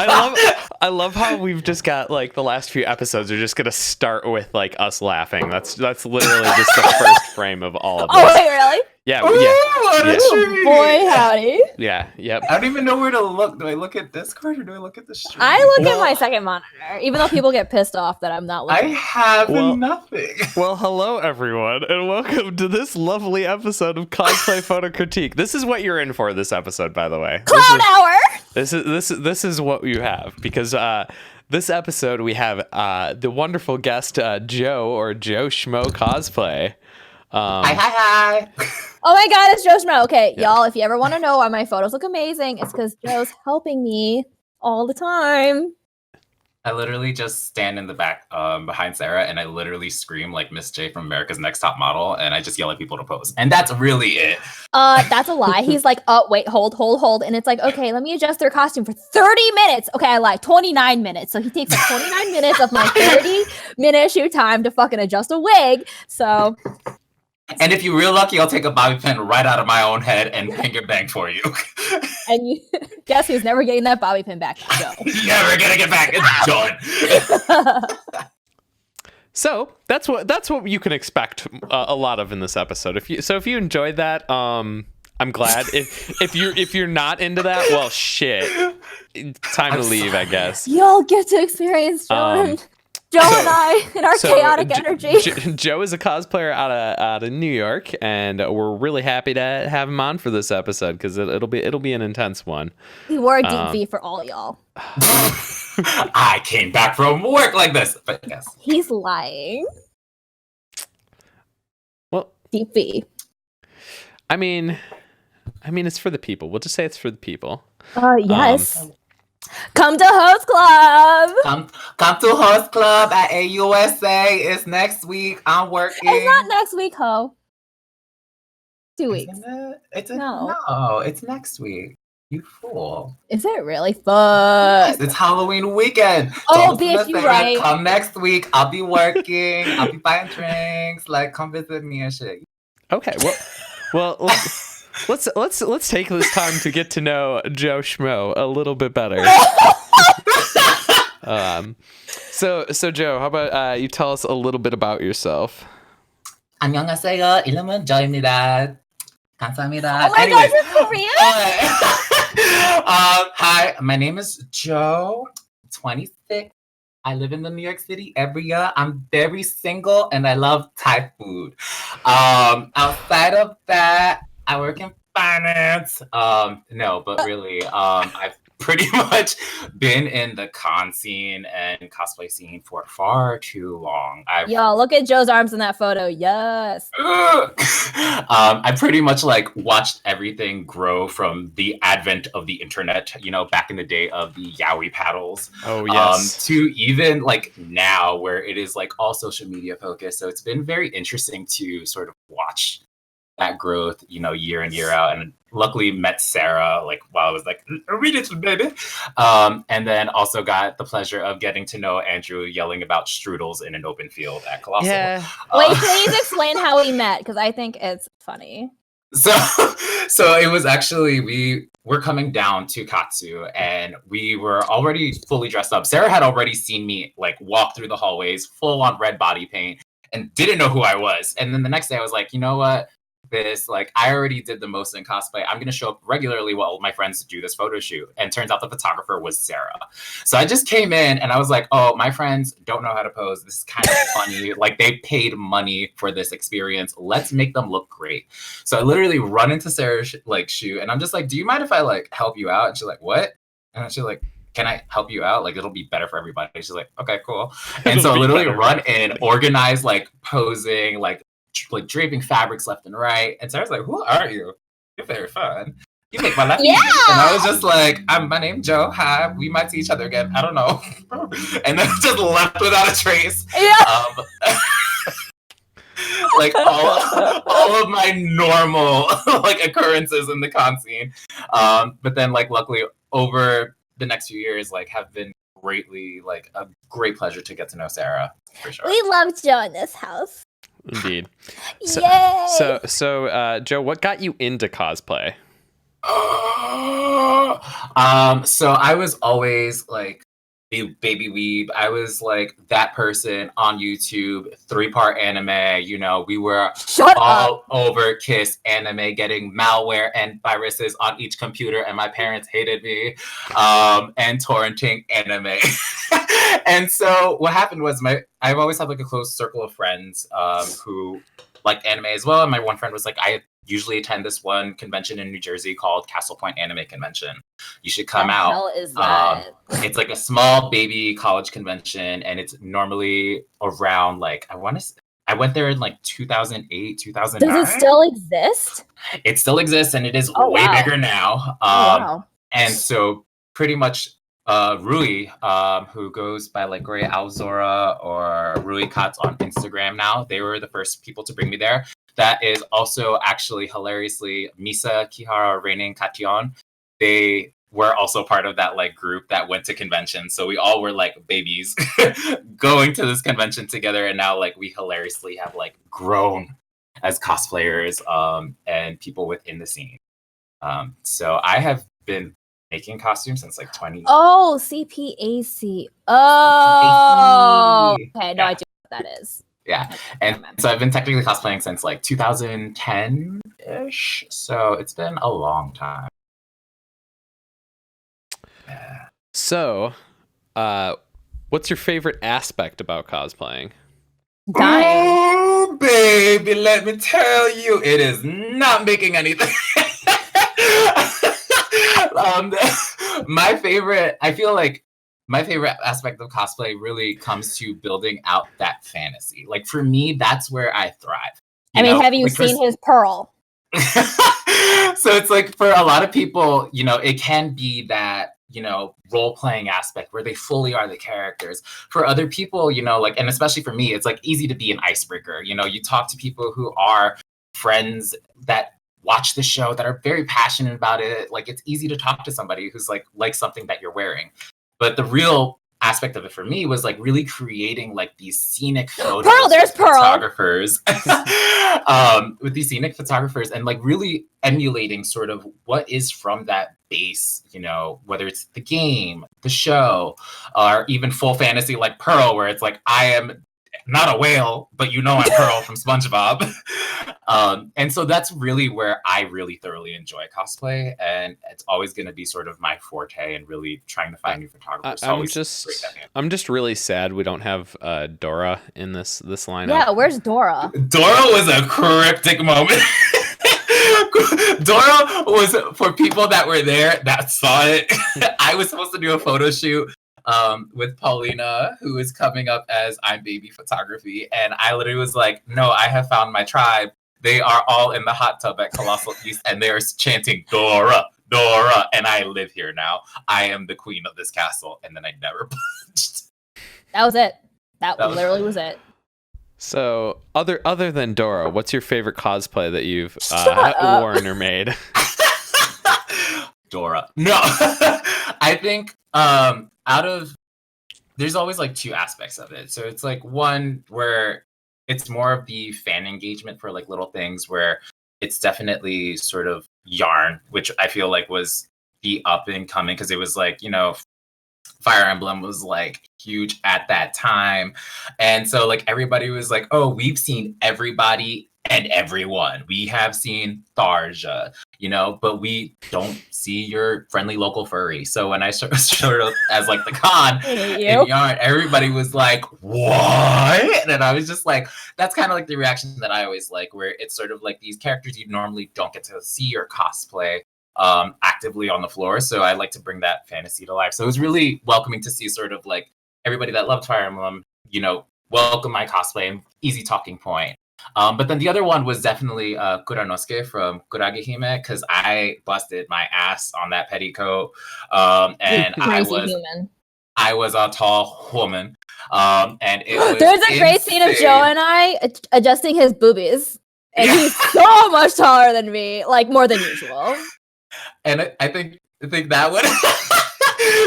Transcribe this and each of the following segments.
I love how we've just got like the last few episodes are just gonna start with like us laughing. That's literally just the first frame of all of this. Oh wait, really? Yeah, Ooh, yeah. Oh, boy, howdy. Yeah, yep. I don't even know where to look. Do I look at Discord or do I look at the stream? I look at my second monitor, even though people get pissed off that I'm not I looking. have nothing. Well, hello everyone, and welcome to this lovely episode of Cosplay Photo Critique. This is what you're in for this episode, by the way. Clown Hour! This is what you have, because this episode we have the wonderful guest Joe, or Joeshmoe Cosplay. Hi. Oh my god, it's Joeshmoe. Okay, y'all, if you ever want to know why my photos look amazing, it's because Joe's helping me all the time. I literally just stand in the back behind Sarah and I literally scream like Miss J from America's Next Top Model and I just yell at people to pose. And that's really it. That's a lie. He's like, oh, wait, hold. And it's like, okay, let me adjust their costume for 30 minutes. Okay, I lied, 29 minutes. So he takes like 29 minutes of my 30-minute shoot time to fucking adjust a wig. So... And if you're real lucky, I'll take a bobby pin right out of my own head and hang it bang for you. And you guess who's never getting that bobby pin back? Joe. Never gonna get back. It's done. So that's what you can expect a lot of in this episode. If you enjoyed that, I'm glad. If you're not into that, well, shit, it's time to leave, I guess. Y'all get to experience Joe and I in our chaotic energy. Joe is a cosplayer out of New York, and we're really happy to have him on for this episode because it'll be an intense one. He wore a deep V for all y'all. I came back from work like this, but yes, he's lying. Well, deep V. I mean, it's for the people. We'll just say it's for the people. Yes. Come to Host Club. Come to Host Club at AUSA. It's next week. I'm working. It's not next week, ho. 2 weeks. No, it's next week. You fool. Is it really? Fuck. Yes, it's Halloween weekend. Oh, bitch, you right. Come next week. I'll be working. I'll be buying drinks. Like, come visit me and shit. Okay. Well. Let's take this time to get to know Joeshmoe a little bit better. So Joe, how about you tell us a little bit about yourself? 안녕하세요. 이름은 조입니다. 감사합니다. Oh my God, you're Korean? Hi, my name is Joe. 26. I live in the New York City area. I'm very single and I love Thai food. Outside of that, I work in finance. No, but really, I've pretty much been in the con scene and cosplay scene for far too long. Yo, look at Joe's arms in that photo. Yes. I pretty much like watched everything grow from the advent of the internet, back in the day of the yaoi paddles. Oh, yes. To even like now where it is like all social media focused. So it's been very interesting to sort of watch that growth, year in, year out. And luckily met Sarah, like, while I was like, read it, baby. And then also got the pleasure of getting to know Andrew yelling about strudels in an open field at Colossal. Yeah. Wait, please explain how we met, because I think it's funny. So it was actually, we were coming down to Katsu and we were already fully dressed up. Sarah had already seen me like walk through the hallways, full on red body paint, and didn't know who I was. And then the next day I was like, you know what? I already did the most in cosplay. I'm going to show up regularly while my friends do this photo shoot. And turns out the photographer was Sarah. So I just came in and I was like, oh, my friends don't know how to pose. This is kind of funny. Like, they paid money for this experience. Let's make them look great. So I literally run into Sarah's shoot and I'm just like, do you mind if I like help you out? And she's like, what? And she's like, can I help you out? Like, it'll be better for everybody. She's like, okay, cool. And so I literally run in, organize like posing, like draping fabrics left and right. And Sarah's like, who are you? You're very fun. You make my life easy. And I was just like, my name's Joe. Hi. We might see each other again. I don't know. And then just left without a trace. Yeah. Like all of my normal like occurrences in the con scene. But then like luckily over the next few years like have been greatly like a great pleasure to get to know Sarah, for sure. We love Joe in this house. Indeed. Yay! So, Joe, what got you into cosplay? So I was always like the baby weeb. I was like that person on YouTube, 3-part anime. You know, we were Shut up. all over Kiss anime, getting malware and viruses on each computer, and my parents hated me. And torrenting anime. And so what happened was I've always had like a close circle of friends who like anime as well. And my one friend was like, I usually attend this one convention in New Jersey called Castle Point Anime Convention. You should come The out. hell is that? It's like a small baby college convention, and it's normally around like I went there in like 2008, 2009. Does it still exist? It still exists, and it is Oh, way wow. bigger now. Wow. And so pretty much Rui, who goes by like Gray Alzora or Rui Katz on Instagram now, they were the first people to bring me there. That is also actually hilariously Misa, Kihara, Reinin, Kation. They were also part of that like group that went to conventions. So we all were like babies going to this convention together, and now like we hilariously have like grown as cosplayers and people within the scene. So I have been making costumes since like 20. Oh, CPAC. Oh, okay. No, Yeah. I do know what that is. Yeah, and so I've been technically cosplaying since like 2010-ish. So it's been a long time. Yeah. So, what's your favorite aspect about cosplaying? Dying. Oh, baby, let me tell you, it is not making anything. I feel like my favorite aspect of cosplay really comes to building out that fantasy. Like for me, that's where I thrive. Have you Like seen his pearl? So it's like for a lot of people, it can be that, role-playing aspect where they fully are the characters. For other people, like, and especially for me, it's like easy to be an icebreaker. You talk to people who are friends that watch the show that are very passionate about it. Like it's easy to talk to somebody who's like something that you're wearing. But the real aspect of it for me was like really creating like these scenic photos. Pearl, there's Pearl. Photographers. With these scenic photographers and like really emulating sort of what is from that base, whether it's the game, the show, or even full fantasy like Pearl, where it's like I am not a whale, but I'm Pearl from SpongeBob. And so that's really where I really thoroughly enjoy cosplay, and it's always going to be sort of my forte and really trying to find new photographers. I'm just really sad we don't have Dora in this lineup. Yeah, where's Dora? Dora was a cryptic moment. Dora was, for people that were there that saw it, I was supposed to do a photo shoot with Paulina, who is coming up as I'm Baby Photography, and I literally was like, no, I have found my tribe. They are all in the hot tub at Colossal East, and they're chanting Dora, Dora, and I live here now. I am the queen of this castle, and then I never punched. That was it. That literally was it. So, other than Dora, what's your favorite cosplay that you've worn or made? Dora. No. I think there's always like two aspects of it. So it's like one where it's more of the fan engagement for like little things where it's definitely sort of yarn, which I feel like was the up and coming because it was like, Fire Emblem was like huge at that time. And so like everybody was like, oh, we've seen everybody and everyone. We have seen Tharja, but we don't see your friendly local furry. So when I showed up as like the con in yarn, everybody was like, what? And I was just like, that's kind of like the reaction that I always like, where it's sort of like these characters you normally don't get to see or cosplay actively on the floor. So I like to bring that fantasy to life. So it was really welcoming to see sort of like everybody that loved Fire Emblem, welcome my cosplay and easy talking point. But then the other one was definitely Kuranosuke from Kuragehime, because I busted my ass on that petticoat. And I was a tall woman. And it was there's a great scene of Joe and I adjusting his boobies. And he's so much taller than me, like more than usual. And I think that one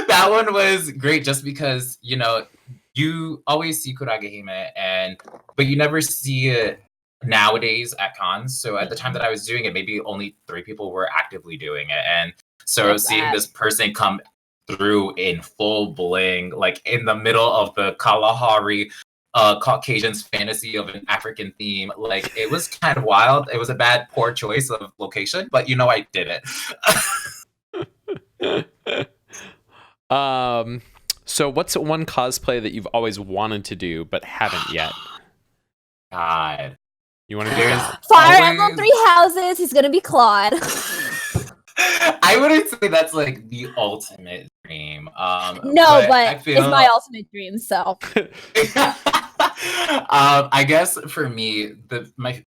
that one was great just because, you always see Kuragehime but you never see it nowadays at cons. So at the time that I was doing it, maybe only 3 people were actively doing it. And so That's seeing bad. this person come through in full bling, like in the middle of the Kalahari Caucasian's fantasy of an African theme, like it was kind of wild. It was a bad, poor choice of location, but I did it. So what's one cosplay that you've always wanted to do but haven't yet? God. You want to do There's that? Fire always- Emblem Three Houses. He's gonna be Claude. I wouldn't say that's like the ultimate dream. No, but I feel... it's my ultimate dream. So I guess for me, my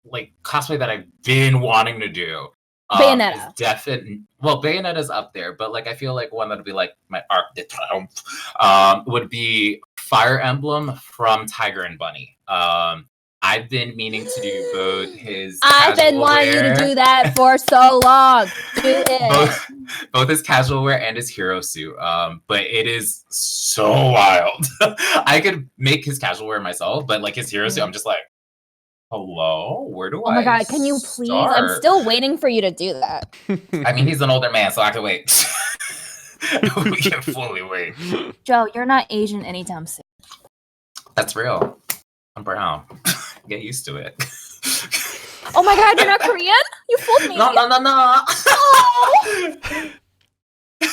like cosplay that I've been wanting to do Bayonetta. is Bayonetta's up there, but like I feel like one that'd be like my arc de triomphe would be Fire Emblem from Tiger and Bunny. I've been meaning to do both his. I've been wanting you to do that for so long. Do it. Both his casual wear and his hero suit. But it is so wild. I could make his casual wear myself, but like his hero suit, I'm just like, hello, where do I? Oh my god, can you please? start? I'm still waiting for you to do that. I mean, he's an older man, so I can wait. We can fully wait. Joe, you're not Asian anytime soon. That's real. I'm brown. Get used to it. Oh my god, you're not Korean? You fooled me. No.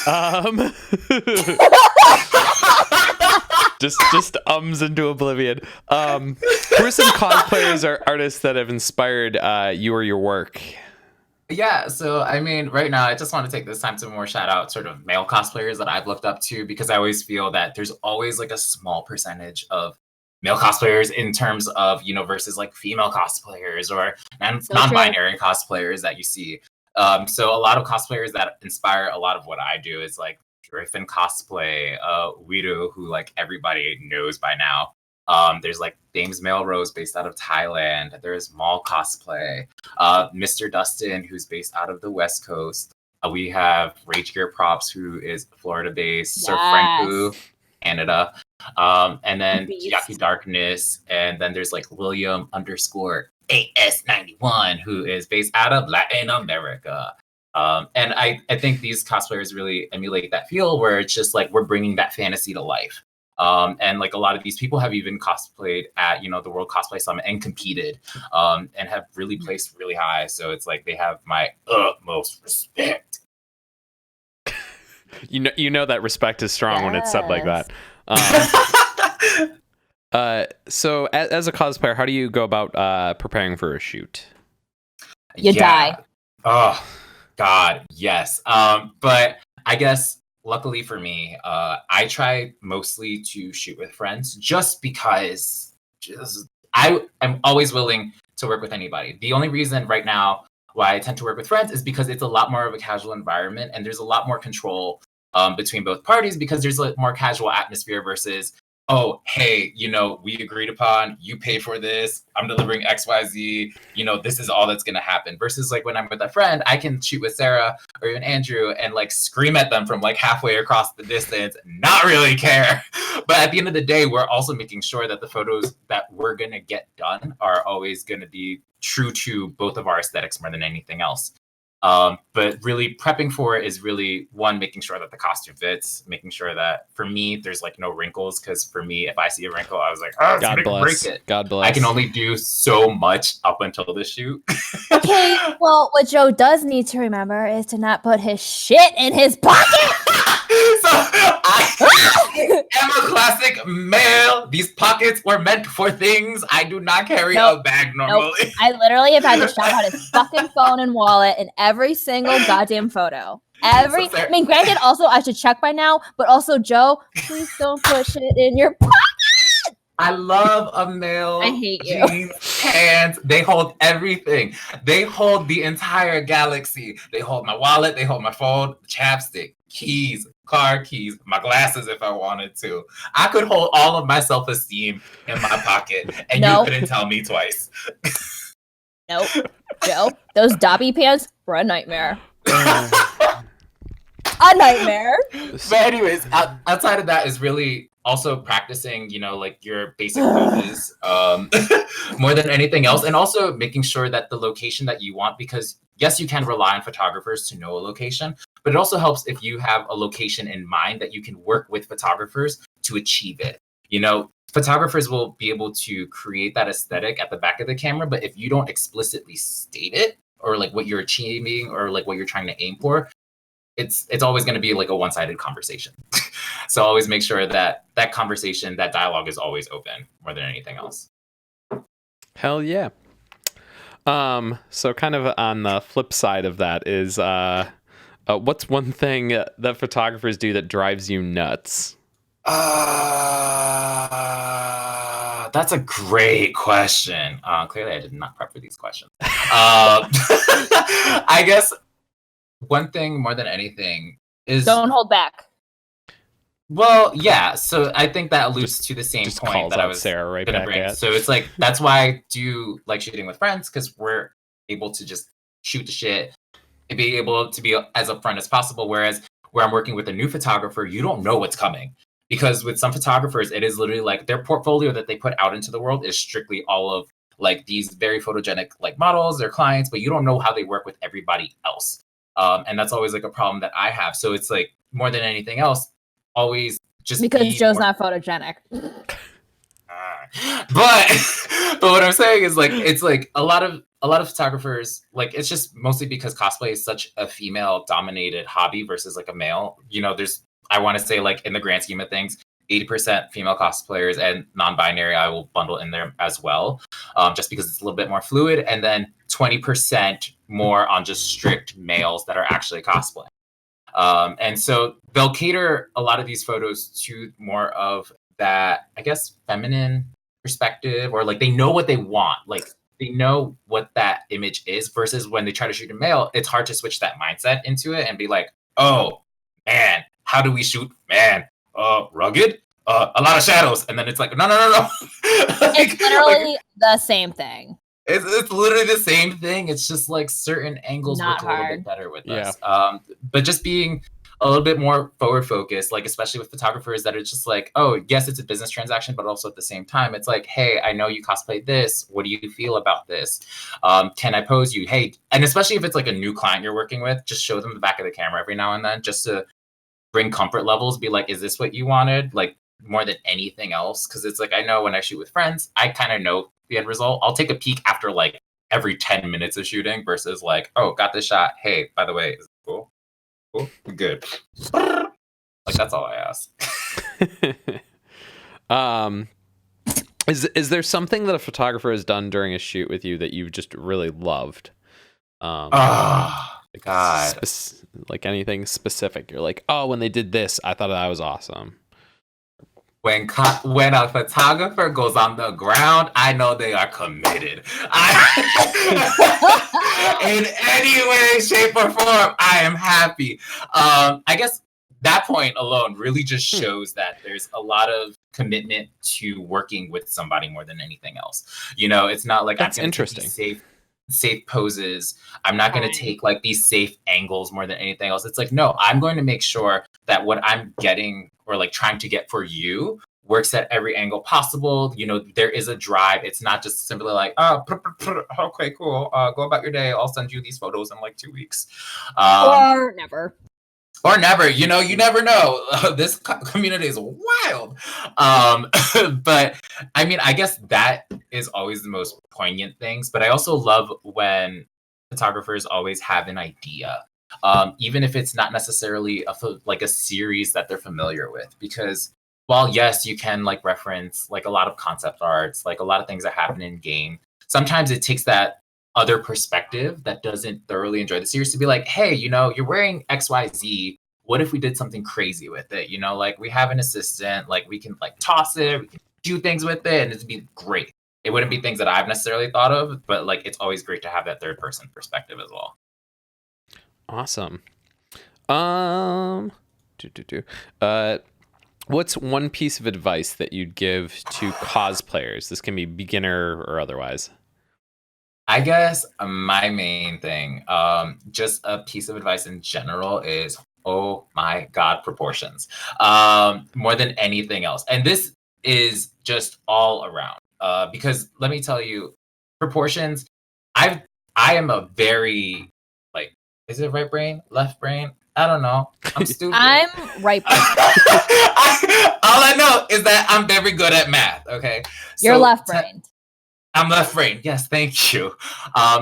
Oh. Just ums into oblivion. Who are some cosplayers or artists that have inspired you or your work? Yeah, so I mean, right now, I just want to take this time to more shout out sort of male cosplayers that I've looked up to, because I always feel that there's always like a small percentage of male cosplayers in terms of, versus like female cosplayers or non-binary cosplayers that you see. So a lot of cosplayers that inspire a lot of what I do is like Griffin cosplay, Wiru, who like everybody knows by now. There's like Dames Melrose based out of Thailand. There's Mall cosplay. Mr. Dustin, who's based out of the West Coast. We have Rage Gear Props, who is Florida based. Sir Franku, Canada. And then Yaki Darkness. And then there's like William _ AS91, who is based out of Latin America. And I think these cosplayers really emulate that feel where it's just like we're bringing that fantasy to life. And like a lot of these people have even cosplayed at, the World Cosplay Summit and competed and have really placed really high. So it's like they have my utmost respect. You know that respect is strong when it's said like that. So as a cosplayer, how do you go about preparing for a shoot? You die. Oh, God, yes. But I guess luckily for me, I try mostly to shoot with friends just because I am always willing to work with anybody. The only reason right now why I tend to work with friends is because it's a lot more of a casual environment and there's a lot more control between both parties because there's a more casual atmosphere versus, oh, hey, we agreed upon, you pay for this, I'm delivering XYZ, this is all that's going to happen. Versus like when I'm with a friend, I can shoot with Sarah or even Andrew and like scream at them from like halfway across the distance, not really care. But at the end of the day, we're also making sure that the photos that we're going to get done are always going to be true to both of our aesthetics more than anything else. But really prepping for it is really one, making sure that the costume fits, making sure that for me, there's like no wrinkles. Cause for me, if I see a wrinkle, I was like, oh, God bless. break it. God bless. I can only do so much up until the shoot. Okay, well, what Joe does need to remember is to not put his shit in his pocket. So I am a classic male. These pockets were meant for things. I do not carry a bag normally. Nope. I literally have had to shout out his fucking phone and wallet in every single goddamn photo. I mean, granted, also I should check by now, but also Joe, please don't put shit in your pocket. I love a male. I hate you. Jeans, pants. They hold everything. They hold the entire galaxy. They hold my wallet. They hold my phone, chapstick, keys, car keys, my glasses if I wanted to. I could hold all of my self-esteem in my pocket, and you couldn't tell me twice. Nope. Joe, those Dobby pants were a nightmare. A nightmare. But anyways, outside of that is really also practicing, like your basic poses, more than anything else, and also making sure that the location that you want, because yes, you can rely on photographers to know a location, but it also helps if you have a location in mind that you can work with photographers to achieve it. Photographers will be able to create that aesthetic at the back of the camera, but if you don't explicitly state it, or like what you're achieving, or like what you're trying to aim for, it's always going to be like a one-sided conversation. So always make sure that that conversation, that dialogue is always open more than anything else. Hell yeah. So kind of on the flip side of that is, what's one thing that photographers do that drives you nuts? That's a great question. Clearly, I did not prep for these questions. I guess one thing more than anything is Don't hold back. Well, yeah. So I think that alludes to the same Just point calls that I out was Sarah right gonna back bring. at. So it's like that's why I do like shooting with friends, because we're able to just shoot the shit and be able to be as upfront as possible. Whereas where I'm working with a new photographer, you don't know what's coming. Because with some photographers, it is literally like their portfolio that they put out into the world is strictly all of like these very photogenic like models, their clients, but you don't know how they work with everybody else. And that's always like a problem that I have. So it's like more than anything else, always just Because Joe's not photogenic. But what I'm saying is like it's like a lot of photographers, like it's just mostly because cosplay is such a female dominated hobby versus like a male. There's, I want to say, like in the grand scheme of things, 80% female cosplayers, and non-binary I will bundle in there as well, just because it's a little bit more fluid, and then 20% more on just strict males that are actually cosplaying. And so they'll cater a lot of these photos to more of that, I guess, feminine perspective, or like they know what they want, like they know what that image is, versus when they try to shoot a male, it's hard to switch that mindset into it and be like, oh man, how do we shoot man? Rugged, a lot of shadows, and then it's like, no. It's literally the same thing. It's literally the same thing. It's just like certain angles Not work a little hard. bit better with us. But just being a little bit more forward focused, like especially with photographers that are just like, oh, yes, it's a business transaction, but also at the same time, it's like, hey, I know you cosplay this. What do you feel about this? Can I pose you? Hey, and especially if it's like a new client you're working with, just show them the back of the camera every now and then, just to bring comfort levels. Be like, is this what you wanted? Like more than anything else, because it's like I know when I shoot with friends, I kind of know the end result. I'll take a peek after like every 10 minutes of shooting versus like, oh, got this shot. Hey, by the way, is it cool? Cool, good. Like that's all I ask. Is there something that a photographer has done during a shoot with you that you've just really loved? God. Like anything specific? You're like, oh, when they did this, I thought that was awesome. When a photographer goes on the ground, I know they are committed. In any way, shape, or form, I am happy. I guess that point alone really just shows that there's a lot of commitment to working with somebody more than anything else. It's not like that's I'm going to take safe poses. I'm not going to take like these safe angles more than anything else. It's like, no, I'm going to make sure that what I'm getting or like trying to get for you works at every angle possible. There is a drive. It's not just simply like, oh, okay, cool. Go about your day. I'll send you these photos in like 2 weeks. Or never. Or never. You never know. This community is wild. But I mean, I guess that is always the most poignant things. But I also love when photographers always have an idea. Even if it's not necessarily like a series that they're familiar with, because while yes, you can like reference like a lot of concept arts, like a lot of things that happen in game, sometimes it takes that other perspective that doesn't thoroughly enjoy the series to be like, hey, you're wearing XYZ. What if we did something crazy with it? Like we have an assistant, like we can like toss it, we can do things with it, and it'd be great. It wouldn't be things that I've necessarily thought of, but like it's always great to have that third person perspective as well. Awesome. What's one piece of advice that you'd give to cosplayers? This can be beginner or otherwise. I guess my main thing, just a piece of advice in general, is oh my God, proportions. More than anything else. And this is just all around. Because let me tell you, proportions, I am a very, like, is it right brain, left brain? I don't know. I'm stupid. I'm right. All I know is that I'm very good at math. Okay, You're left brained. I'm left brained. Yes, thank you.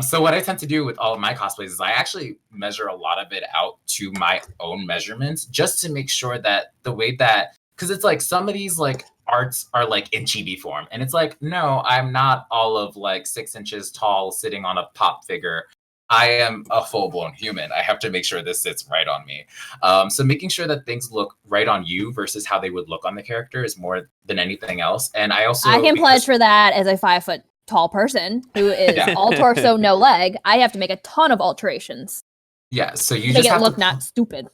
So what I tend to do with all of my cosplays is I actually measure a lot of it out to my own measurements, just to make sure that the way that, because it's like some of these like arts are like in chibi form, and it's like, no, I'm not all of like 6 inches tall sitting on a pop figure. I am a full-blown human. I have to make sure this sits right on me. So making sure that things look right on you versus how they would look on the character is more than anything else. And I can pledge for that as a 5 foot tall person who is all torso, no leg. I have to make a ton of alterations. Yeah, so you make just it have look to, not stupid.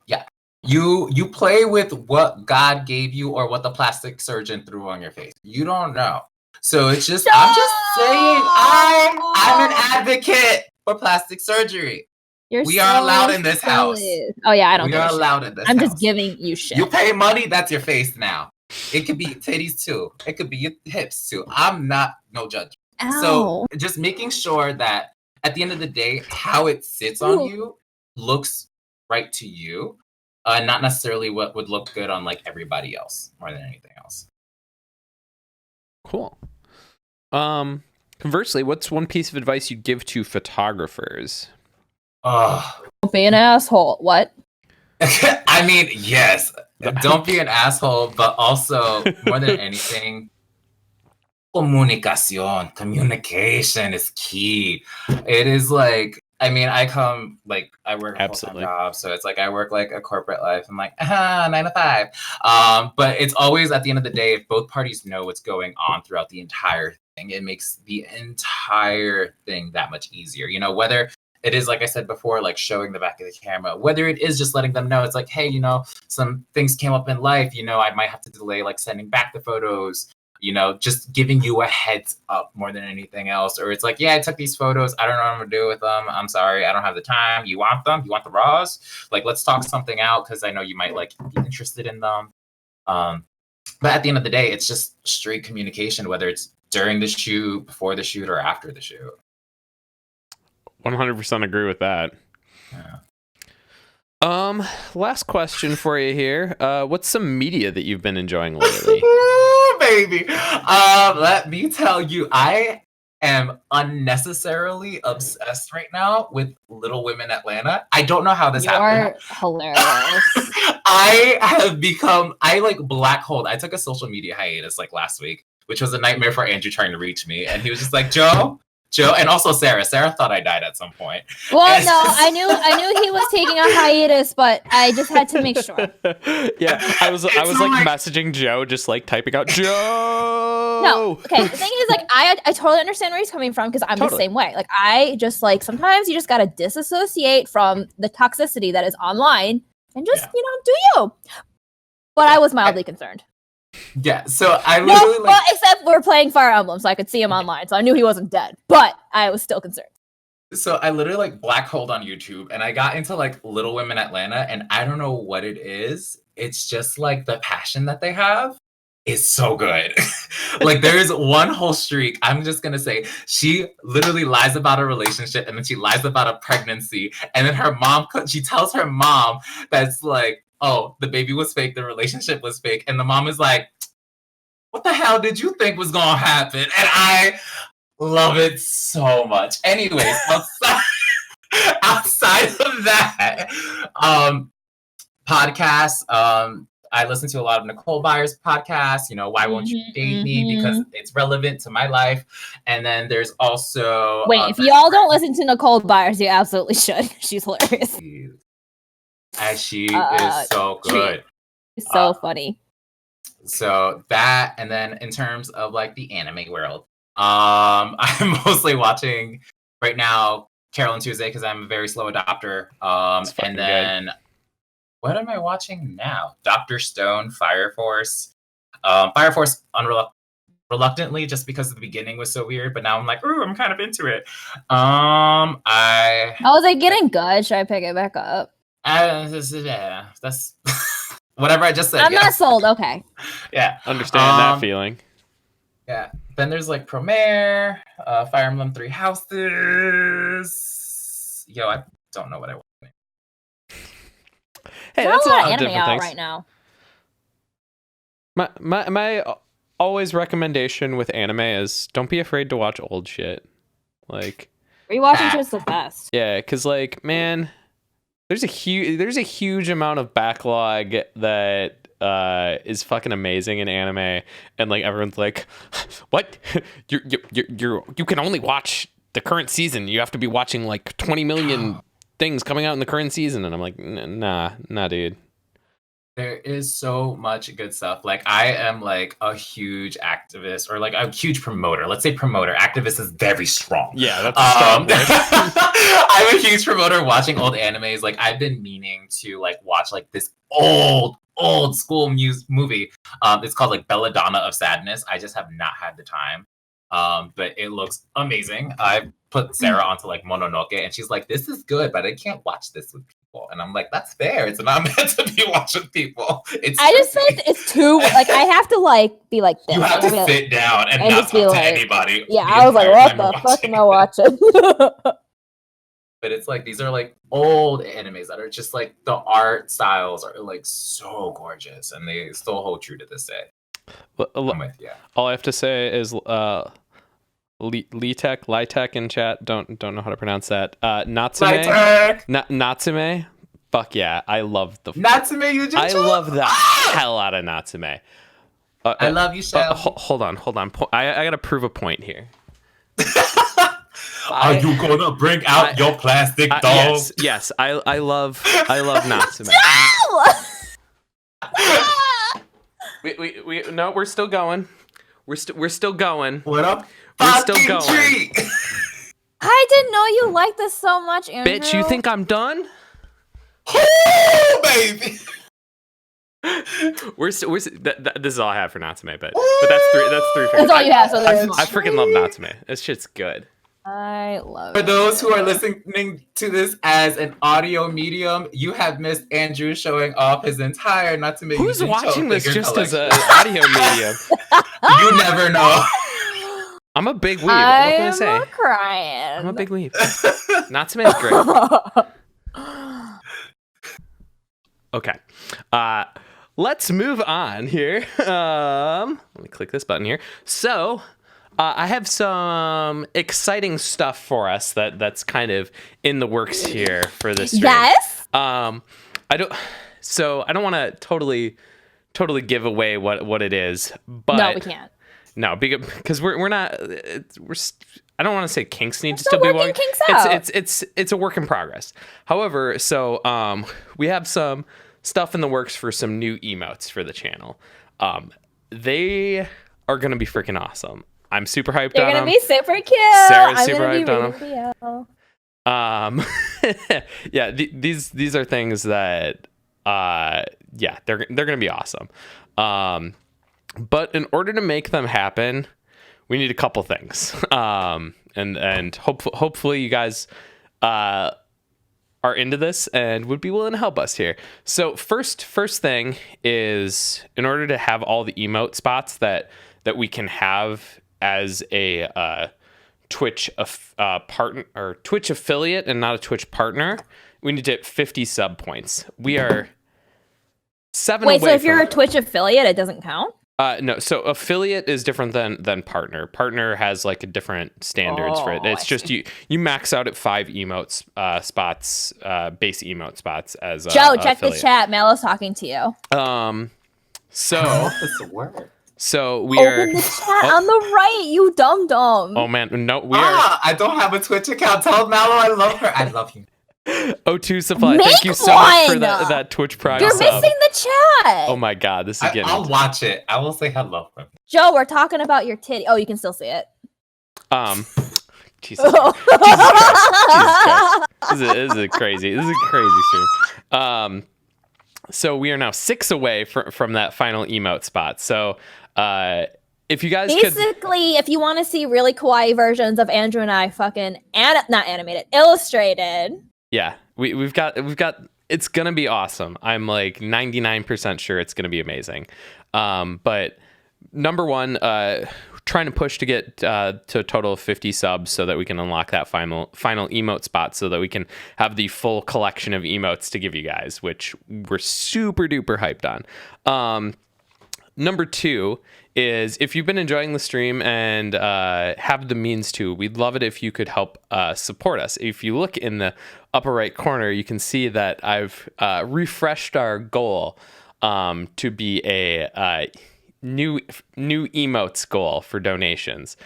Yeah, you play with what God gave you or what the plastic surgeon threw on your face. You don't know. So it's just, I'm just saying, I'm an advocate for plastic surgery. We are allowed in this house. Oh yeah, I don't. We are allowed in this. I'm house. Just giving you shit. You pay money, that's your face now. It could be titties too. It could be your hips too. I'm not no judge. Ow. So just making sure that at the end of the day, how it sits on you looks right to you, not necessarily what would look good on like everybody else more than anything else. Cool. Conversely, what's one piece of advice you'd give to photographers? Don't be an asshole. What? I mean, yes. Don't be an asshole, but also more than anything, communication is key. It is like, I mean, I work a full-time job, so it's like I work like a corporate life. I'm like, 9 to 5. But it's always at the end of the day, if both parties know what's going on throughout the entire thing, it makes the entire thing that much easier. You know, whether it is, like I said before, like showing the back of the camera, whether it is just letting them know, it's like, hey, you know, some things came up in life, you know, I might have to delay like sending back the photos, you know, just giving you a heads up more than anything else. Or it's like, yeah, I took these photos. I don't know what I'm gonna do with them. I'm sorry, I don't have the time. You want them? You want the raws? Like, let's talk something out because I know you might like be interested in them. But at the end of the day, it's just straight communication, whether it's during the shoot, before the shoot, or after the shoot. 100% agree with that. Yeah. Last question for you here. What's some media that you've been enjoying lately? Ooh, baby. Let me tell you, I am unnecessarily obsessed right now with Little Women Atlanta. I don't know how this happened. You are hilarious. I like black holed. I took a social media hiatus like last week, which was a nightmare for Andrew trying to reach me. And he was just like, Joe, and also Sarah. Sarah thought I died at some point. Well, no, I knew he was taking a hiatus, but I just had to make sure. Yeah, I was like messaging Joe, just like typing out Joe. No, okay. The thing is, like, I totally understand where he's coming from because I'm the same way. Like, I just like sometimes you just gotta disassociate from the toxicity that is online and just do you. But I was mildly concerned. Yeah, so I literally well, except we're playing Fire Emblem, so I could see him online, so I knew he wasn't dead, but I was still concerned. So I literally like black holed on YouTube, and I got into like Little Women Atlanta, and I don't know what it is. It's just like the passion that they have is so good. Like there's one whole streak. I'm just gonna say she literally lies about a relationship, and then she lies about a pregnancy, and then she tells her mom that's like, oh, the baby was fake, the relationship was fake. And the mom is like, what the hell did you think was going to happen? And I love it so much. Anyways, outside of that, podcasts, I listen to a lot of Nicole Byer's podcasts, you know, Why Won't You Date Me? Because it's relevant to my life. And then there's also... Wait, if y'all don't listen to Nicole Byers, you absolutely should. She's hilarious. As she is so good. So funny. So that, and then in terms of like the anime world, I'm mostly watching right now Carol and Tuesday because I'm a very slow adopter. And then what am I watching now? Dr. Stone, Fire Force. Fire Force reluctantly just because the beginning was so weird, but now I'm like, ooh, I'm kind of into it. How is it getting good? Should I pick it back up? That's whatever I just said. I'm not sold. Okay. Yeah. Understand that feeling. Yeah. Then there's like Promare, Fire Emblem Three Houses. Yo, I don't know what I want. Hey, There's that's a a lot lot of of anime different out things. right now. My always recommendation with anime is don't be afraid to watch old shit. Like, Rewatching shit's the best. yeah, because like, man, there's a huge amount of backlog that is fucking amazing in anime, and like everyone's like, what? you can only watch the current season. You have to be watching like 20 million things coming out in the current season, and I'm like, nah, dude. There is so much good stuff. Like I am like a huge activist or like a huge promoter. Let's say promoter. Activist is very strong. Yeah, that's a strong word. I'm a huge promoter watching old animes. Like I've been meaning to like watch like this old school movie. It's called like Belladonna of Sadness. I just have not had the time. But it looks amazing. I put Sarah onto like Mononoke and she's like, this is good, but I can't watch this with people. And I'm like, that's fair. It's not meant to be watched with people. I just think it's too like I have to like be like this. You have to like, sit down and and not just be talk to like- anybody. Yeah, the I was like, entire what time you're the fuck watching. am I watching? But it's like these are like old animes that are just like the art styles are like so gorgeous and they still hold true to this day. I'm with you. All I have to say is Litek in chat. Don't know how to pronounce that. Natsume. Natsume. Fuck yeah, I love the Natsume Yujutsu. I love the hell out of Natsume. I love you, Shell. Hold on. I gotta prove a point here. Are you gonna bring out your plastic dolls? Yes. I love Natsume. we no, we're still going. We're still going. What up? We're still going. Treat. I didn't know you liked this so much, Andrew. Bitch, you think I'm done? Oh, baby. This is all I have for Natsume, but that's three. That's all you have, so there's I freaking love Natsume. This shit's good. I love For it. those who are listening to this as an audio medium, you have missed Andrew showing off his entire Natsume. Who's Yujutsu watching this figure just as an collection. audio medium? You never know. I'm a big weeb. What can I say? I'm crying. I'm a big weeb. Natsume is great. Okay. Let's move on here. Let me click this button here. So, I have some exciting stuff for us that's kind of in the works here for this stream. Yes. I don't want to totally give away what it is, but No, we can't. No, because we're not. I don't want to say kinks need to still still be working working. kinks out. It's a work in progress. However, we have some stuff in the works for some new emotes for the channel. They are gonna be freaking awesome. I'm super hyped They're on gonna them. be super cute. Sarah's I'm super gonna be hyped on reading video. Yeah, these are things that they're gonna be awesome. But in order to make them happen, we need a couple things. And hopefully you guys are into this and would be willing to help us here. So first thing is, in order to have all the emote spots that we can have as a Twitch partner or Twitch affiliate and not a Twitch partner, we need to hit 50 sub points. We are 7 Wait, away so if you're from a Twitch affiliate, it doesn't count? no, so affiliate is different than partner. Partner has like a different standards for it. It's just you max out at 5 emotes spots, base emote spots as Joe, check affiliate. the chat. Melo's talking to you. So That's the word. so we Open are. the chat on the right, you dum dum. Oh man, no, we are. I don't have a Twitch account. Tell Mallow I love her. I love you. O2 Supply. Make Thank you so much for one! that Twitch Prime You're sub. missing the chat. Oh my god, this is getting. I'll watch it. I will say hello. Joe, we're talking about your titty. Oh, you can still see it. Jesus Christ. This is a crazy stream. So we are now 6 away from that final emote spot. So if you guys Basically, if you want to see really kawaii versions of Andrew and I fucking not animated, illustrated. yeah, we've got It's gonna be awesome. I'm like 99% sure it's gonna be amazing. But number one, trying to push to get to a total of 50 subs so that we can unlock that final emote spot so that we can have the full collection of emotes to give you guys, which we're super duper hyped on. Number two is, if you've been enjoying the stream and have the means to, we'd love it if you could help support us. If you look in the upper right corner, you can see that I've refreshed our goal to be a new emotes goal for donations.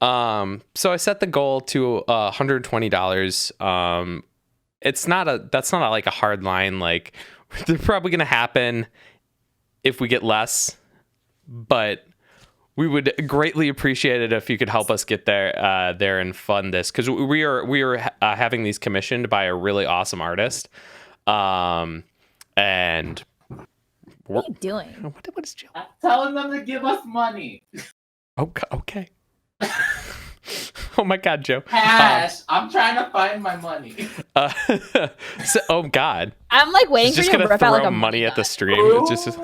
So I set the goal to $120. That's not like a hard line. Like, they're probably gonna happen if we get less, but we would greatly appreciate it if you could help us get there and fund this, because we are having these commissioned by a really awesome artist. And what are you doing? What is Jill? I'm telling them to give us money. Okay. Oh my God, Joe. Cash. I'm trying to find my money. Oh God. I'm like waiting for Just you to gonna rip throw out like a money at the stream. It's just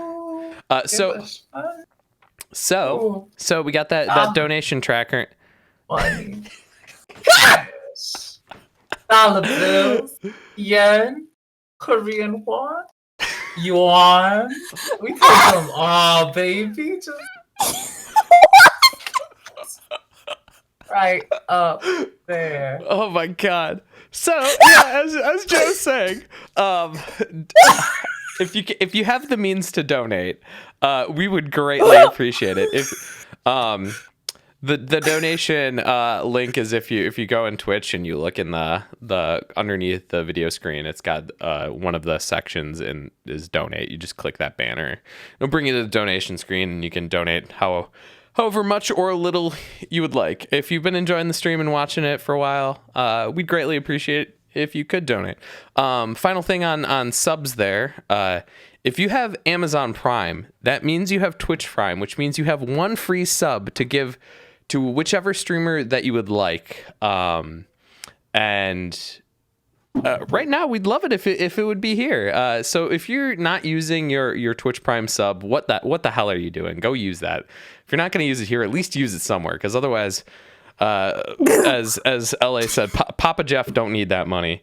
so we got that donation tracker. Money. Cash. Dollar bills. Yen. Korean won. Yuan. We take them all, baby. Just right up there. Oh my God. So yeah, as Joe's saying, if you have the means to donate, we would greatly appreciate it. If the donation link is if you go in Twitch and you look in the underneath the video screen, it's got one of the sections is donate. You just click that banner. It'll bring you to the donation screen, and you can donate however much or little you would like. If you've been enjoying the stream and watching it for a while, we'd greatly appreciate it if you could donate. Final thing on subs there. If you have Amazon Prime, that means you have Twitch Prime, which means you have one free sub to give to whichever streamer that you would like. Right now, we'd love it if it would be here. So if you're not using your Twitch Prime sub, what the hell are you doing? Go use that. If you're not going to use it here, at least use it somewhere, because otherwise, as LA said, Papa Jeff don't need that money.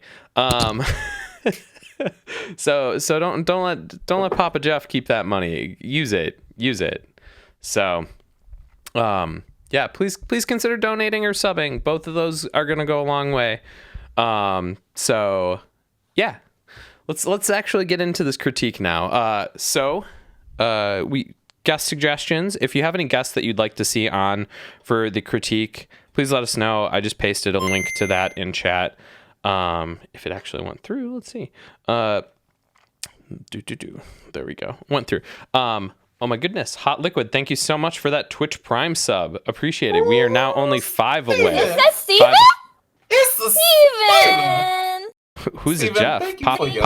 So don't let Papa Jeff keep that money. Use it. So, yeah, please consider donating or subbing. Both of those are going to go a long way. So yeah, let's actually get into this critique now. We guest suggestions. If you have any guests that you'd like to see on for the critique, please let us know. I just pasted a link to that in chat. If it actually went through, let's see. There we go. Went through. Oh my goodness. Hot Liquid, thank you so much for that Twitch Prime sub. Appreciate it. We are now only 5 away. Is that Steven? It's Steven! Who's Steven, it, Jeff? thank you Papa for your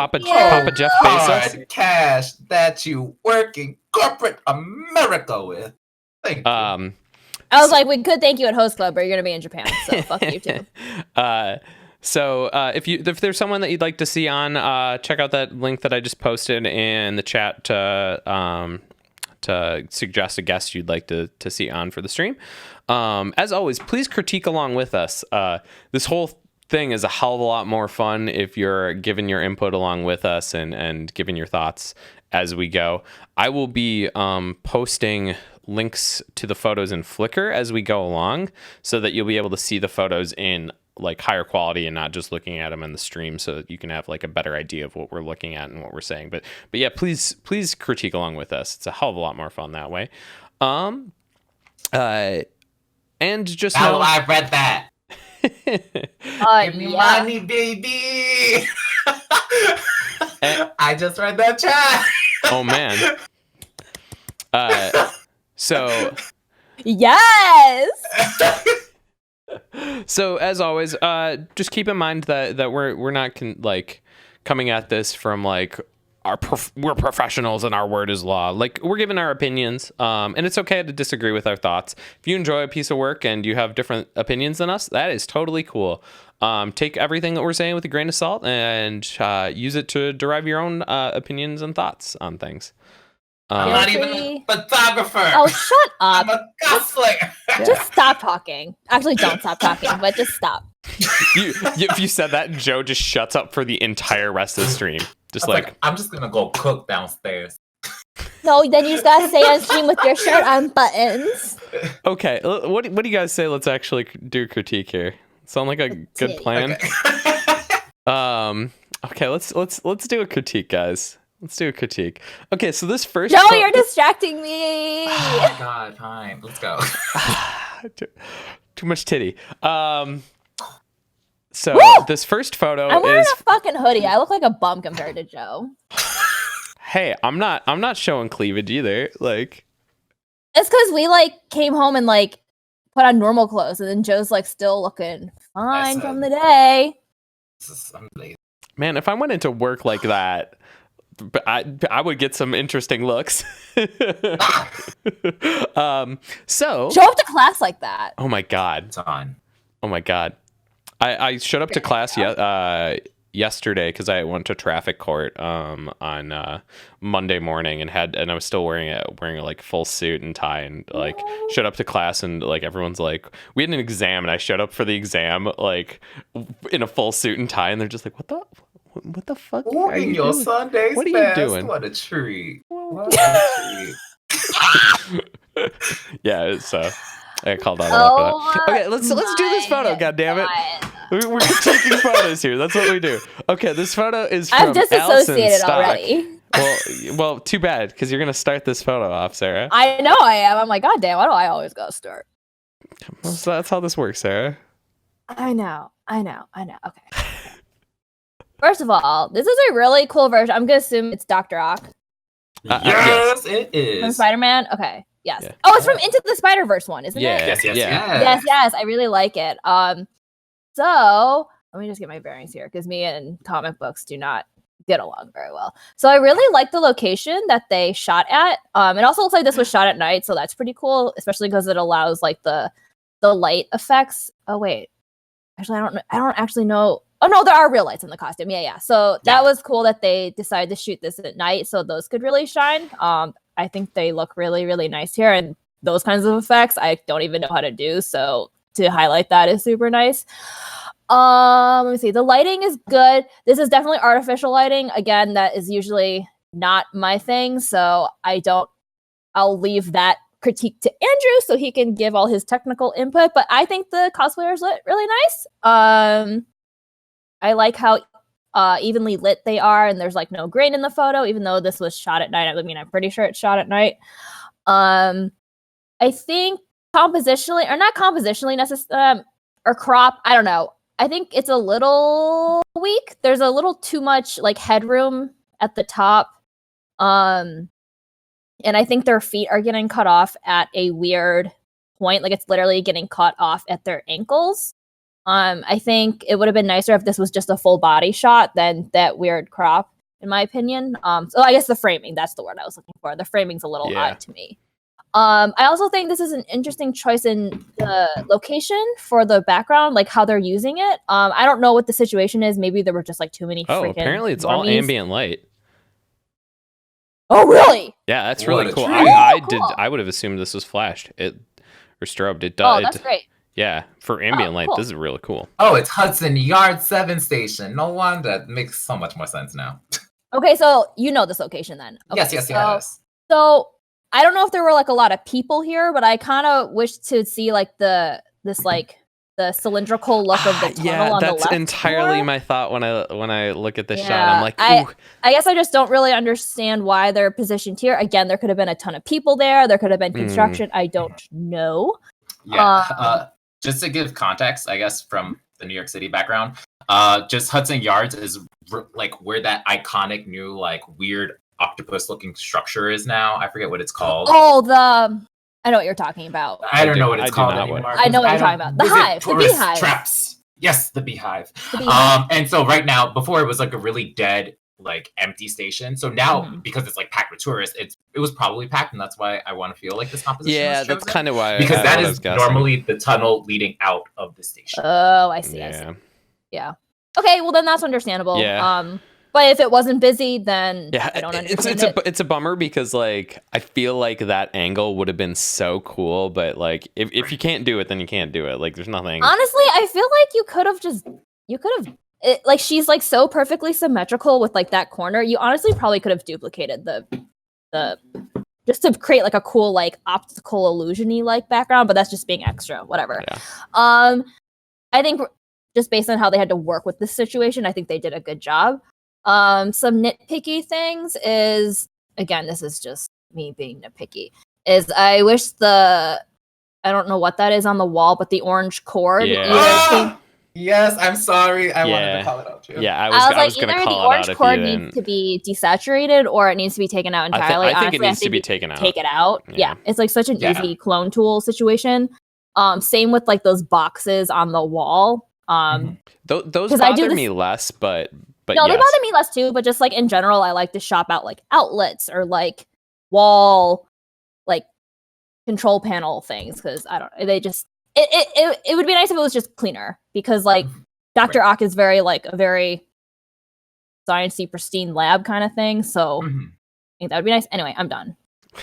Jeff Bezos? hard cash that you work in corporate America with. Thank you. I was like, we could thank you at Host Club, but you're gonna be in Japan, so fuck you too. So if there's someone that you'd like to see on, check out that link that I just posted in the chat to suggest a guest you'd like to see on for the stream. As always, please critique along with us. This whole thing is a hell of a lot more fun if you're giving your input along with us and giving your thoughts as we go. I will be posting links to the photos in Flickr as we go along, so that you'll be able to see the photos in like higher quality and not just looking at them in the stream, so that you can have like a better idea of what we're looking at and what we're saying. But yeah, please critique along with us. It's a hell of a lot more fun that way. And just know, I read that. Give me money, baby. I just read that chat. Oh man. So Yes. So as always, just keep in mind that we're not coming at this from like we're professionals and our word is law. Like, we're giving our opinions, and it's okay to disagree with our thoughts. If you enjoy a piece of work and you have different opinions than us, that is totally cool. Take everything that we're saying with a grain of salt and use it to derive your own opinions and thoughts on things. I'm not even a photographer. Oh, shut up. I'm a cosplayer. Just stop talking. Actually, don't stop talking, but just stop. If you said that, Joe just shuts up for the entire rest of the stream. Just like, I'm just gonna go cook downstairs. No, then you just gotta stay on stream with your shirt unbuttons. Okay, what do you guys say? Let's actually do a critique here. Sound like a good plan? Okay, let's do a critique, guys. Let's do a critique. Okay, so this first. Joe, you're distracting me. Oh God, fine. Let's go. Too much titty. So Woo! this first photo I'm wearing is a fucking hoodie. I look like a bum compared to Joe. Hey, I'm not showing cleavage either. Like, It's because we like came home and like put on normal clothes, and then Joe's like still looking fine from the day. man, if I went into work like that, I would get some interesting looks. So Show up to class like that. oh my god, It's on. oh my god, I showed up to class yesterday because I went to traffic court on Monday morning and I was still wearing a like full suit and tie and like showed up to class and like everyone's like, we had an exam and I showed up for the exam like in a full suit and tie and they're just like, what the fuck Ooh, are you your doing? Sunday's What are you best. doing? What a treat. What a treat. Yeah, so I called out for that. Okay, let's do this photo. my God damn it. God. We're taking photos here. That's what we do. Okay, this photo is from I've disassociated Allison already. Well, too bad because you're gonna start this photo off, Sarah. I know I am. I'm like, God damn, why do I always gotta start? Well, so that's how this works, Sarah. I know. Okay. First of all, this is a really cool version. I'm gonna assume it's Dr. Ock Yes, it from is. Spider-Man. Okay. Yes. Yeah. Oh, it's from Into the Spider-Verse one, isn't Yeah. it? Yes. Yes. I really like it. So let me just get my bearings here because me and comic books do not get along very well. So I really like the location that they shot at. It also looks like this was shot at night, so that's pretty cool, especially because it allows like the light effects. Oh wait, actually I don't actually know. Oh no, there are real lights in the costume. Yeah. So that was cool that they decided to shoot this at night, so those could really shine. I think they look really, really nice here, and those kinds of effects I don't even know how to do. So to highlight that is super nice. Let me see. The lighting is good. This is definitely artificial lighting. Again, that is usually not my thing, so I'll leave that critique to Andrew so he can give all his technical input. But I think the cosplayers look really nice. I like how evenly lit they are, and there's like no grain in the photo, even though this was shot at night. I mean, I'm pretty sure it's shot at night. I think compositionally, or not compositionally necessarily, or crop, I don't know. I think it's a little weak. There's a little too much like headroom at the top. And I think their feet are getting cut off at a weird point. Like it's literally getting cut off at their ankles. I think it would have been nicer if this was just a full body shot than that weird crop, in my opinion. So I guess the framing, that's the word I was looking for. The framing's a little odd to me. I also think this is an interesting choice in the location for the background, like how they're using it. I don't know what the situation is. Maybe there were just like too many freaking apparently it's all normies. ambient light. Oh, really? Yeah, that's really cool. treat. Cool. I would have assumed this was flashed. Or strobed. It Oh, does. that's great. Yeah, for ambient light, cool. this is really cool. Oh, it's Hudson Yard 7 station. No wonder. That makes so much more sense now. Okay, so you know this location then. Okay, Yes. So I don't know if there were like a lot of people here, but I kind of wish to see like the cylindrical look of the tunnel on the left. That's entirely more. my thought when I look at this shot. I'm like, ooh. I guess I just don't really understand why they're positioned here. Again, there could have been a ton of people there. There could have been construction. I don't know. Yeah. Just to give context, I guess, from the New York City background, just Hudson Yards is like where that iconic new like weird octopus-looking structure is now. I forget what it's called. Oh, I know what you're talking about. I don't know what it's I do called not anymore. I know what you're talking about. The visit hive, the tourist beehive. traps. Yes, the beehive. The beehive. And so right now, before it was like a really dead like empty station. So now Mhm. because it's like packed with tourists, it was probably packed, and that's why I want to feel like this composition Yeah, was that's chosen. kind of why. Because that what I is was guessing. normally the tunnel leading out of the station. Oh, I see. Yeah. Yeah. Okay, well then that's understandable. Yeah. But if it wasn't busy, then Yeah, I don't understand it. It's a bummer because like I feel like that angle would have been so cool, but like if you can't do it, then you can't do it. Like there's nothing. Honestly, I feel like you could have like she's like so perfectly symmetrical with like that corner. You honestly probably could have duplicated the just to create like a cool like optical illusion-y like background, but that's just being extra, whatever. Yeah. I think just based on how they had to work with this situation, I think they did a good job. Some nitpicky things is, again, this is just me being nitpicky, is I wish I don't know what that is on the wall, but the orange cord. Yeah. Yes, I'm sorry. I wanted to call it out too. Yeah, I I was was like, gonna either the call it orange out if cord you needs didn't. to be desaturated or it needs to be taken out entirely. I think it Honestly, needs to be taken out. Take it out. Yeah. Yeah, it's like such an Yeah. easy clone tool situation. Same with like those boxes on the wall. Those 'cause I do bother this- me less, but No, yes. they bother me less too, but just like in general, I like to shop out like outlets or like wall, like control panel things because I don't. They just it would be nice if it was just cleaner because like Dr. Ock is very like a very sciencey pristine lab kind of thing. So I think that would be nice. Anyway, I'm done.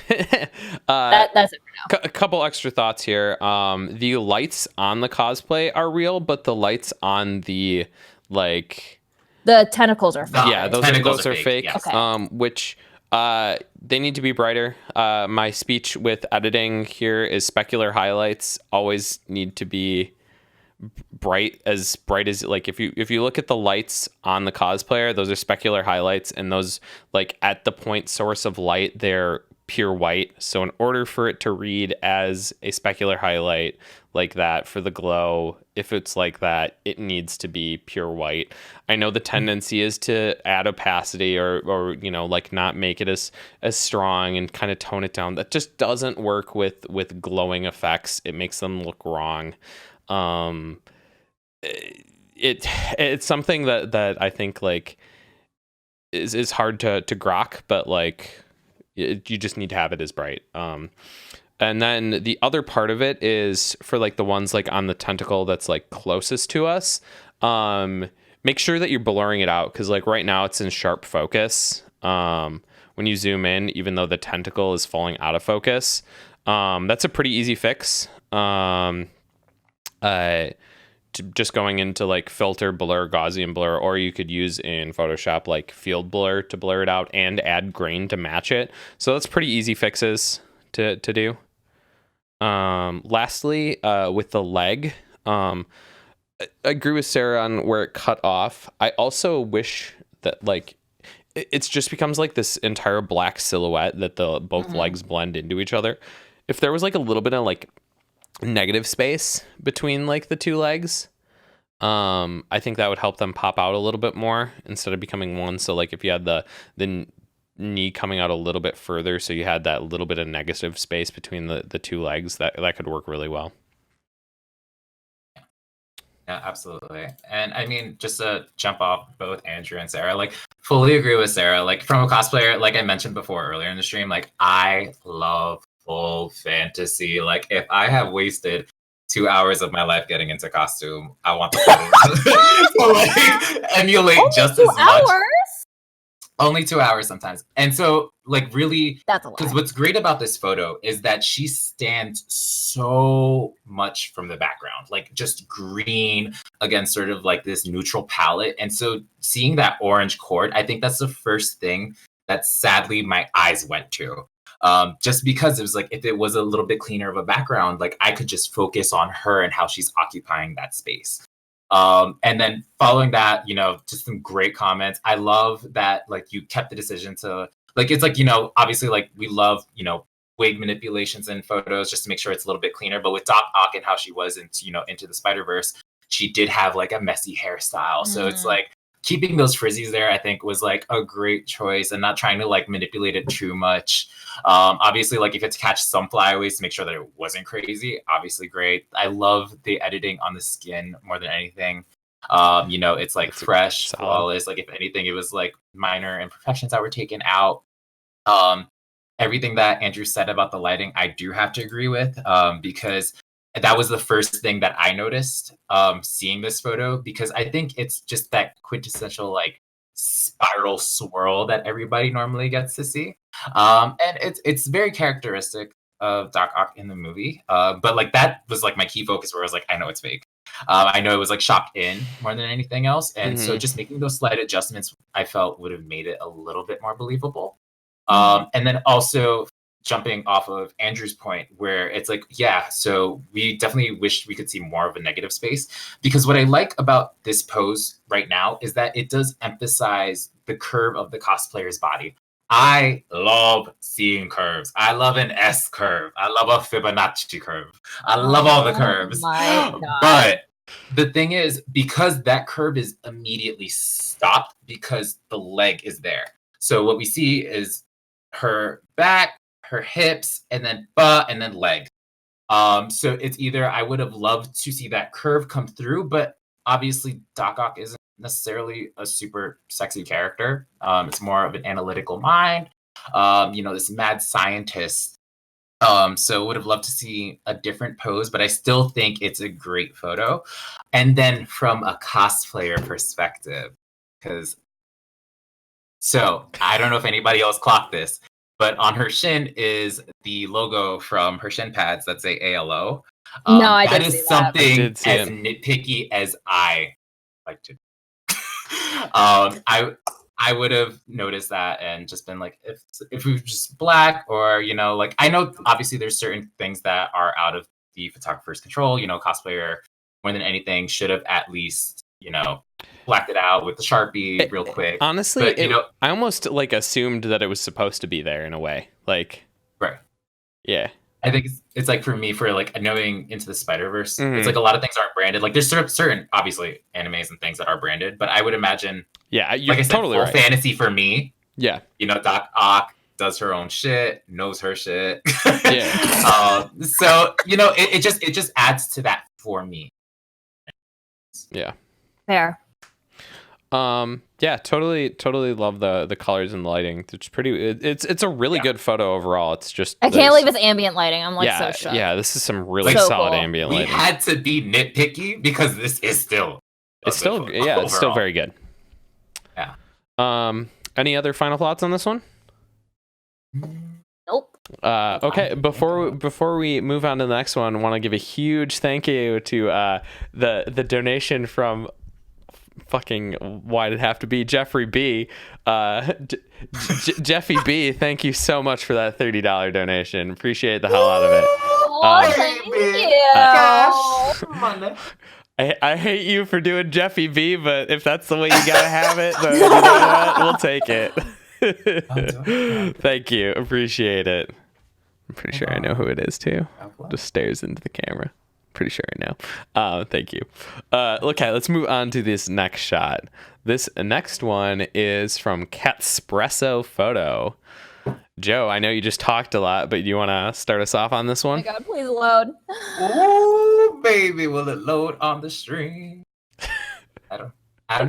That's it for now. A couple extra thoughts here. The lights on the cosplay are real, but the lights on the like The tentacles are fake. yeah, those are fake. Yes. Okay. Which they need to be brighter. My speech with editing here is specular highlights always need to be bright as like if you look at the lights on the cosplayer, those are specular highlights, and those like at the point source of light, they're pure white. So in order for it to read as a specular highlight like that for the glow, if it's like that, it needs to be pure white. I know the tendency is to add opacity or you know, like not make it as strong and kind of tone it down. That just doesn't work with glowing effects. It makes them look wrong. It's something that I think like is hard to grok, but like you just need to have it as bright. And then the other part of it is for like the ones like on the tentacle that's like closest to us. Make sure that you're blurring it out because like right now it's in sharp focus. When you zoom in, even though the tentacle is falling out of focus, that's a pretty easy fix. Just going into like filter, blur, Gaussian blur, or you could use in Photoshop like field blur to blur it out and add grain to match it. So that's pretty easy fixes to do. Lastly, with the leg, I agree with Sarah on where it cut off. I also wish that like it's just becomes like this entire black silhouette that the both legs blend into each other. If there was like a little bit of like negative space between like the two legs, I think that would help them pop out a little bit more instead of becoming one. So like if you had the knee coming out a little bit further, so you had that little bit of negative space between the two legs, that could work really well. Yeah, absolutely. And I mean, just to jump off both Andrew and Sarah, like fully agree with Sarah. Like from a cosplayer, like I mentioned before earlier in the stream, like I love full fantasy. Like if I have wasted 2 hours of my life getting into costume, I want the photos to like emulate Only just 2 as much. hours? Only 2 hours sometimes. And so like really, That's a lot. because what's great about this photo is that she stands so much from the background, like just green against sort of like this neutral palette. And so seeing that orange cord, I think that's the first thing that sadly my eyes went to. Just because it was like, if it was a little bit cleaner of a background, like I could just focus on her and how she's occupying that space. And then following that, you know, just some great comments. I love that, like, you kept the decision to, like, it's like, you know, obviously, like, we love, you know, wig manipulations in photos just to make sure it's a little bit cleaner. But with Doc Ock and how she was into, you know, into the Spider-Verse, she did have like a messy hairstyle. So it's like keeping those frizzies there, I think was like a great choice and not trying to like manipulate it too much. Obviously, like if you had to catch some flyaways to make sure that it wasn't crazy, obviously great. I love the editing on the skin more than anything. It's like That's fresh, solid. flawless. Like if anything, it was like minor imperfections that were taken out. Everything that Andrew said about the lighting, I do have to agree with, because that was the first thing that I noticed seeing this photo, because I think it's just that quintessential like spiral swirl that everybody normally gets to see, and it's very characteristic of Doc Ock in the movie. But like that was like my key focus, where I was like, I know it's fake. I know it was like shopped in more than anything else, and so just making those slight adjustments, I felt would have made it a little bit more believable. And then also jumping off of Andrew's point, where it's like, yeah, so we definitely wish we could see more of a negative space, because what I like about this pose right now is that it does emphasize the curve of the cosplayer's body. I love seeing curves. I love an S curve. I love a Fibonacci curve. I love all the curves. My God. But the thing is, because that curve is immediately stopped because the leg is there. So what we see is her back, her hips, and then butt, and then leg. So it's either I would have loved to see that curve come through, but obviously Doc Ock isn't necessarily a super sexy character. It's more of an analytical mind, this mad scientist. So would have loved to see a different pose, but I still think it's a great photo. And then from a cosplayer perspective, so I don't know if anybody else clocked this, but on her shin is the logo from her shin pads that say ALO. No, I that didn't is see that. something I did see as it. nitpicky as I like to. I would have noticed that and just been like, if we were just black, or like, I know obviously there's certain things that are out of the photographer's control. Cosplayer more than anything should have at least blacked it out with the Sharpie real quick. Honestly, but, I almost like assumed that it was supposed to be there in a way. Like, right. Yeah. I think it's like for me, for like knowing Into the Spider-Verse, Mhm. it's like a lot of things aren't branded. Like there's certain obviously animes and things that are branded, but I would imagine, Yeah, you're like I said, totally full right. fantasy for me. Yeah. Doc Ock does her own shit, knows her shit. Yeah. So it just adds to that for me. Yeah. Fair. Yeah, totally love the colors and the lighting. It's pretty. It's a really good photo overall. It's just I can't believe it's ambient lighting. I'm like yeah, so shook. yeah. This is some really So solid cool. ambient We lighting. had to be nitpicky because this is still. It's still it's still very good. Yeah. Any other final thoughts on this one? Nope. Okay, before we move on to the next one, I want to give a huge thank you to the donation from fucking why'd it have to be Jeffrey B. Jeffy B, thank you so much for that $30 donation. Appreciate the hell out of it. Oh, thank you. I hate you for doing Jeffy B, but if that's the way you gotta have it, then you know what? We'll take it. Thank you. Appreciate it. I'm pretty sure I know who it is too. Just stares into the camera. Pretty sure I know. Thank you. Okay, let's move on to this next shot. This next one is from Catspresso Photo. Joe, I know you just talked a lot, but you want to start us off on this one? Oh my God, please load. Oh, baby, will it load on the stream? I don't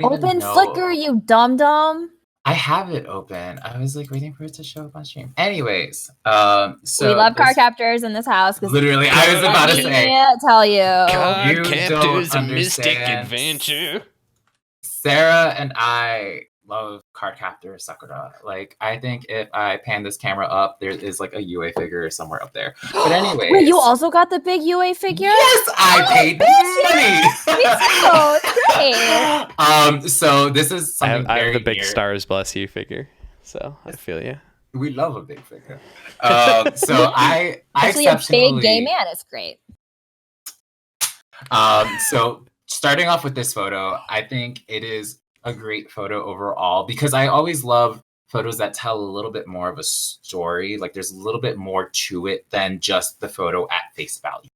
even Open know. Flickr, you dum dum. I have it open. I was like waiting for it to show up on stream. Anyways, so we love card captors in this house. Literally, I was about to say. Can't tell you. Card You captors, don't a mystic understand. adventure. Sarah and I love card captor Sakura. Like, I think if I pan this camera up, there is like a UA figure somewhere up there. But anyways, Wait, you also got the big UA figure? yes, I paid money. Me too. It's great. So this is something I very have the big near. Stars Bless You figure, so I feel you. We love a big figure. So I Especially a exceptionally big gay man. It's great. So starting off with this photo, I think it is a great photo overall, because I always love photos that tell a little bit more of a story. Like there's a little bit more to it than just the photo at face value.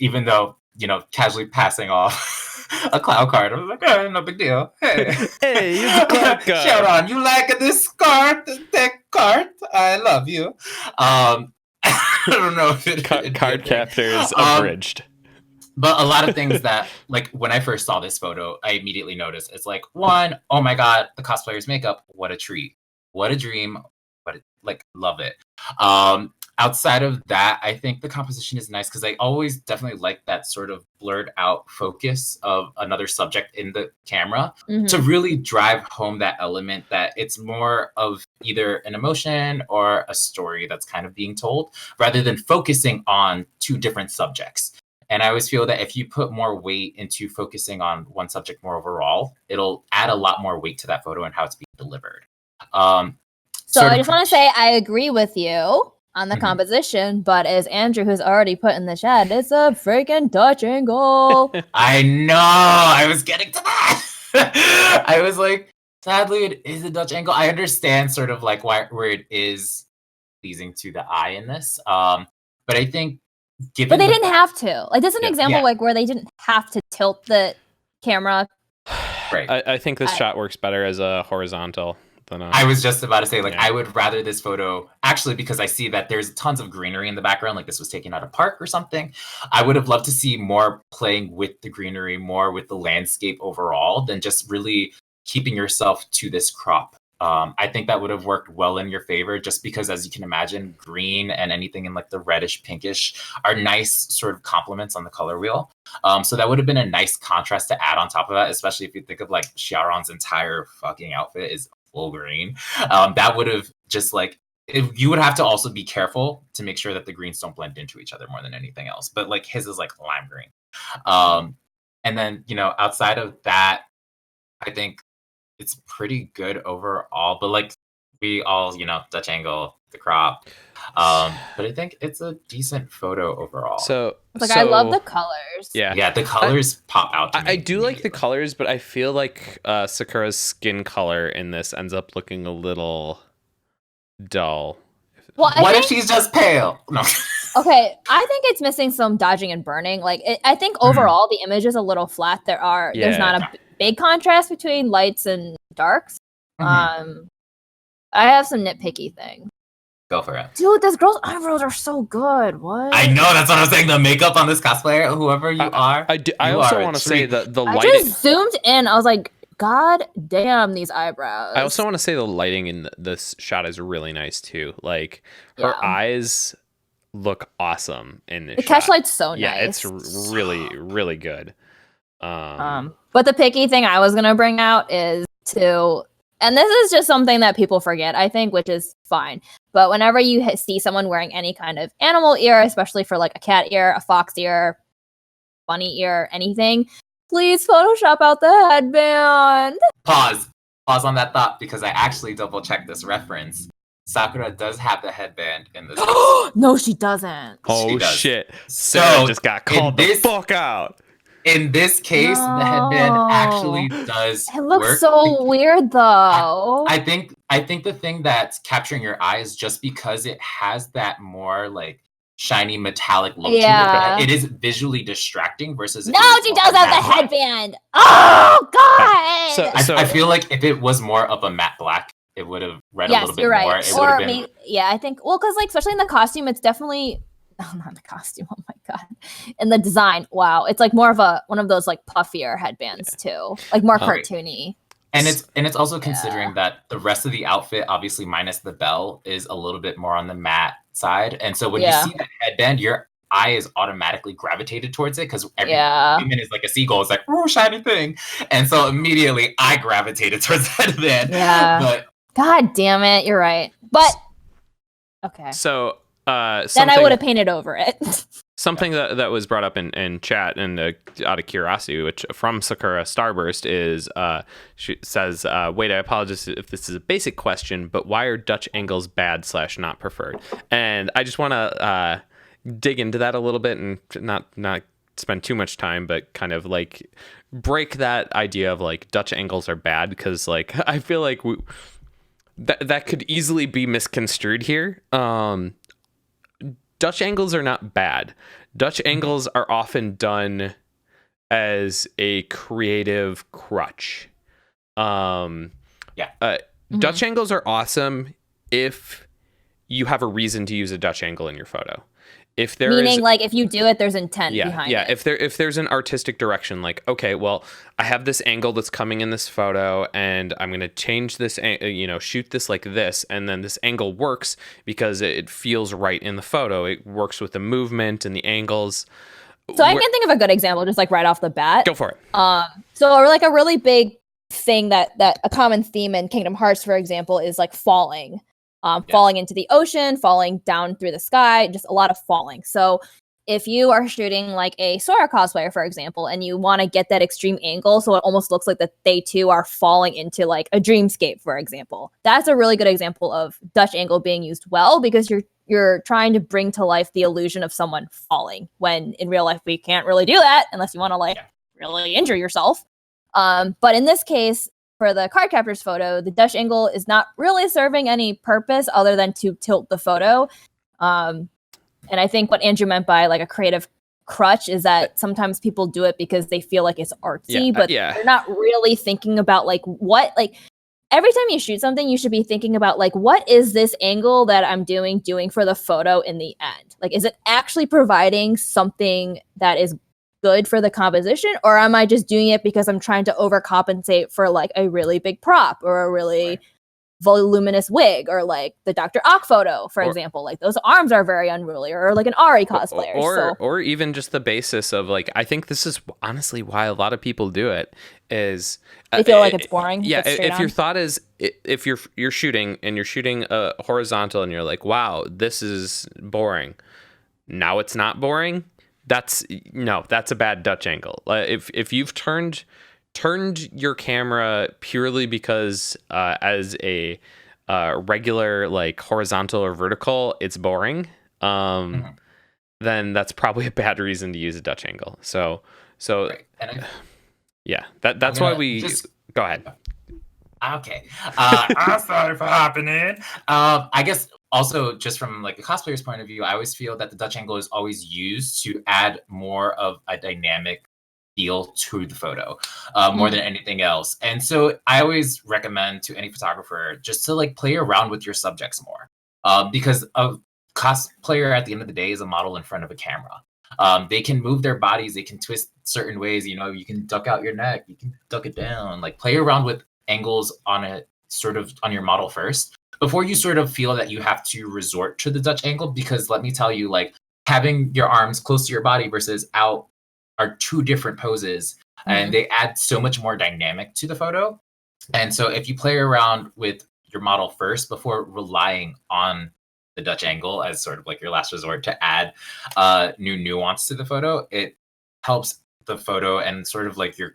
Even though, casually passing off a cloud card, I was like, hey, no big deal. Hey, Hey, it's a cloud card. Shout on, you like this card? That card? I love you. I don't know if Card captors abridged. But a lot of things that, like, when I first saw this photo, I immediately noticed. It's like, one, oh my god, the cosplayer's makeup, what a treat, what a dream, like, love it. Outside of that, I think the composition is nice because I always definitely like that sort of blurred out focus of another subject in the camera to really drive home that element that it's more of either an emotion or a story that's kind of being told rather than focusing on two different subjects. And I always feel that if you put more weight into focusing on one subject more overall, it'll add a lot more weight to that photo and how it's being delivered. So I just want to say I agree with you on the composition, but as Andrew, who's already put in the chat, it's a freaking Dutch angle. I know. I was getting to that. I was like, sadly, it is a Dutch angle. I understand sort of like where it is pleasing to the eye in this. But I think but they didn't have to. Like, this is an example like where they didn't have to tilt the camera. Right. I think this shot works better as a horizontal than a... I was just about to say, like, I would rather this photo, actually, because I see that there's tons of greenery in the background, like this was taken at a park or something. I would have loved to see more playing with the greenery, more with the landscape overall, than just really keeping yourself to this crop. I think that would have worked well in your favor, just because, as you can imagine, green and anything in like the reddish pinkish are nice sort of complements on the color wheel. So that would have been a nice contrast to add on top of that, especially if you think of like Xiaoran's entire fucking outfit is full green. That would have just like, you would have to also be careful to make sure that the greens don't blend into each other more than anything else. But like his is like lime green. And then, you know, outside of that, I think it's pretty good overall, but like we all, you know, Dutch angle, the crop. But I think it's a decent photo overall. I love the colors. Yeah, the colors pop out to me. I do like the colors, but I feel like Sakura's skin color in this ends up looking a little dull. Well, what if she's just pale? No. Okay, I think it's missing some dodging and burning. Like, I think overall the image is a little flat. There's not a big contrast between lights and darks. I have some nitpicky things. Go for it. Dude, this girl's eyebrows are so good. What? I know, that's what I'm saying. The makeup on this cosplayer, whoever you are. I also want to say that the lighting... I just zoomed in. I was like, God damn, these eyebrows. I also want to say the lighting in this shot is really nice, too. Like, her eyes look awesome in this shot. The catchlight's so nice. Yeah, it's really, really good. But the picky thing I was going to bring out is and this is just something that people forget, I think, which is fine. But whenever you see someone wearing any kind of animal ear, especially for like a cat ear, a fox ear, bunny ear, anything, please Photoshop out the headband. Pause on that thought, because I actually double checked this reference. Sakura does have the headband in this. No, she doesn't. Oh, shit. Sarah just got called the fuck out. In this case, the headband actually does It looks work. so weird, though. I think the thing that's capturing your eye is just because it has that more like shiny metallic look to it. It is visually distracting versus... No, she does have the headband. Oh, God. So I feel like if it was more of a matte black, it would have read a little bit more. It or maybe, I think, well, because like, especially in the costume, it's definitely... Oh, not the costume. Oh my god! And the design. Wow, it's like more of one of those like puffier headbands too, like more cartoony. And it's also considering that the rest of the outfit, obviously minus the bell, is a little bit more on the matte side. And so when you see that headband, your eye is automatically gravitated towards it because every human is like a seagull. It's like, oh, shiny thing. And so immediately I gravitated towards that headband. Yeah. But god damn it, you're right. But okay. So. Then I would have painted over it. Something that was brought up in chat and out of curiosity, which from Sakura Starburst is, she says, wait, I apologize if this is a basic question, but why are Dutch angles bad / not preferred? And I just want to dig into that a little bit and not spend too much time, but kind of like break that idea of like Dutch angles are bad, because like I feel like that could easily be misconstrued here. Dutch angles are not bad. Dutch angles are often done as a creative crutch. Dutch angles are awesome if you have a reason to use a Dutch angle in your photo. if there Meaning, is, like, if you do it, there's intent yeah, behind yeah. it. If there's an artistic direction, like, okay, well, I have this angle that's coming in this photo, and I'm gonna change this, shoot this like this, and then this angle works because it feels right in the photo. It works with the movement and the angles. So I can think of a good example, just like right off the bat. Go for it. So like a really big thing that a common theme in Kingdom Hearts, for example, is like falling. Falling into the ocean, falling down through the sky, just a lot of falling. So if you are shooting like a Sora cosplayer, for example, and you want to get that extreme angle so it almost looks like that they too are falling into like a dreamscape, for example, that's a really good example of Dutch angle being used well, because you're trying to bring to life the illusion of someone falling, when in real life we can't really do that unless you want to really injure yourself. But in this case, for the card captors photo, the Dutch angle is not really serving any purpose other than to tilt the photo. And I think what Andrew meant by like a creative crutch is that sometimes people do it because they feel like it's artsy, but they're not really thinking about like what, like every time you shoot something, you should be thinking about like, what is this angle that I'm doing for the photo in the end? Like, is it actually providing something that is good for the composition, or am I just doing it because I'm trying to overcompensate for like a really big prop or a really voluminous wig, or like the Dr. Ock photo, for example, like those arms are very unruly, or like an Ari cosplayer, or even just the basis of like, I think this is honestly why a lot of people do it, is they feel like it's boring. Yeah, if your thought is, if you're shooting and you're shooting horizontal and you're like, wow, this is boring. Now it's not boring. That's a bad Dutch angle. If you've turned your camera purely because as a regular like horizontal or vertical, it's boring, then that's probably a bad reason to use a Dutch angle. So right. That's why we go ahead. Okay. I'm sorry for hopping in. I guess also just from like a cosplayer's point of view, I always feel that the Dutch angle is always used to add more of a dynamic feel to the photo, more than anything else. And so I always recommend to any photographer just to like play around with your subjects more, because a cosplayer at the end of the day is a model in front of a camera. They can move their bodies, they can twist certain ways. You can duck out your neck, you can duck it down, like play around with angles on it, sort of on your model first, before you sort of feel that you have to resort to the Dutch angle. Because let me tell you, like having your arms close to your body versus out are two different poses, and they add so much more dynamic to the photo. And so if you play around with your model first before relying on the Dutch angle as sort of like your last resort to add new nuance to the photo, it helps the photo and sort of like your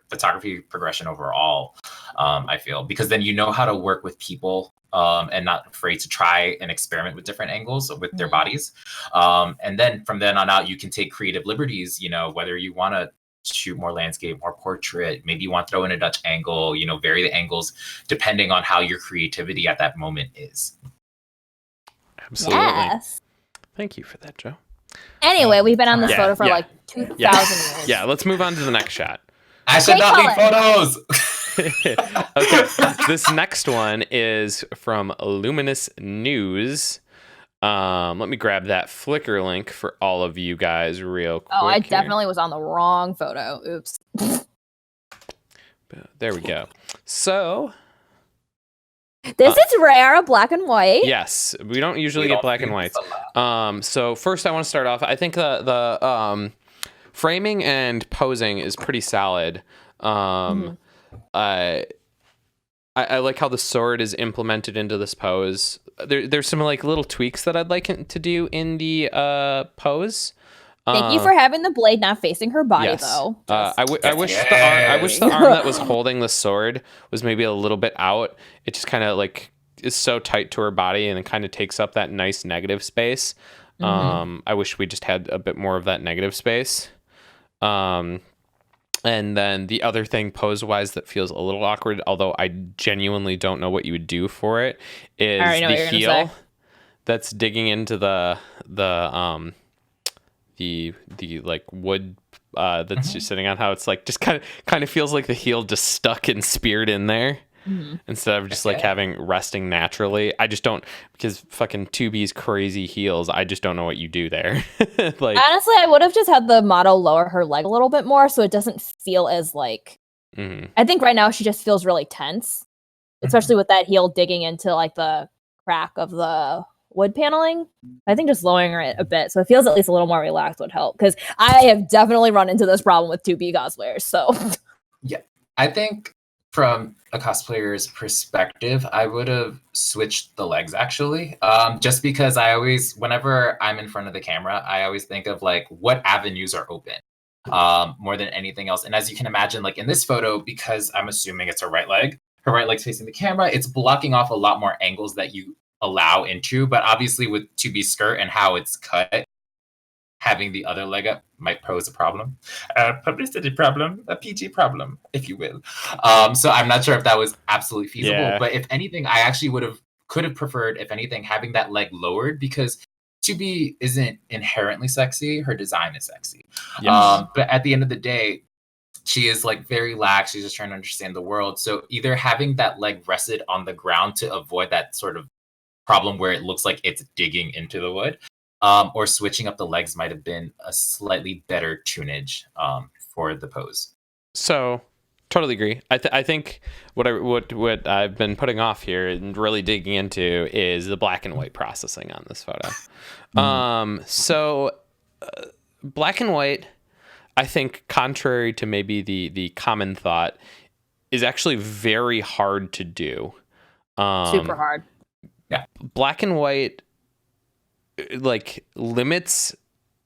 photography progression overall. I feel, because then you know how to work with people, and not afraid to try and experiment with different angles with their bodies. And then from then on out, you can take creative liberties, whether you want to shoot more landscape, more portrait, maybe you want to throw in a Dutch angle, vary the angles depending on how your creativity at that moment is. Absolutely. Yes. Thank you for that, Joe. Anyway, we've been on this photo for like 2,000 years. Yeah, let's move on to the next shot. I should not make photos. Okay, this next one is from Luminous News. Let me grab that Flickr link for all of you guys real quick. Oh, I definitely was on the wrong photo. Oops. There we go. So this is rare, black and white. Yes, we don't usually get black and whites. So first I want to start off, I think the framing and posing is pretty solid. I like how the sword is implemented into this pose. There's some like little tweaks that I'd like to do in the pose. Thank you for having the blade not facing her body, though. I wish the arm that was holding the sword was maybe a little bit out. It just kind of like is so tight to her body, and it kind of takes up that nice negative space. I wish we just had a bit more of that negative space. And then the other thing pose-wise that feels a little awkward, although I genuinely don't know what you would do for it, is the heel that's digging into the like wood that's just sitting on, how it's like just kind of feels like the heel just stuck and speared in there. Mhm. instead of just like Okay. having resting naturally. I just don't, because fucking 2B's crazy heels, I just don't know what you do there. Like, Honestly, I would have just had the model lower her leg a little bit more so it doesn't feel as like. mhm. I think right now she just feels really tense, especially with that heel digging into like the crack of the wood paneling. I think just lowering it a bit so it feels at least a little more relaxed would help, because I have definitely run into this problem with 2B cosplayers. So Yeah, I think from a cosplayer's perspective, I would have switched the legs actually. Just because I always, whenever I'm in front of the camera, I always think of like what avenues are open, more than anything else. And as you can imagine, like in this photo, because I'm assuming it's her right leg's facing the camera, it's blocking off a lot more angles that you allow into. But obviously, with 2B skirt and how it's cut, having the other leg up might pose a problem, a publicity problem, a PG problem, if you will. So I'm not sure if that was absolutely feasible, Yeah. but if anything, I actually could have preferred, if anything, having that leg lowered, because 2B isn't inherently sexy. Her design is sexy. Yes. But at the end of the day, she is like very lax. She's just trying to understand the world. So either having that leg rested on the ground to avoid that sort of problem where it looks like it's digging into the wood, or switching up the legs might have been a slightly better tunage for the pose. So totally agree. I think what I've been putting off here and really digging into is the black and white processing on this photo. So black and white, I think, contrary to maybe the common thought, is actually very hard to do. super hard. Black and white like limits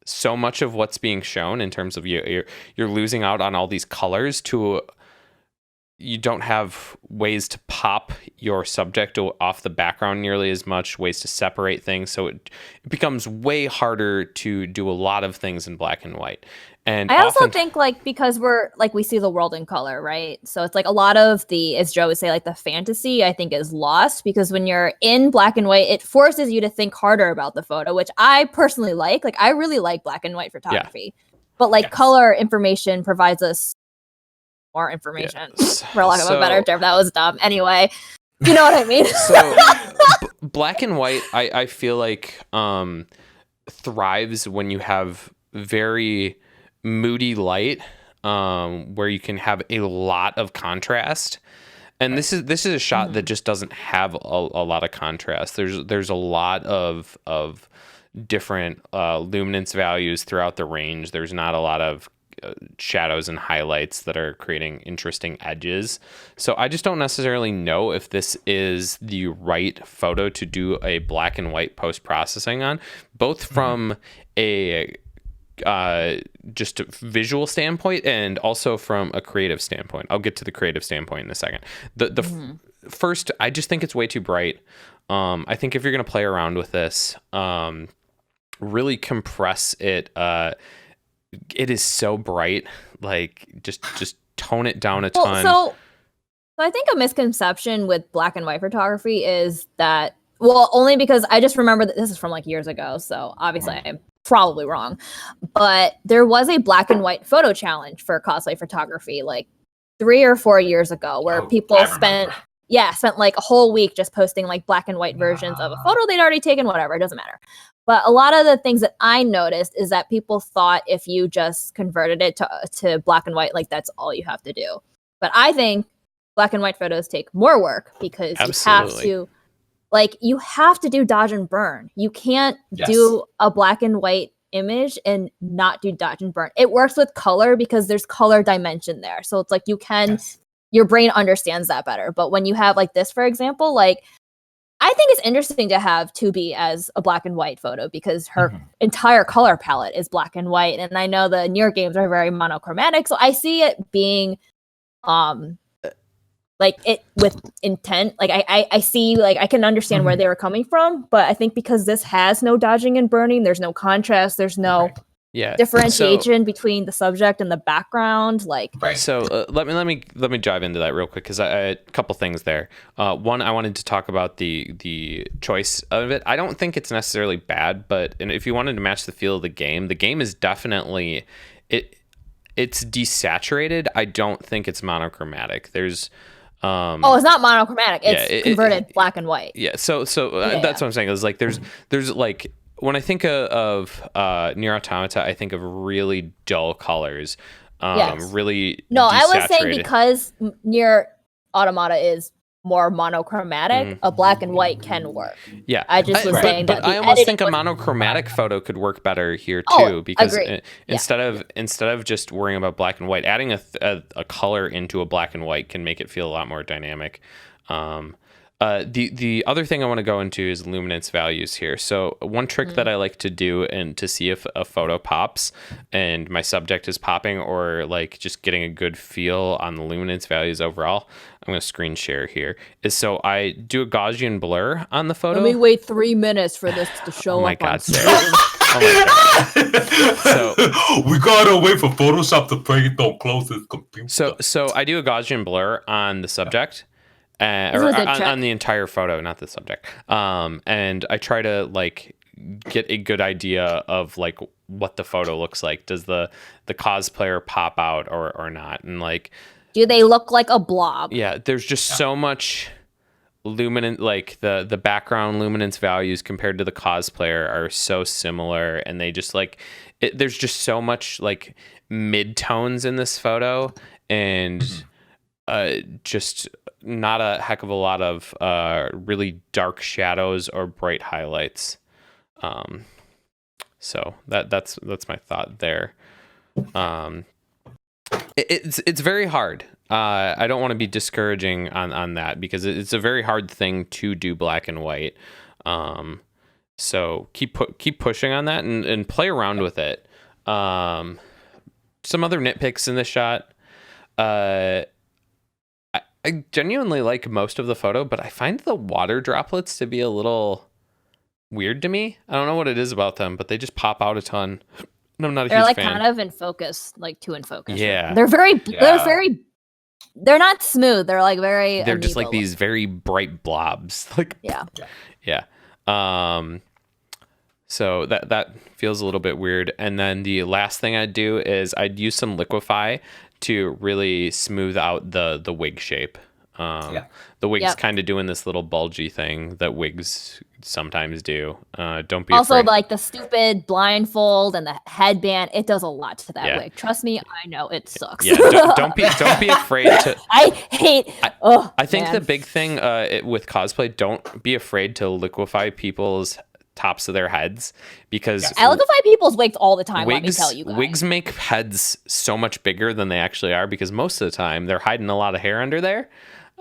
so much of what's being shown in terms of you're losing out on all these colors to you don't have ways to pop your subject off the background nearly as much, ways to separate things, so it becomes way harder to do a lot of things in black and white. And I also think like because we're like we see the world in color, right? So it's like a lot of the, as Joe would say, like the fantasy I think is lost, because when you're in black and white, it forces you to think harder about the photo, which I personally like. Like I really like black and white photography, but like color information provides us more information, for lack of a better term. That was dumb. Anyway, you know what I mean? So black and white, I feel like thrives when you have very moody light, where you can have a lot of contrast. And this is a shot that just doesn't have a lot of contrast. There's a lot of different luminance values throughout the range. There's not a lot of shadows and highlights that are creating interesting edges. So I just don't necessarily know if this is the right photo to do a black and white post-processing on, both from a just a visual standpoint and also from a creative standpoint. I'll get to the creative standpoint in a second. First, I just think it's way too bright. I think if you're going to play around with this, really compress it. It is so bright. Like just tone it down a ton. So I think a misconception with black and white photography is that, well, only because I just remember that this is from like years ago, so obviously I'm probably wrong, but there was a black and white photo challenge for cosplay photography like 3 or 4 years ago, where people spent like a whole week just posting like black and white versions of a photo they'd already taken, whatever, it doesn't matter. But a lot of the things that I noticed is that people thought if you just converted it to black and white, like that's all you have to do. But I think black and white photos take more work, because you have to do dodge and burn. You can't do a black and white image and not do dodge and burn. It works with color because there's color dimension there. So it's like you can, your brain understands that better. But when you have like this, for example, like I think it's interesting to have 2B as a black and white photo because her entire color palette is black and white. And I know the newer games are very monochromatic. So I see it being like it with intent. Like I see, like I can understand where they were coming from, but I think because this has no dodging and burning, there's no contrast, there's no differentiation between the subject and the background. Like so let me dive into that real quick, because I a couple things there. One, I wanted to talk about the choice of it. I don't think it's necessarily bad, but if you wanted to match the feel of the game is definitely it's desaturated. I don't think it's monochromatic. There's Oh, it's not monochromatic. It's converted black and white. Yeah. So that's what I'm saying is like there's like when I think of Nier Automata, I think of really dull colors. Really. No, I was saying desaturated. because Nier Automata is more monochromatic, a black and white can work. Yeah, I just was saying but that. I almost think a monochromatic photo could work better here too, because instead of just worrying about black and white, adding a color into a black and white can make it feel a lot more dynamic. The other thing I want to go into is luminance values here. So one trick that I like to do and to see if a photo pops and my subject is popping, or like just getting a good feel on the luminance values overall, I'm going to screen share here, is so I do a Gaussian blur on the photo. Let me wait 3 minutes for this to show up on screen. Oh my God. So we gotta wait for Photoshop to bring it down close to the computer. So I do a Gaussian blur on the subject. Or on the entire photo, not the subject. And I try to like get a good idea of like what the photo looks like. Does the cosplayer pop out or not? And like, do they look like a blob? Yeah, there's just so much luminance, like the background luminance values compared to the cosplayer are so similar, and they just like there's just so much like mid-tones in this photo, and just not a heck of a lot of really dark shadows or bright highlights. So that's my thought there. It's very hard. I don't want to be discouraging on that, because it's a very hard thing to do black and white. So keep pushing on that and play around with it. Some other nitpicks in this shot. I genuinely like most of the photo, but I find the water droplets to be a little weird to me. I don't know what it is about them, but they just pop out a ton. And I'm not a huge fan. They're like kind of in focus, like too in focus. Yeah. They're not smooth. They're like very. They're just like these very bright blobs. Like yeah. So that feels a little bit weird. And then the last thing I'd do is I'd use some liquify to really smooth out the wig shape. The wig's kind of doing this little bulgy thing that wigs sometimes do. Don't be also afraid. Like the stupid blindfold and the headband. It does a lot to that wig. Trust me, I know it sucks. Yeah, don't be afraid to. I hate. I think the big thing with cosplay, don't be afraid to liquify people's tops of their heads, because I liquify people's wigs all the time. Let me tell you guys. Wigs make heads so much bigger than they actually are, because most of the time they're hiding a lot of hair under there,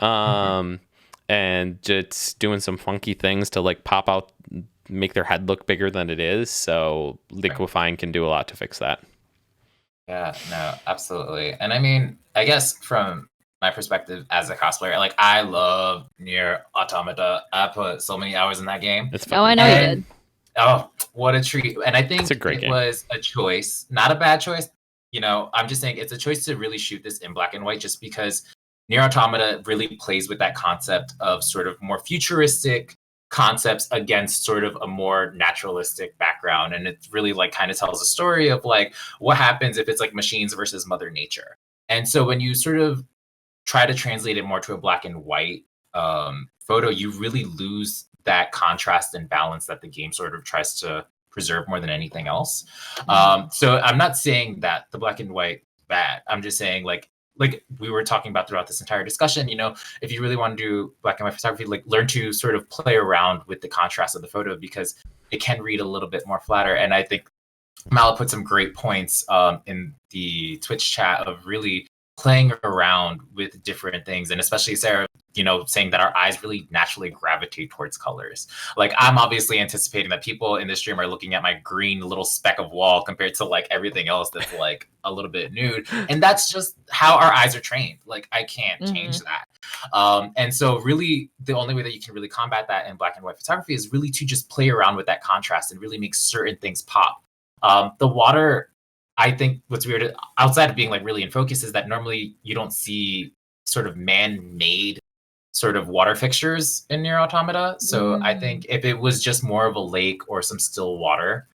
and it's doing some funky things to like pop out, make their head look bigger than it is. So liquefying can do a lot to fix that. Yeah, no, absolutely. And I mean, I guess from my perspective as a cosplayer, like I love Nier Automata. I put so many hours in that game. I know you did. Oh, what a treat. And I think it's a great game. Was a choice, not a bad choice. You know, I'm just saying it's a choice to really shoot this in black and white, just because Nier Automata really plays with that concept of sort of more futuristic concepts against sort of a more naturalistic background. And it really like kind of tells a story of like what happens if it's like machines versus Mother Nature. And so when you sort of try to translate it more to a black and white photo, you really lose that contrast and balance that the game sort of tries to preserve more than anything else. So I'm not saying that the black and white bad. I'm just saying like we were talking about throughout this entire discussion, you know, if you really want to do black and white photography, like learn to sort of play around with the contrast of the photo, because it can read a little bit more flatter. And I think Mala put some great points in the Twitch chat of really playing around with different things, and especially Sarah, you know, saying that our eyes really naturally gravitate towards colors. Like I'm obviously anticipating that people in this stream are looking at my green little speck of wall compared to like everything else that's like a little bit nude, and that's just how our eyes are trained. Like I can't change that. And so really the only way that you can really combat that in black and white photography is really to just play around with that contrast and really make certain things pop. The water, I think what's weird outside of being like really in focus is that normally you don't see sort of man-made sort of water fixtures in Nier Automata. So I think if it was just more of a lake or some still water,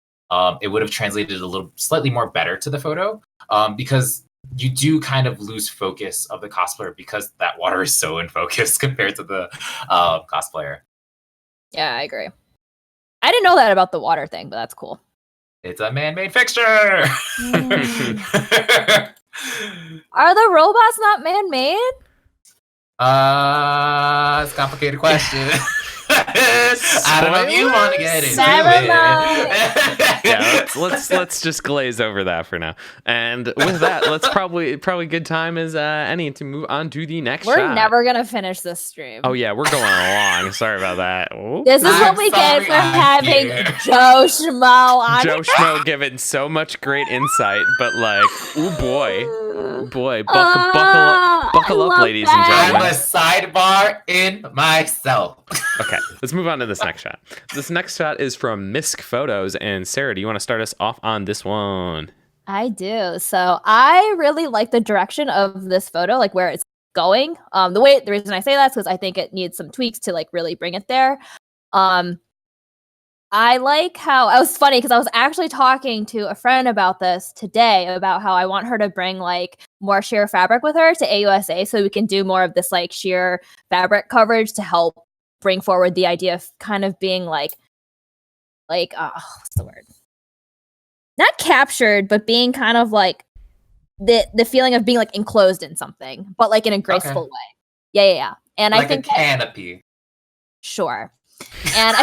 it would have translated a little slightly more better to the photo, because you do kind of lose focus of the cosplayer because that water is so in focus compared to the cosplayer. Yeah, I agree. I didn't know that about the water thing, but that's cool. It's a man-made fixture. Are the robots not man-made? It's a complicated question. I don't know if you want to get into Never it. Yeah, let's just glaze over that for now. And with that, let's probably good time as any to move on to the next We're shot. never gonna finish this stream. Oh yeah, we're going along. Sorry about that. Ooh. This is I'm what we get sorry, for I'm having here. Joeshmoe on. Joeshmoe giving so much great insight, but like, oh boy, buckle up, ladies and I'm gentlemen. a sidebar in myself. Okay, let's move on to this next shot. This next shot is from Misk Photos, and Sarah, do you want to start us off on this one? I do. So I really like the direction of this photo, like where it's going. The reason I say that is because I think it needs some tweaks to like really bring it there. I like how it was funny because I was actually talking to a friend about this today about how I want her to bring like more sheer fabric with her to AUSA so we can do more of this like sheer fabric coverage to help bring forward the idea of kind of being like what's the word? Not captured, but being kind of like the feeling of being like enclosed in something, but like in a graceful way. Yeah. And like I think a canopy. sure. And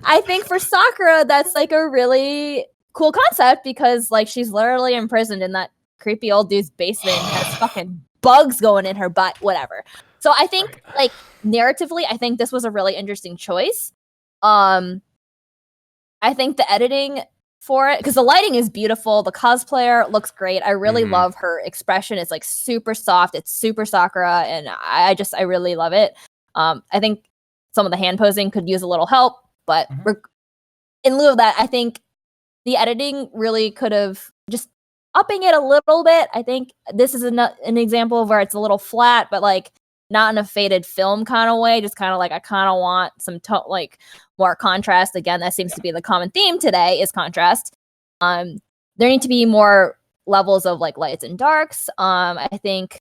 I think for Sakura that's like a really cool concept because like she's literally imprisoned in that creepy old dude's basement and has fucking bugs going in her butt, whatever. So I think like narratively, I think this was a really interesting choice. I think the editing for it, because the lighting is beautiful, the cosplayer looks great. I really love her expression. It's like super soft, it's super Sakura, and I really love it. I think some of the hand posing could use a little help, but in lieu of that, I think the editing really could have just upping it a little bit. I think this is an example of where it's a little flat, but like not in a faded film kind of way, just kind of like I kind of want some like more contrast. Again, that seems to be the common theme today is contrast. There need to be more levels of like lights and darks. I think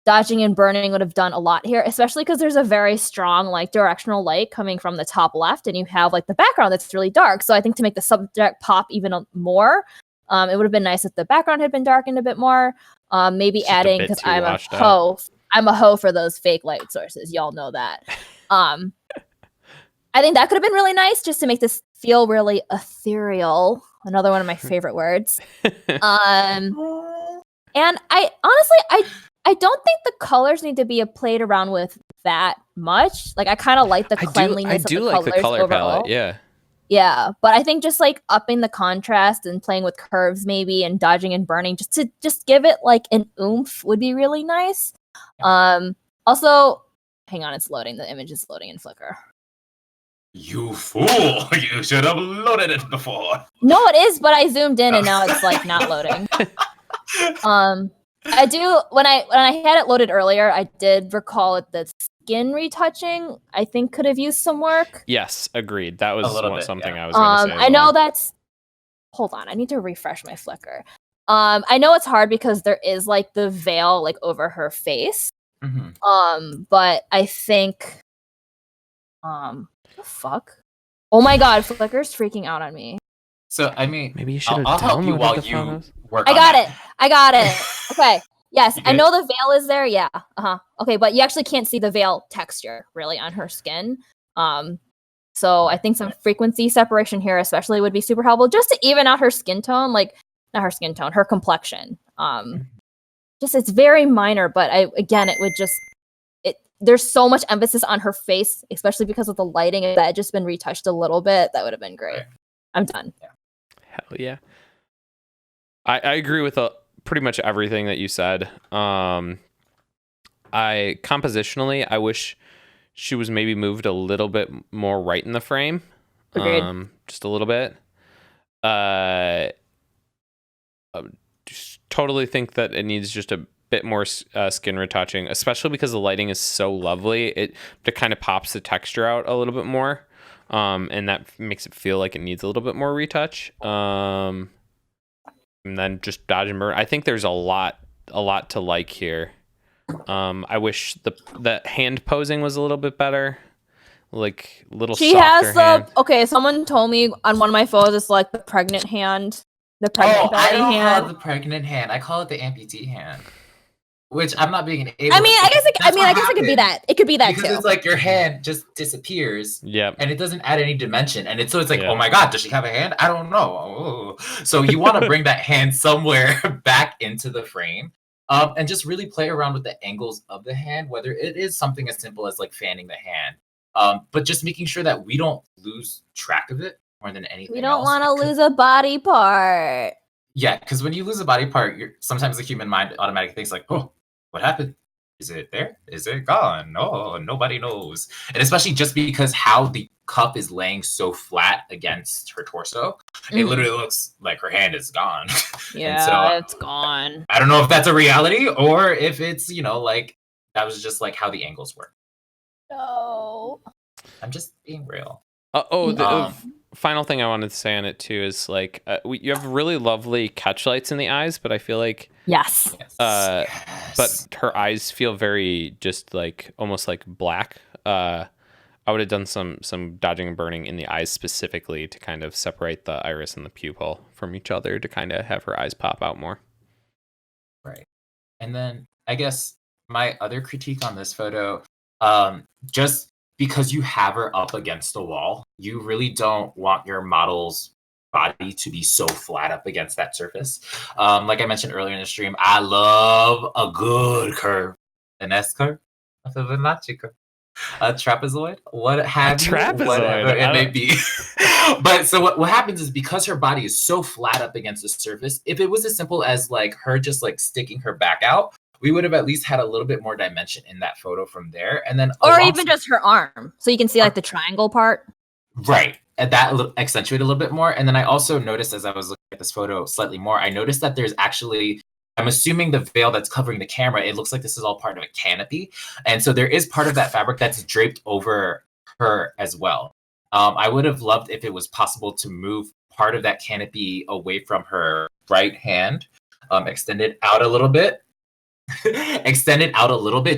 dodging and burning would have done a lot here, especially because there's a very strong like directional light coming from the top left and you have like the background that's really dark. So I think to make the subject pop even more, it would have been nice if the background had been darkened a bit more. Maybe just adding, because I'm a hoe. I'm a hoe for those fake light sources. Y'all know that. I think that could have been really nice just to make this feel really ethereal. Another one of my favorite words. And I honestly, I don't think the colors need to be played around with that much. Like I kind of like the cleanliness of the colors like the color overall. palette, yeah. Yeah, but I think just like upping the contrast and playing with curves maybe and dodging and burning just to give it like an oomph would be really nice. Also, hang on, it's loading. The image is loading in Flickr. You fool! You should have loaded it before. No, it is, but I zoomed in and now it's like not loading. I do when I had it loaded earlier, I did recall it the skin retouching. I think could have used some work. Yes, agreed. That was something I was going to say. I know that's. Hold on, I need to refresh my Flickr. I know it's hard because there is like the veil like over her face. But I think. What the fuck? Oh my god, Flickr's freaking out on me. So I mean, maybe you should. I'll help you while you work. I got it. Okay. Yes, I know the veil is there. Yeah. Okay, but you actually can't see the veil texture really on her skin. So I think some frequency separation here, especially, would be super helpful just to even out her skin tone. Like not her skin tone, her complexion. Just it's very minor, but it would just. There's so much emphasis on her face, especially because of the lighting. If that had just been retouched a little bit, that would have been great. Right. I'm done. Hell yeah. I agree with pretty much everything that you said. Compositionally, I wish she was maybe moved a little bit more right in the frame. Agreed. Just a little bit. Just totally think that it needs just a bit more skin retouching, especially because the lighting is so lovely. It kind of pops the texture out a little bit more. and that makes it feel like it needs a little bit more retouch. And then just dodge and burn. I think there's a lot to like here. I wish the hand posing was a little bit better, like little. She softer has the hand. okay. Someone told me on one of my photos it's like the pregnant hand, the pregnant I belly don't hand. call it the pregnant hand. I call it the amputee hand. Which I'm not being able. I guess it could be that. It could be that because too. it's like your hand just disappears. Yep. And it doesn't add any dimension. And it's like, Yeah. oh my God, does she have a hand? I don't know. Oh. So you want to bring that hand somewhere back into the frame. And just really play around with the angles of the hand, whether it is something as simple as like fanning the hand. But just making sure that we don't lose track of it more than anything. We don't want to lose a body part. Yeah, because when you lose a body part, sometimes the human mind automatically thinks like, oh, what happened? Is it there? Is it gone? No, nobody knows. And especially just because how the cup is laying so flat against her torso, it literally looks like her hand is gone. Yeah, so, it's gone. I don't know if that's a reality or if it's, like that was just like how the angles work. No. I'm just being real. The final thing I wanted to say on it too is like you have really lovely catch lights in the eyes, but I feel like yes. But her eyes feel very just like almost like black. I would have done some dodging and burning in the eyes specifically to kind of separate the iris and the pupil from each other to kind of have her eyes pop out more. Right. And then I guess my other critique on this photo, just because you have her up against the wall, you really don't want your model's body to be so flat up against that surface. Like I mentioned earlier in the stream, I love a good curve. An S curve? A Fibonacci curve. A trapezoid? What have you? Whatever it may be. But so what happens is because her body is so flat up against the surface, if it was as simple as like her just like sticking her back out, we would have at least had a little bit more dimension in that photo from there. And then or even just her arm. So you can see like the triangle part. Right. And that accentuated a little bit more. And then I also noticed as I was looking at this photo slightly more, I noticed that there's actually, I'm assuming the veil that's covering the camera, it looks like this is all part of a canopy. And so there is part of that fabric that's draped over her as well. I would have loved if it was possible to move part of that canopy away from her right hand, extend it out a little bit.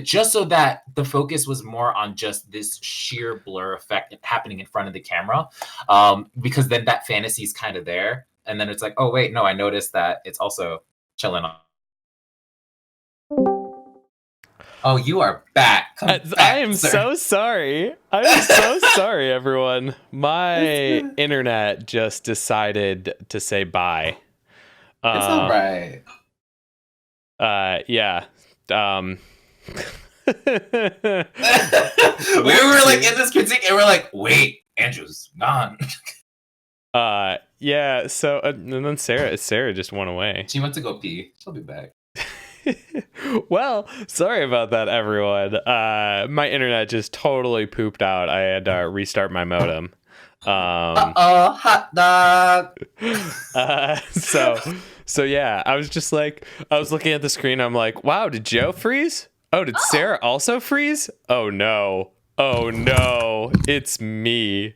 Just so that the focus was more on just this sheer blur effect happening in front of the camera, because then that fantasy is kind of there, and then it's like, oh wait, no, I noticed that it's also chilling on. Oh, you are back. I am so sorry. I'm so sorry, everyone. My internet just decided to say bye. It's all right. Yeah. We were like in this critique and we're like, wait, Andrew's gone. Yeah, so and then Sarah just went away. She went to go pee. She'll be back. Well, sorry about that, everyone. My internet just totally pooped out. I had to restart my modem. Hot dog. So yeah, I was looking at the screen. I'm like, wow, did Joe freeze? Oh, did Sarah also freeze? Oh no, it's me.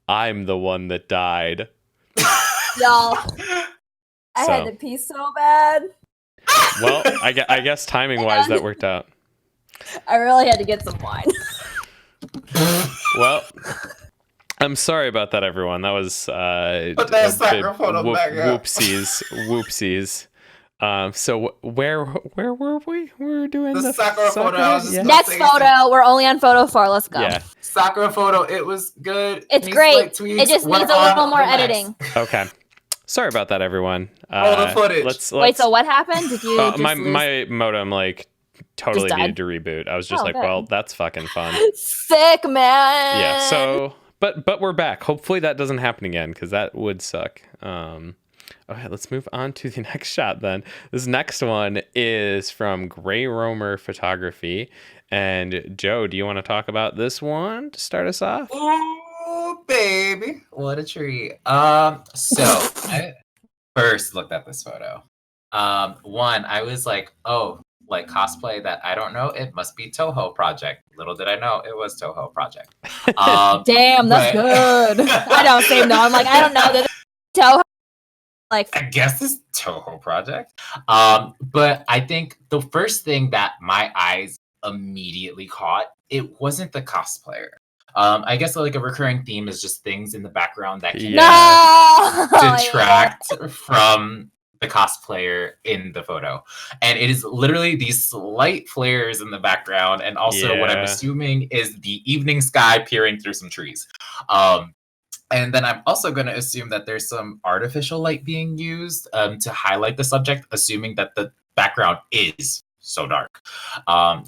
I'm the one that died. Y'all, I had to pee so bad. Well, I guess timing wise that worked out. I really had to get some wine. Well, I'm sorry about that, everyone. That was whoopsies. So where were we? We were doing the Sakura photo. Yeah. Next photo. We're only on photo 4. Let's go. Yeah. Sakura photo. It was good. It's great. It just needs a little more editing. Okay. Sorry about that, everyone. Roll the footage. Let's Wait, so what happened? Did you my modem totally needed to reboot. I was just good. well, that's fucking fun. Sick, man. Yeah, so but we're back. Hopefully that doesn't happen again because that would suck. Okay, let's move on to the next shot then. This next one is from Gray Romer Photography. And Joe, do you want to talk about this one to start us off? Oh, baby. What a treat. So I first looked at this photo. One, I was like, oh, like cosplay that I don't know, it must be Toho Project. Little did I know it was Toho Project. Damn, that's good. I don't say no. I'm like, I don't know. Toho, like, I guess it's Toho Project. But I think the first thing that my eyes immediately caught, it wasn't the cosplayer. I guess like a recurring theme is just things in the background that can no detract from the cosplayer in the photo. And it is literally these slight flares in the background, and also what I'm Yeah. assuming is the evening sky peering through some trees. And then I'm also going to assume that there's some artificial light being used to highlight the subject, assuming that the background is so dark.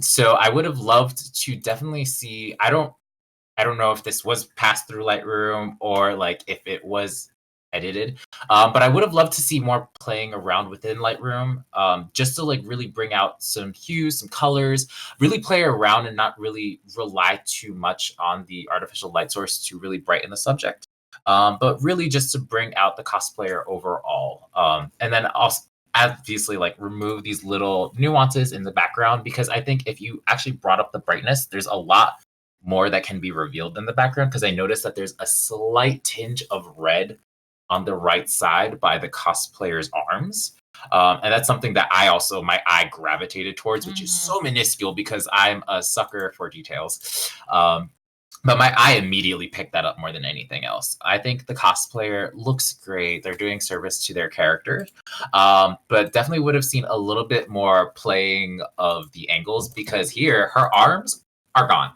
So I would have loved to definitely see. I don't know if this was passed through Lightroom or like if it was edited, but I would have loved to see more playing around within Lightroom, just to like really bring out some hues, some colors, really play around and not really rely too much on the artificial light source to really brighten the subject. But really just to bring out the cosplayer overall. And then also obviously like remove these little nuances in the background, because I think if you actually brought up the brightness, there's a lot more that can be revealed in the background, because I noticed that there's a slight tinge of red on the right side by the cosplayer's arms. And that's something that my eye gravitated towards, which is so minuscule because I'm a sucker for details. But my eye immediately picked that up more than anything else. I think the cosplayer looks great. They're doing service to their character. But definitely would have seen a little bit more playing of the angles, because here her arms are gone.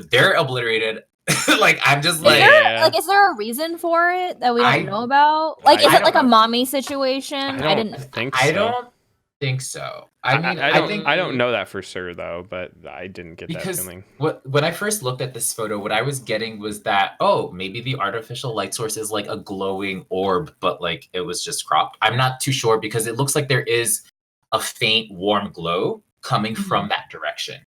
They're obliterated. Like I'm just like, is there a reason for it that we don't know about? Like, is I it like a don't- mommy situation? I don't think so. I don't think so. I mean, I don't know that for sure though, but I didn't get that feeling. When I first looked at this photo, what I was getting was that, oh, maybe the artificial light source is like a glowing orb, but like it was just cropped. I'm not too sure, because it looks like there is a faint warm glow coming from that direction.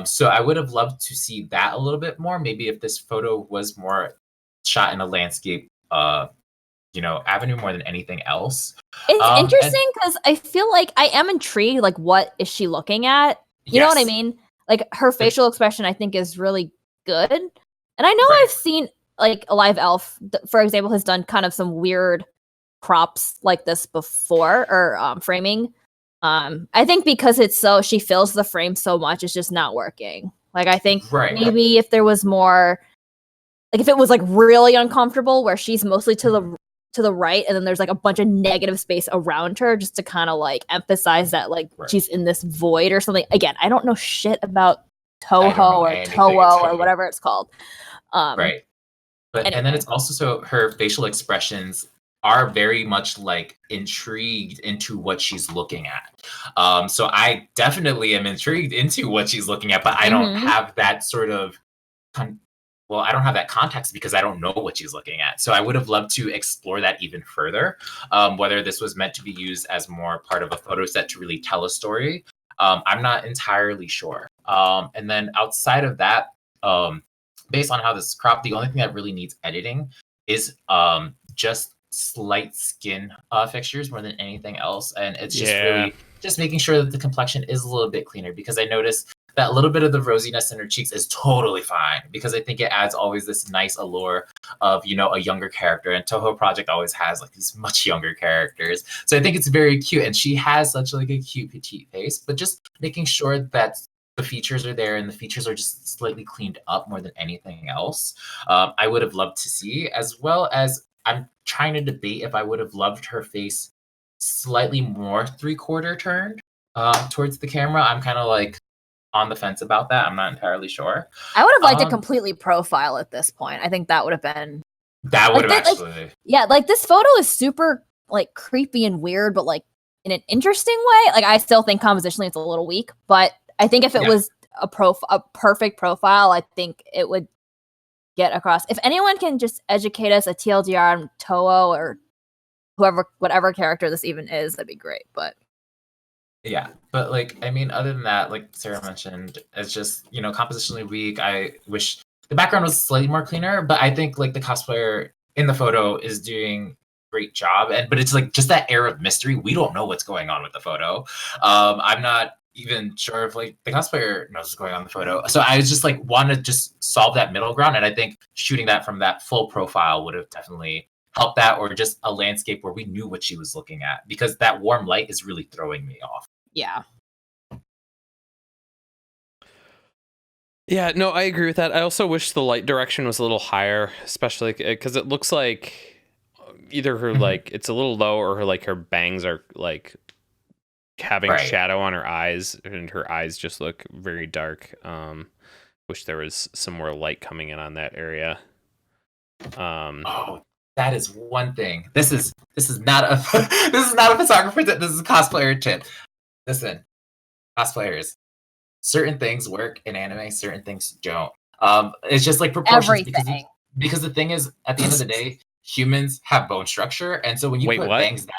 So I would have loved to see that a little bit more. Maybe if this photo was more shot in a landscape, avenue more than anything else. It's interesting because I feel like I am intrigued. Like, what is she looking at? You know what I mean? Like, her facial expression, I think, is really good. And I know I've seen like a live elf, for example, has done kind of some weird crops like this before, or framing. I think because she fills the frame so much, it's just not working. Like, I think maybe if there was more, like if it was like really uncomfortable where she's mostly to the right, and then there's like a bunch of negative space around her, just to kind of like emphasize that like she's in this void or something. Again, I don't know shit about Toho or Toho or whatever it's called. But anyway. And then it's also so her facial expressions are very much like intrigued into what she's looking at. So I definitely am intrigued into what she's looking at, but I don't have that sort of I don't have that context because I don't know what she's looking at. So I would have loved to explore that even further, whether this was meant to be used as more part of a photo set to really tell a story. I'm not entirely sure. And then outside of that, based on how this is cropped, the only thing that really needs editing is just slight skin fixtures more than anything else. And it's just really just making sure that the complexion is a little bit cleaner, because I noticed that little bit of the rosiness in her cheeks is totally fine, because I think it adds always this nice allure of, a younger character. And Toho Project always has like these much younger characters. So I think it's very cute. And she has such like a cute petite face, but just making sure that the features are there and the features are just slightly cleaned up more than anything else. I would have loved to see, as well as I'm trying to debate if I would have loved her face slightly more 3/4 turned towards the camera. I'm kind of like on the fence about that. I'm not entirely sure. I would have liked to completely profile at this point. I think that would have been. That would have actually. Like this photo is super like creepy and weird, but like in an interesting way. Like I still think compositionally it's a little weak, but I think if it was a perfect profile, I think it would get across. If anyone can just educate us a TLDR on Toho or whatever character this even is, that'd be great. But yeah, but like, I mean, other than that, like Sarah mentioned, it's just, compositionally weak. I wish the background was slightly more cleaner, but I think like the cosplayer in the photo is doing great job. But it's like just that air of mystery. We don't know what's going on with the photo. I'm not even sure if like the cosplayer knows what's going on in the photo. So I was just like want to just solve that middle ground, and I think shooting that from that full profile would have definitely helped that, or just a landscape where we knew what she was looking at, because that warm light is really throwing me off. Yeah. Yeah, no, I agree with that. I also wish the light direction was a little higher, especially because it looks like either her like it's a little low, or her bangs are like having shadow on her eyes, and her eyes just look very dark. Wish there was some more light coming in on that area. Oh, that is one thing. This is not a this is not a photographer tip. This is a cosplayer tip. Listen, cosplayers, certain things work in anime, certain things don't. It's just like proportions. Everything. Because the thing is, at the end of the day, humans have bone structure, and so when you put bangs that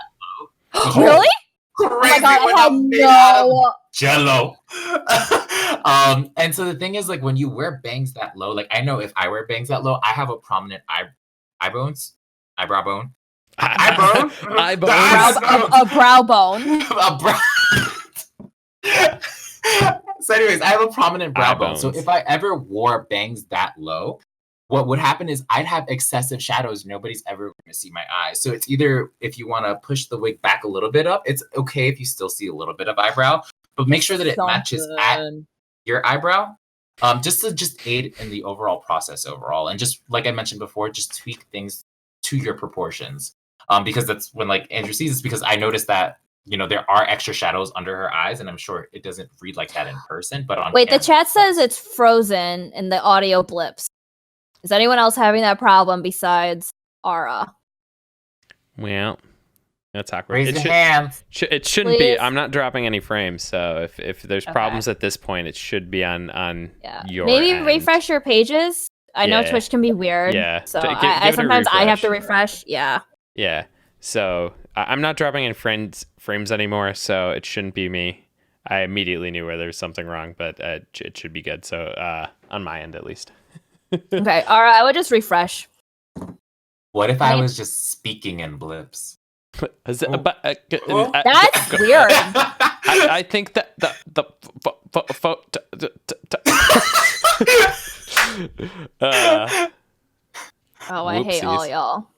low, really? Crazy, oh my god, I had no jello. And so the thing is, like, when you wear bangs that low, like, I know if I wear bangs that low, I have a prominent eyebrow bone. A brow bone. So anyways, I have a prominent brow bone. So if I ever wore bangs that low, what would happen is I'd have excessive shadows. Nobody's ever going to see my eyes. So it's either, if you want to push the wig back a little bit up, it's okay if you still see a little bit of eyebrow, but make sure that it matches at your eyebrow. Just to aid in the overall process overall. And just like I mentioned before, just tweak things to your proportions. Because that's when like Andrew sees this, because I noticed that, you know, there are extra shadows under her eyes, and I'm sure it doesn't read like that in person, but on Wait, camera, the chat says it's frozen and the audio blips. Is anyone else having that problem besides Ara? Well, that's awkward. Raise your hands. It shouldn't be. I'm not dropping any frames, so if there's problems at this point, it should be on your maybe end. Refresh your pages. I know Twitch can be weird. Yeah. So I sometimes I have to refresh. Yeah. Yeah. So I'm not dropping in frames anymore, so it shouldn't be me. I immediately knew where there was something wrong, but it should be good. So on my end, at least. Okay. All right. I would just refresh. What if I was just speaking in blips? That's weird. I think that the I hate all y'all.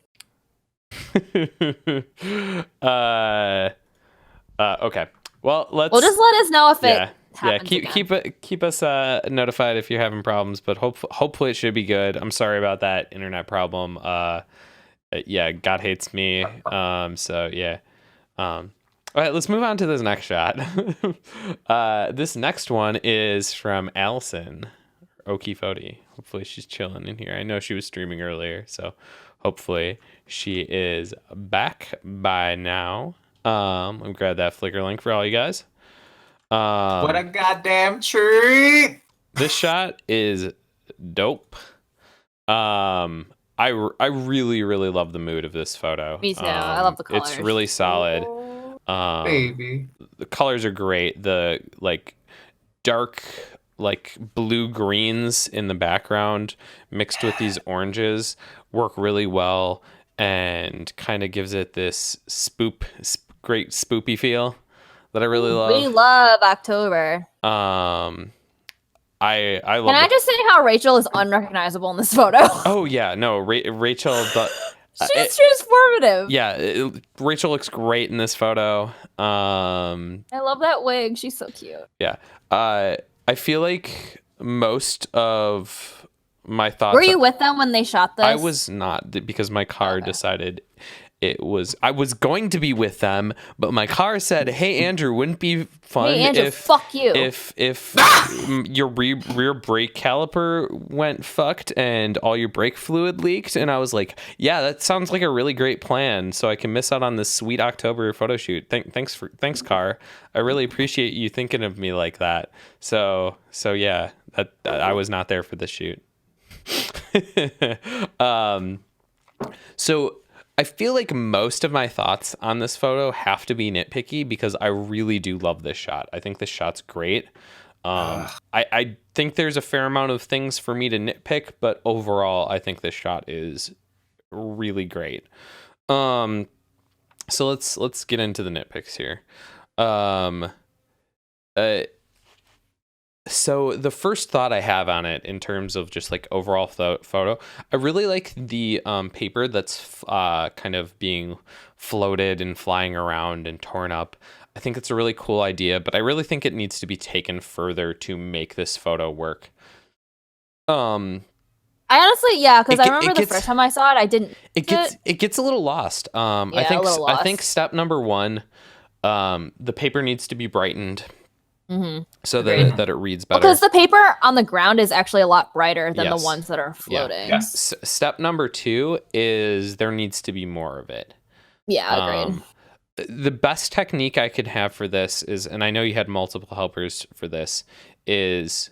Okay. Well, We'll just let us know if it happens keep us notified if you're having problems, but hopefully it should be good. I'm sorry about that internet problem. God hates me. So yeah. All right, let's move on to this next shot. This next one is from Allison Okifoti. Hopefully she's chilling in here. I know she was streaming earlier, so hopefully she is back by now. Let me grab that Flickr link for all you guys. What a goddamn treat! This shot is dope. I really, really love the mood of this photo. Me too. I love the colors. It's really solid. Baby. The colors are great. The like dark like blue greens in the background mixed with these oranges work really well, and kind of gives it this great spoopy feel that I really love. We love October. I love. Can I just say how Rachel is unrecognizable in this photo? Oh yeah, no, Rachel. She's transformative. Yeah, Rachel looks great in this photo. I love that wig. She's so cute. Yeah, I feel like most of my thoughts. Were you with them when they shot this? I was not, because my car decided I was going to be with them, but my car said, "Hey Andrew, wouldn't it be fun fuck you. if your rear brake caliper went fucked and all your brake fluid leaked?" And I was like, "Yeah, that sounds like a really great plan, so I can miss out on this sweet October photo shoot. Thanks car. I really appreciate you thinking of me like that." So yeah, that I was not there for the shoot. So I feel like most of my thoughts on this photo have to be nitpicky, because I really do love this shot. I think this shot's great. I think there's a fair amount of things for me to nitpick, but overall, I think this shot is really great. So let's get into the nitpicks here. Um, uh, so the first thought I have on it in terms of just like overall photo, I really like the paper that's kind of being floated and flying around and torn up. I think it's a really cool idea, but I really think it needs to be taken further to make this photo work. I honestly, yeah, because I remember the first time I saw it, I didn't. It gets a little lost. Yeah, a little lost. I think step number one, the paper needs to be brightened. So that it reads better. Because the paper on the ground is actually a lot brighter than the ones that are floating. Yeah. Yes. Step number two is there needs to be more of it. Yeah, agreed. The best technique I could have for this is, and I know you had multiple helpers for this, is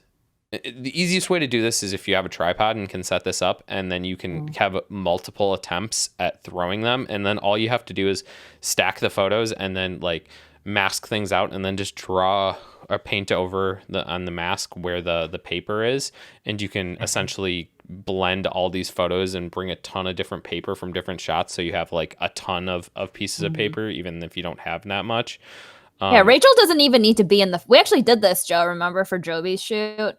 the easiest way to do this is if you have a tripod and can set this up, and then you can have multiple attempts at throwing them, and then all you have to do is stack the photos and then like mask things out and then just draw or paint over on the mask where the paper is, and you can essentially blend all these photos and bring a ton of different paper from different shots, so you have like a ton of pieces of paper even if you don't have that much. Yeah, Rachel doesn't even need to be in the. We actually did this, Joe. Remember for Joby's shoot?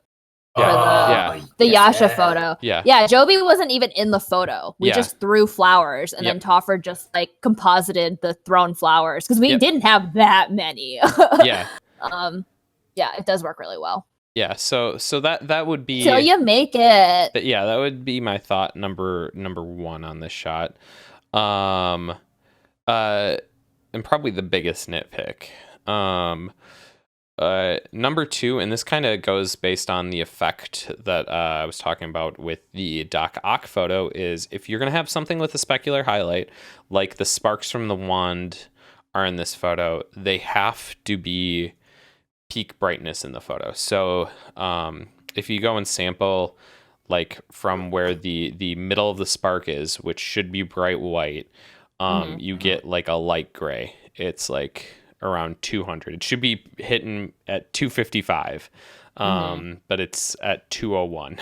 The Yasha photo. Yeah, Joby wasn't even in the photo. We just threw flowers, and then Toffer just like composited the thrown flowers because we didn't have that many. Yeah, it does work really well. Yeah, so that would be till you make it. Yeah, that would be my thought number one on this shot. And probably the biggest nitpick. Number two, and this kind of goes based on the effect that I was talking about with the Doc Ock photo, is if you're going to have something with a specular highlight, like the sparks from the wand are in this photo, they have to be peak brightness in the photo. So if you go and sample like from where the middle of the spark is, which should be bright white, you get like a light gray. It's like around 200. It should be hitting at 255, but it's at 201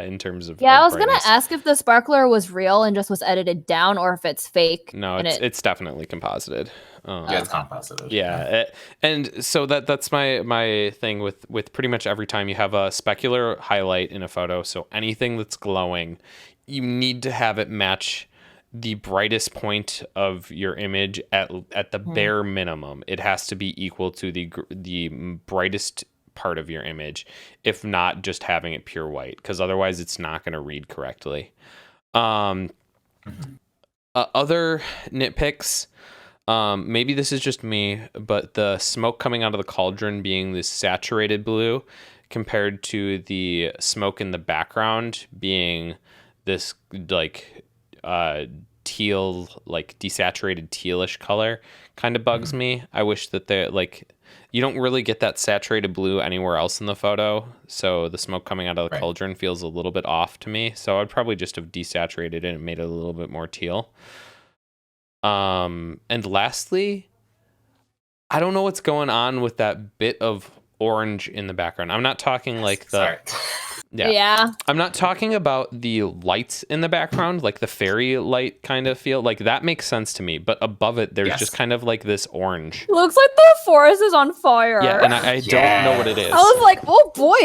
in terms of I was gonna ask if the sparkler was real and just was edited down, or if it's fake. No, it's definitely composited. It's composited. And so that's my thing with pretty much every time you have a specular highlight in a photo. So anything that's glowing, you need to have it match the brightest point of your image at the bare minimum. It has to be equal to the brightest part of your image, if not just having it pure white, because otherwise it's not going to read correctly. Other nitpicks, maybe this is just me, but the smoke coming out of the cauldron being this saturated blue compared to the smoke in the background being this like teal, like desaturated tealish color kind of bugs me. I wish that they like, you don't really get that saturated blue anywhere else in the photo, so the smoke coming out of the cauldron feels a little bit off to me. So I'd probably just have desaturated it and made it a little bit more teal. And lastly, I don't know what's going on with that bit of orange in the background. I'm not talking like the I'm not talking about the lights in the background, like the fairy light kind of feel. Like that makes sense to me, but above it there's just kind of like this orange. Looks like the forest is on fire. Yeah, and I don't know what it is. I was like, oh boy.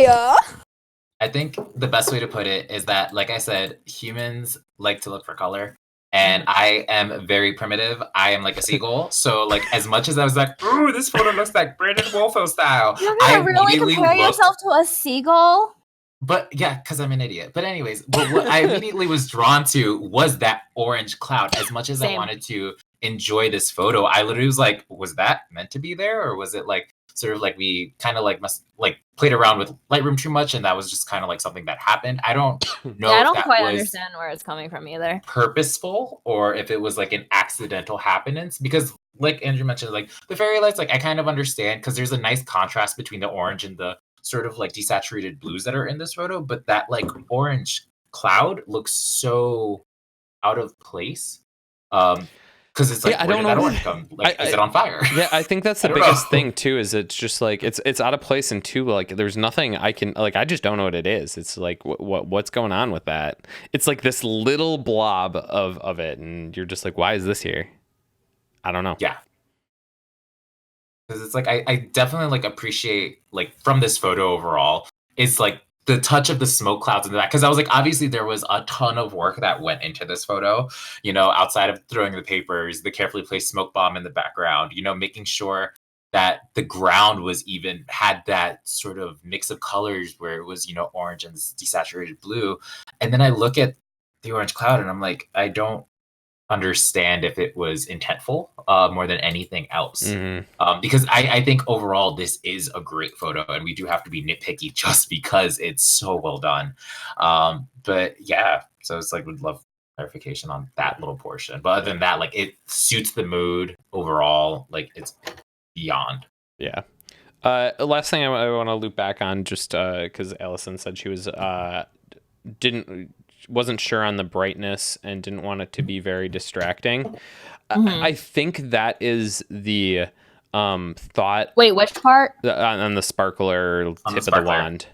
I think the best way to put it is that, like I said, humans like to look for color. And I am very primitive. I am like a seagull. So, like, as much as I was like, ooh, this photo looks like Brandon Wolfo style. You're gonna really compare yourself to a seagull? But yeah, because I'm an idiot. But anyways, but what I immediately was drawn to was that orange cloud. As much as I wanted to enjoy this photo, I literally was like, was that meant to be there? Or was it like sort of like we kind of like must like played around with Lightroom too much, and that was just kind of like something that happened? I don't know. I don't quite understand where it's coming from either. Purposeful, or if it was like an accidental happenance, because like Andrew mentioned, like the fairy lights, like I kind of understand because there's a nice contrast between the orange and the sort of like desaturated blues that are in this photo, but that like orange cloud looks so out of place. Because it's like, Yeah, I where don't did that know. orange come? Like, is it on fire? Yeah, I think that's I the don't biggest know. thing too. Is it's just like it's out of place, and two, like there's nothing I can like. I just don't know what it is. It's like what's going on with that? It's like this little blob of it, and you're just like, why is this here? I don't know. Yeah. Because it's like I definitely like appreciate like from this photo overall, it's like the touch of the smoke clouds in the back. Because I was like, obviously there was a ton of work that went into this photo, you know, outside of throwing the papers, the carefully placed smoke bomb in the background, you know, making sure that the ground was even had that sort of mix of colors where it was, you know, orange and desaturated blue. And then I look at the orange cloud and I'm like, I don't understand if it was intentful more than anything else. Because I think overall this is a great photo, and we do have to be nitpicky just because it's so well done. But yeah, so it's like would love clarification on that little portion. But other than that, like it suits the mood overall. Like it's beyond. Yeah. Last thing I want to loop back on, just because Allison said she was wasn't sure on the brightness and didn't want it to be very distracting. I think that is the thought. Wait, which part? On the sparkler tip of the wand.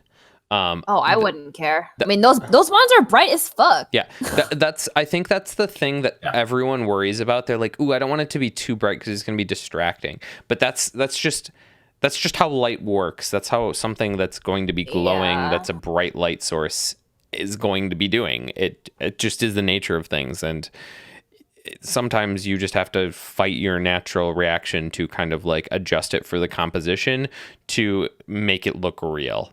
I wouldn't care. I mean, those wands are bright as fuck. Yeah, I think that's the thing that everyone worries about. They're like, ooh, I don't want it to be too bright because it's going to be distracting. But that's just how light works. That's how something that's going to be glowing, that's a bright light source, is going to be doing. It just is the nature of things, and sometimes you just have to fight your natural reaction to kind of like adjust it for the composition to make it look real.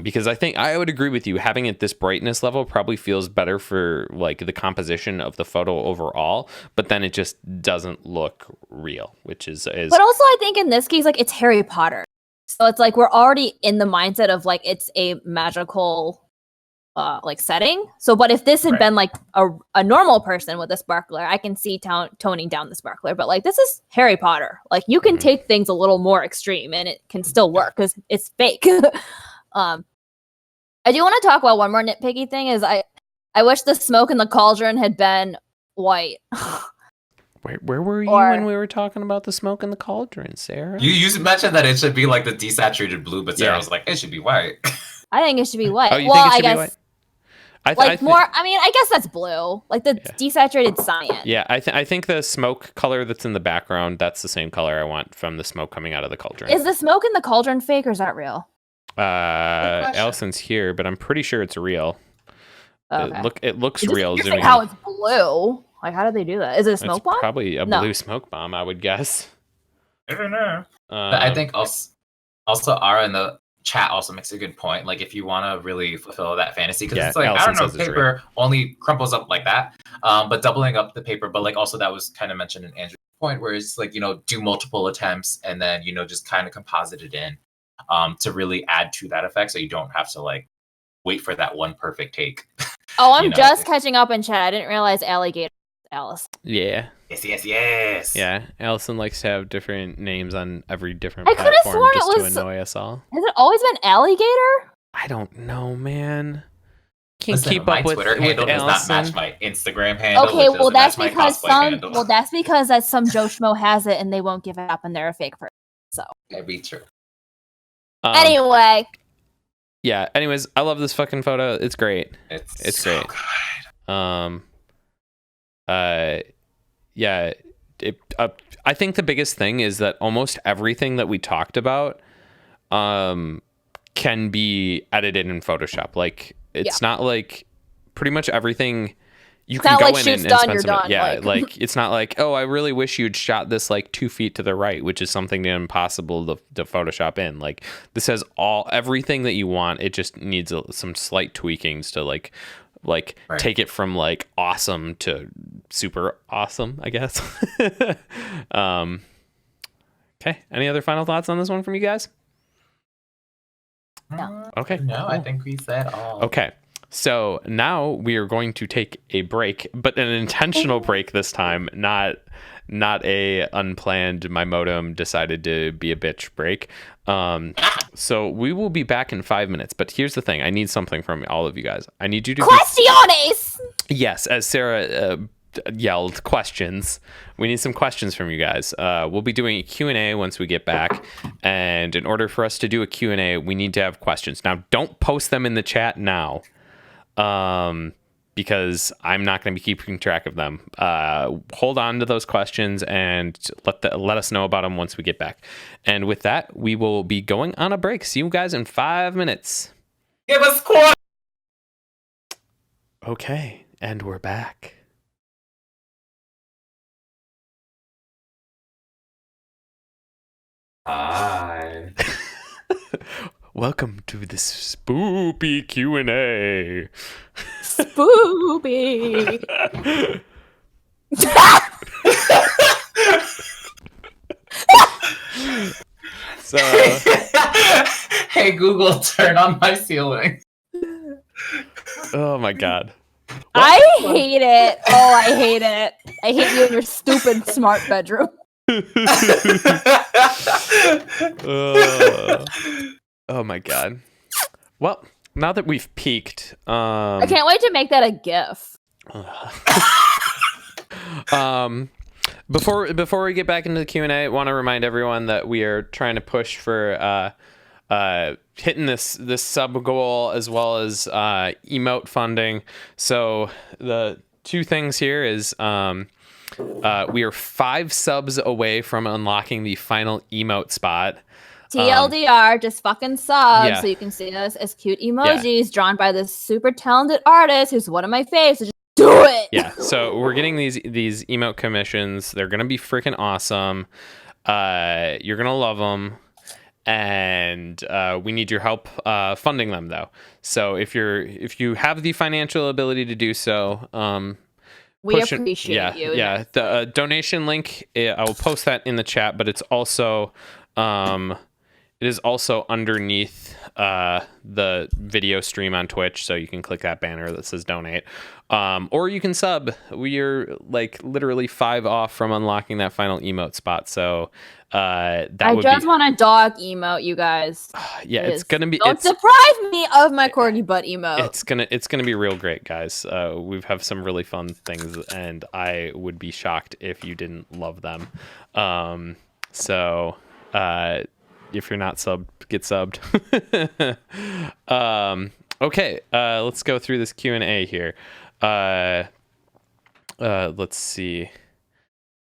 Because I think I would agree with you, having it this brightness level probably feels better for like the composition of the photo overall, but then it just doesn't look real, which is But also I think in this case, like it's Harry Potter. So it's like we're already in the mindset of like it's a magical like setting. So but if this had been like a normal person with a sparkler, I can see toning down the sparkler. But like this is Harry Potter. Like you can take things a little more extreme and it can still work because it's fake. I do want to talk about one more nitpicky thing is I wish the smoke in the cauldron had been white. Where were you when we were talking about the smoke in the cauldron, Sarah? You mentioned that it should be like the desaturated blue, but Sarah was like, it should be white. I think it should be white. Oh, you think it should be white? I mean, I guess that's blue, like the desaturated cyan. Yeah, I think the smoke color that's in the background, that's the same color I want from the smoke coming out of the cauldron. Is the smoke in the cauldron fake or is that real? Allison's here, but I'm pretty sure it's real. Okay. It looks real. Zooming how it's blue. Like, how did they do that? Is it a smoke bomb? Probably a blue smoke bomb, I would guess. I don't know. But I think also Ara in the chat also makes a good point. Like, if you want to really fulfill that fantasy, because it's like, Allison, I don't know, paper only crumples up like that. But doubling up the paper, but like also that was kind of mentioned in Andrew's point, where it's like, you know, do multiple attempts and then, you know, just kind of composite it in to really add to that effect, so you don't have to like wait for that one perfect take. Oh, I'm just catching up in chat. I didn't realize alligator was Alice. Yeah. Yes. Yeah, Allison likes to have different names on every different platform just to annoy us all. Has it always been alligator? I don't know, man. Can't Listen, keep up with Twitter handle with does Allison. not match my Instagram handle. Okay, well that's because handle. some Joeshmoe has it and they won't give it up and they're a fake person. So that'd be true. Anyway. Yeah. Anyways, I love this fucking photo. It's great. It's so great. Good. Yeah. I think the biggest thing is that almost everything that we talked about, can be edited in Photoshop. Like it's not like pretty much everything. You can go in and spend some. Yeah, like it's not like, oh, I really wish you'd shot this like 2 feet to the right, which is something impossible to Photoshop in. Like this has everything that you want. It just needs some slight tweakings to like take it from like awesome to super awesome, I guess. Okay. Any other final thoughts on this one from you guys? No. Okay. No, cool. I think we said all. Okay. So now we are going to take a break, but an intentional break this time, not a unplanned, my modem decided to be a bitch break. So we will be back in 5 minutes, but here's the thing. I need something from all of you guys. I need you to... Questiones! Yes, as Sarah yelled questions. We need some questions from you guys. We'll be doing a Q&A once we get back. And in order for us to do a Q&A, we need to have questions. Now, don't post them in the chat now. Because I'm not going to be keeping track of them. Hold on to those questions and let us know about them once we get back. And with that, we will be going on a break. See you guys in 5 minutes. Give us quiet. Okay, and we're back. Hi. Welcome to this spoopy Q&A. Spoopy. So, Hey Google, turn on my ceiling. oh my god. I hate it. Oh, I hate it. I hate you in your stupid smart bedroom. Oh my god. Well, now that we've peaked, I can't wait to make that a GIF. Before we get back into the Q&A, I want to remind everyone that we are trying to push for hitting this sub goal as well as emote funding. So the two things here is we are 5 subs away from unlocking the final emote spot. TLDR, just fucking sub yeah. so you can see us as cute emojis drawn by this super talented artist who's one of my faves. So just do it. Yeah, so we're getting these emote commissions. They're gonna be freaking awesome. You're gonna love them, and we need your help funding them though. So if you have the financial ability to do so, we appreciate you. Yeah, the donation link, I will post that in the chat, but it's also it is also underneath the video stream on Twitch, so you can click that banner that says donate. Or you can sub. We are like literally 5 off from unlocking that final emote spot. So I just want a dog emote, you guys. Yeah, it's gonna be. Don't deprive me of my corgi butt emote. It's gonna be real great, guys. We have some really fun things, and I would be shocked if you didn't love them. If you're not subbed, get subbed. Okay, let's go through this Q&A here. Let's see.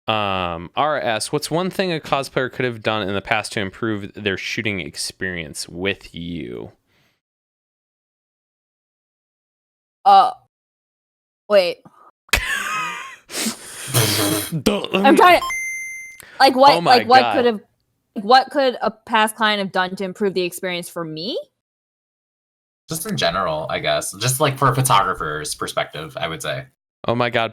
RS, what's one thing a cosplayer could have done in the past to improve their shooting experience with you? Wait. I'm trying to... What could a past client have done to improve the experience for me? Just in general, I guess. Just like for a photographer's perspective, I would say. Oh my god.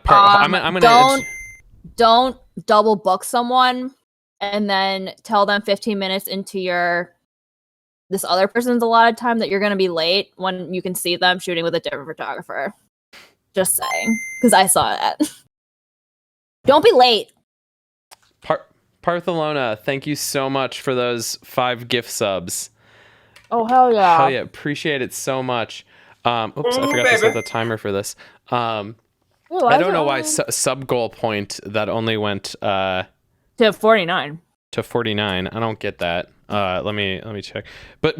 Don't double book someone and then tell them 15 minutes into this other person's allotted time that you're going to be late when you can see them shooting with a different photographer. Just saying. Because I saw that. Don't be late. Partholona, thank you so much for those 5 gift subs. Oh, hell yeah. Hell yeah. Appreciate it so much. I forgot to set the timer for this. I don't know why sub goal point that only went to 49. To 49. I don't get that. Let me check. But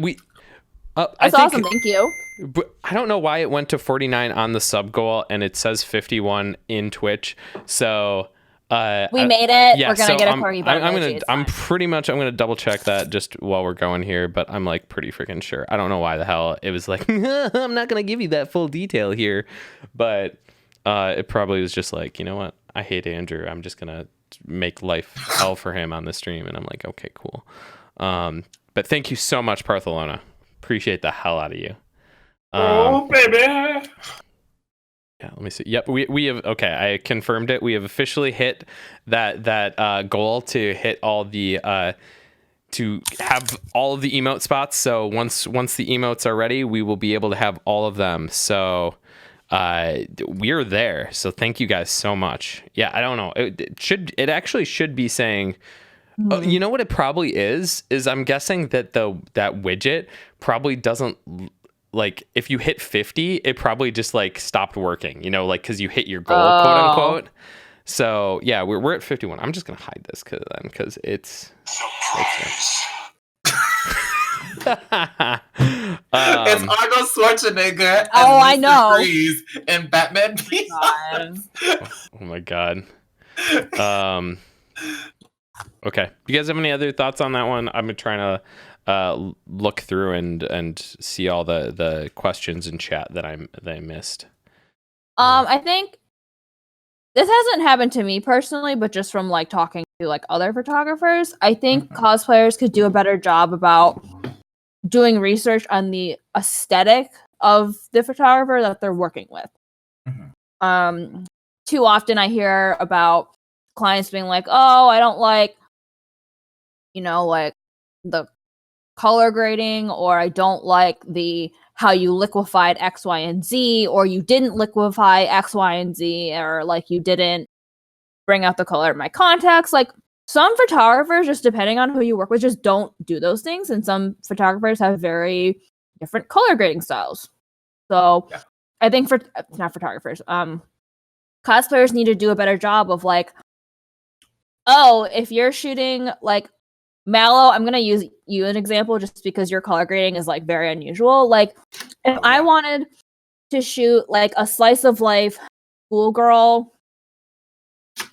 that's awesome. Thank you. But I don't know why it went to 49 on the sub goal and it says 51 in Twitch. So we made it. Yeah, we're gonna get a corgi butt. I'm gonna double check that just while we're going here, but I'm like pretty freaking sure. I don't know why the hell it was like I'm not gonna give you that full detail here, but it probably was just like, you know what? I hate Andrew. I'm just gonna make life hell for him on the stream, and I'm like, okay, cool. But thank you so much, Partholona. Appreciate the hell out of you. Oh baby. Yeah, let me see. Yep, we have. Okay, I confirmed it. We have officially hit that goal to hit all the to have all of the emote spots. So once the emotes are ready, we will be able to have all of them. So we're there. So thank you guys so much. Yeah, I don't know. It actually should be saying. Oh, you know what it probably is I'm guessing that that widget probably doesn't like if you hit 50, it probably just like stopped working, you know, like because you hit your goal, quote unquote. So yeah, we're at 51. I'm just gonna hide this because it's It's Arnold Schwarzenegger. Oh, as I Mr. know. Freeze in Batman Begins. Oh my god. Okay. You guys have any other thoughts on that one? I'm trying to look through and see all the questions in chat that I missed. I think this hasn't happened to me personally, but just from like talking to like other photographers, I think cosplayers could do a better job about doing research on the aesthetic of the photographer that they're working with. Too often I hear about clients being like, "Oh, I don't like, you know, like the color grading, or I don't like the how you liquefied X, Y, and Z, or you didn't liquefy X, Y, and Z, or like you didn't bring out the color of my contacts." Like some photographers, just depending on who you work with, just don't do those things, and some photographers have very different color grading styles. So I think for not photographers, cosplayers need to do a better job of like, oh, if you're shooting like Mallow, I'm gonna use you an example just because your color grading is like very unusual. Like if I wanted to shoot like a slice of life schoolgirl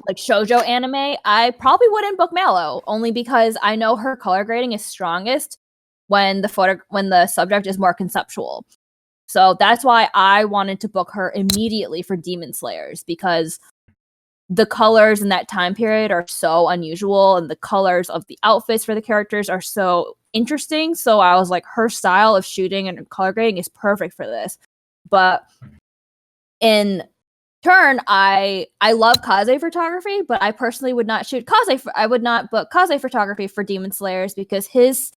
like shoujo anime, I probably wouldn't book Mallow, only because I know her color grading is strongest when the subject is more conceptual. So that's why I wanted to book her immediately for Demon Slayers, because the colors in that time period are so unusual, and the colors of the outfits for the characters are so interesting. So I was like, her style of shooting and color grading is perfect for this. But in turn, I love kaze photography, but I personally would not shoot kaze. I would not book kaze photography for Demon Slayers because his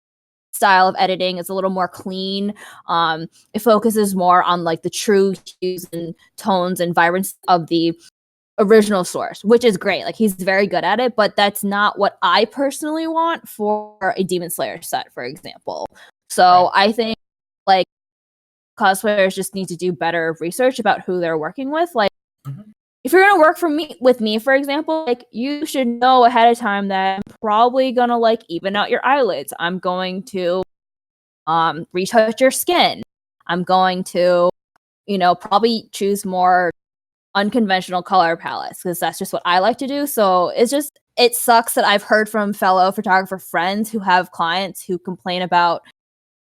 style of editing is a little more clean. It focuses more on like the true hues and tones and vibrance of the original source, which is great. Like he's very good at it, but that's not what I personally want for a Demon Slayer set, for example. So I think like cosplayers just need to do better research about who they're working with. Like if you're gonna work with me, for example, like you should know ahead of time that I'm probably gonna like even out your eyelids. I'm going to retouch your skin. I'm going to, you know, probably choose more unconventional color palettes because that's just what I like to do. So it sucks that I've heard from fellow photographer friends who have clients who complain about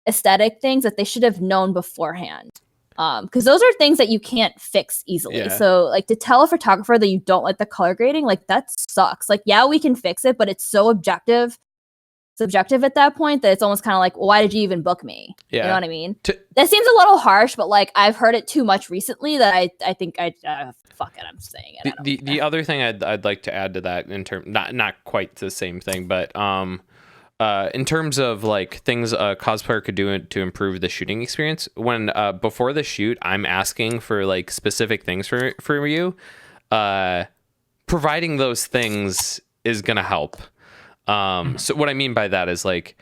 aesthetic things that they should have known beforehand. Because those are things that you can't fix easily. Yeah. So like to tell a photographer that you don't like the color grading, like that sucks. Like, yeah, we can fix it, but it's so subjective at that point that it's almost kind of like, well, why did you even book me? Yeah. You know what I mean? That seems a little harsh, but like I've heard it too much recently that I think fuck it, I'm saying it. The other thing I'd like to add to that in term not quite the same thing, but in terms of like things a cosplayer could do to improve the shooting experience, when before the shoot I'm asking for like specific things for you, providing those things is gonna help. So what I mean by that is like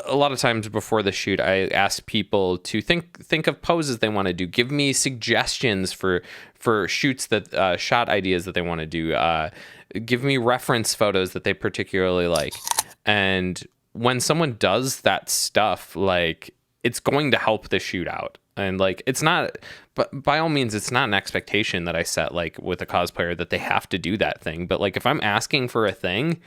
a lot of times before the shoot, I ask people to think of poses they want to do. Give me suggestions for shoots that shot ideas that they want to do. Give me reference photos that they particularly like. And when someone does that stuff, like it's going to help the shoot out. And like it's not, but by all means, it's not an expectation that I set like with a cosplayer that they have to do that thing. But like if I'm asking for a thing,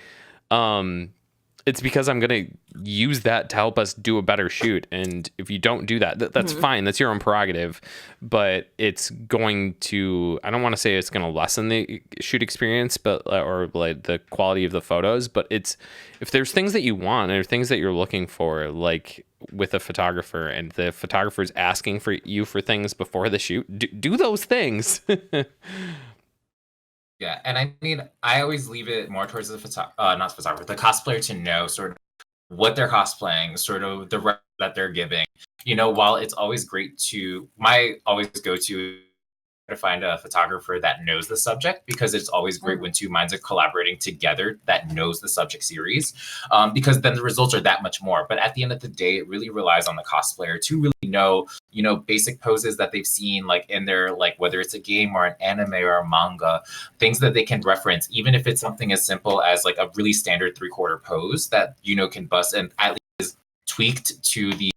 it's because I'm going to use that to help us do a better shoot. And if you don't do that, that's fine. That's your own prerogative. But it's going to, I don't want to say it's going to lessen the shoot experience, but or like the quality of the photos. But it's, if there's things that you want or things that you're looking for, like with a photographer, and the photographer's asking for you for things before the shoot, do those things. Yeah, and I mean, I always leave it more towards the the cosplayer to know sort of what they're cosplaying, sort of the rep that they're giving. You know, while it's always great to, my always go to to find a photographer that knows the subject, because it's always great when two minds are collaborating together that knows the subject series, because then the results are that much more. But at the end of the day, it really relies on the cosplayer to really know, basic poses that they've seen, like in their, like, whether it's a game or an anime or a manga, things that they can reference, even if it's something as simple as like a really standard 3/4 pose that, can bust and at least is tweaked to the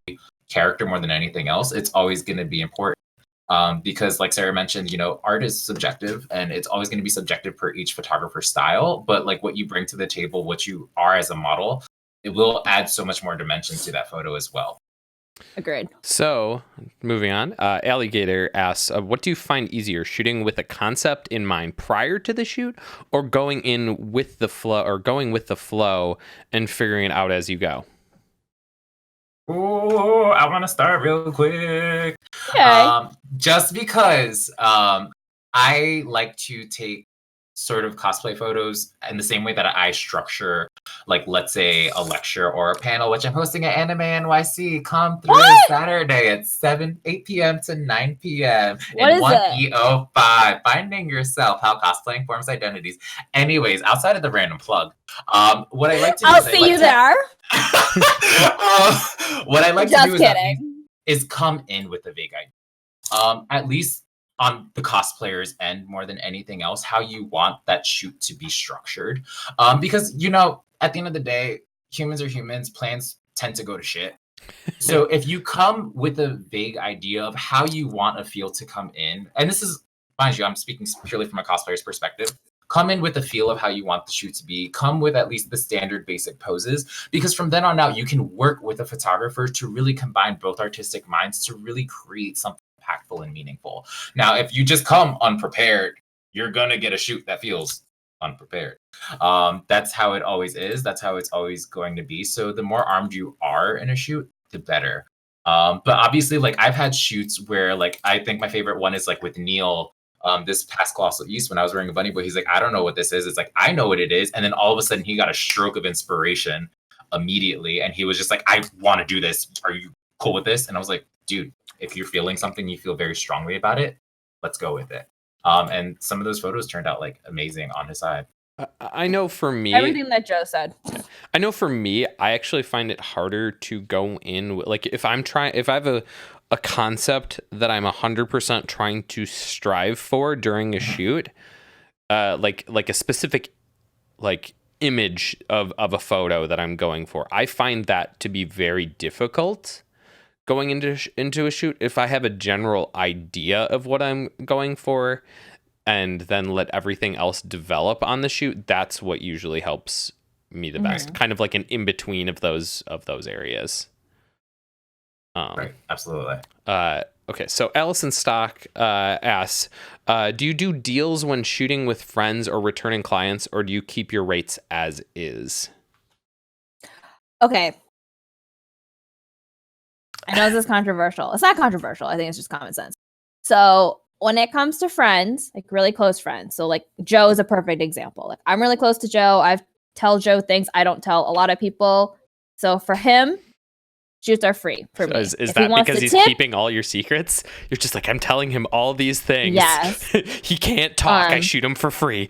character more than anything else. It's always going to be important. Because like Sarah mentioned, art is subjective and it's always going to be subjective per each photographer's style. But like what you bring to the table, what you are as a model, it will add so much more dimension to that photo as well. Agreed. So moving on, Alligator asks, what do you find easier, shooting with a concept in mind prior to the shoot, or going with the flow and figuring it out as you go? Oh, I want to start real quick. Okay. Just because I like to take sort of cosplay photos in the same way that I structure, like, let's say a lecture or a panel, which I'm hosting at Anime NYC. Come through Saturday at 8 p.m. to 9 p.m. What is it? 1E05, Finding Yourself, How Cosplaying Forms Identities. Anyways, outside of the random plug, what I like to do I'll see you there. What I like Just to do kidding. is come in with a vague idea. At least on the cosplayer's end, more than anything else, how you want that shoot to be structured. Because, at the end of the day, humans are humans, plans tend to go to shit. So if you come with a vague idea of how you want a feel to come in, and this is, mind you, I'm speaking purely from a cosplayer's perspective, come in with a feel of how you want the shoot to be, come with at least the standard basic poses, because from then on out, you can work with a photographer to really combine both artistic minds to really create something impactful and meaningful. Now, if you just come unprepared, you're going to get a shoot that feels unprepared. That's how it always is. That's how it's always going to be. So the more armed you are in a shoot, the better. But obviously, like, I've had shoots where, like, I think my favorite one is like with Neil, this past Colossal East, when I was wearing a bunny boy. He's like, I don't know what this is. It's like, I know what it is. And then all of a sudden he got a stroke of inspiration immediately. And he was just like, I want to do this. Are you cool with this? And I was like, dude, if you're feeling something, you feel very strongly about it, let's go with it. And some of those photos turned out like amazing on his side. I know for me, everything that Joe said. I know for me, I actually find it harder to go in with, like, if I have a concept that I'm 100% trying to strive for during a shoot, like a specific, like, image of a photo that I'm going for, I find that to be very difficult going into a shoot. If I have a general idea of what I'm going for and then let everything else develop on the shoot, that's what usually helps me the best. Kind of like an in-between of those areas. Right, absolutely. Okay, so Allison Stock asks, do you do deals when shooting with friends or returning clients, or do you keep your rates as is? Okay. I know this is controversial. It's not controversial. I think it's just common sense. So when it comes to friends, like really close friends, so like Joe is a perfect example. Like, I'm really close to Joe. I tell Joe things I don't tell a lot of people. So for him, shoots are free for me. Is that because he's keeping all your secrets? You're just like, I'm telling him all these things. Yes. He can't talk. I shoot him for free.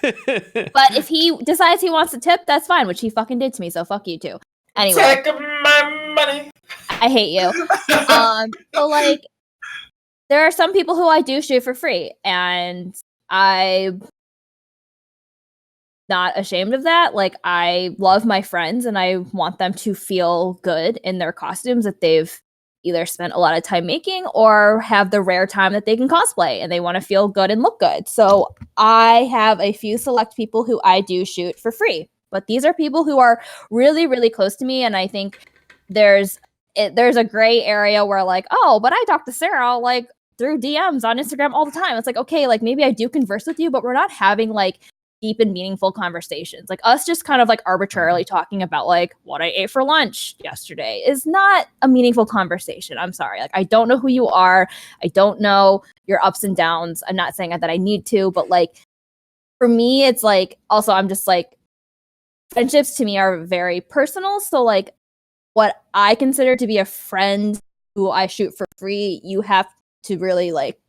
But if he decides he wants to tip, that's fine, which he fucking did to me. So fuck you too. Anyway. Take my money. I hate you. So like, there are some people who I do shoot for free, and I'm not ashamed of that. Like, I love my friends and I want them to feel good in their costumes that they've either spent a lot of time making or have the rare time that they can cosplay, and they want to feel good and look good. So I have a few select people who I do shoot for free, but these are people who are really, really close to me. And I think there's a gray area where, like, oh, but I talk to Sarah like through DMs on Instagram all the time. It's like, okay, like maybe I do converse with you, but we're not having like deep and meaningful conversations. Like, us just kind of like arbitrarily talking about like what I ate for lunch yesterday is not a meaningful conversation. I'm sorry. Like, I don't know who you are. I don't know your ups and downs. I'm not saying that I need to, but like, for me, it's like, also, I'm just like, friendships to me are very personal. So like, what I consider to be a friend who I shoot for free, you have to really like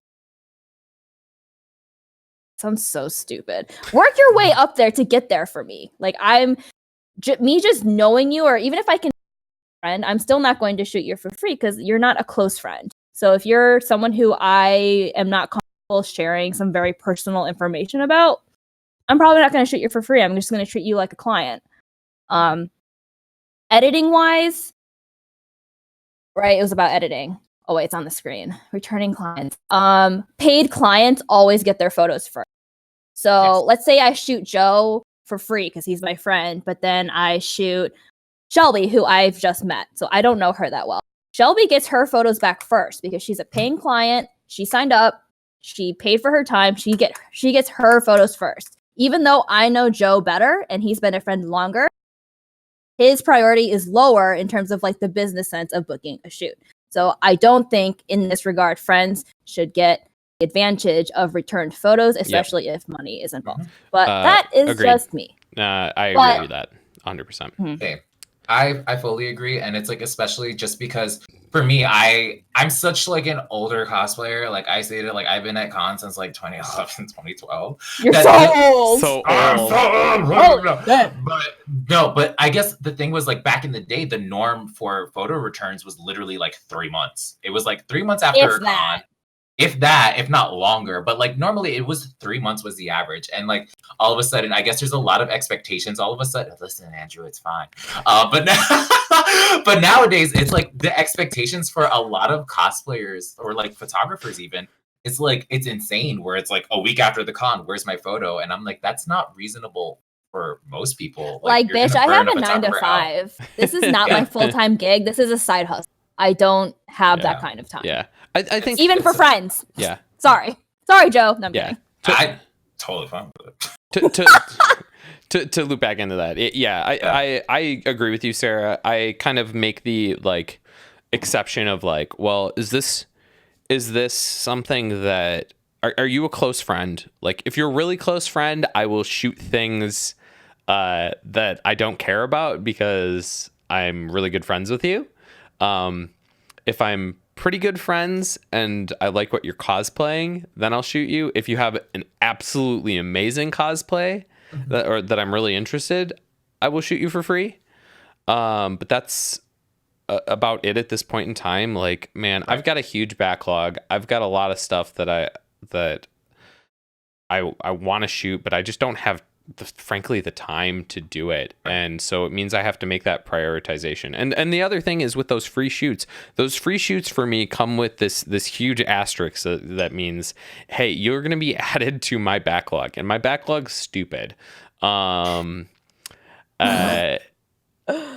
sounds so stupid. Work your way up there to get there for me. Like me just knowing you, or even if I can friend, I'm still not going to shoot you for free because you're not a close friend. So if you're someone who I am not comfortable sharing some very personal information about, I'm probably not going to shoot you for free. I'm just going to treat you like a client. Editing wise, right? It was about editing. Oh wait, it's on the screen. Returning clients. Paid clients always get their photos first. So let's say I shoot Joe for free because he's my friend, but then I shoot Shelby, who I've just met. So I don't know her that well. Shelby gets her photos back first because she's a paying client. She signed up. She paid for her time. She gets her photos first. Even though I know Joe better and he's been a friend longer, his priority is lower in terms of like the business sense of booking a shoot. So I don't think in this regard, friends should get the advantage of returned photos, especially if money is involved. But that is agreed. Just me. I agree with that 100%. Okay. I fully agree, and it's like especially just because for me, I'm such like an older cosplayer. Like I stated, like I've been at cons since like 2011, 2012. You're so old. So old. But I guess the thing was like back in the day, the norm for photo returns was literally like 3 months. It was like 3 months after a con. If that, if not longer, but like normally it was 3 months was the average. And like all of a sudden, I guess there's a lot of expectations. All of a sudden, listen, Andrew, it's fine. But nowadays it's like the expectations for a lot of cosplayers or like photographers even, it's like, it's insane where it's like a week after the con, where's my photo? And I'm like, that's not reasonable for most people. Like bitch, I have a 9 to 5. This is not my full-time gig. This is a side hustle. I don't have that kind of time. Yeah. I think even for friends. Yeah. Sorry, Joe. No, I'm kidding. I totally fine with it. To loop back into that. I agree with you, Sarah. I kind of make the like exception of like, well, is this something that are you a close friend? Like if you're a really close friend, I will shoot things that I don't care about because I'm really good friends with you. If I'm pretty good friends and I like what you're cosplaying, then I'll shoot you. If you have an absolutely amazing cosplay that I'm really interested, I will shoot you for free. But that's about it at this point in time. Like, man, I've got a huge backlog. I've got a lot of stuff that I want to shoot, but I just don't have frankly the time to do it, and so it means I have to make that prioritization. And the other thing is with those free shoots for me come with this huge asterisk that means, hey, you're going to be added to my backlog, and my backlog's stupid.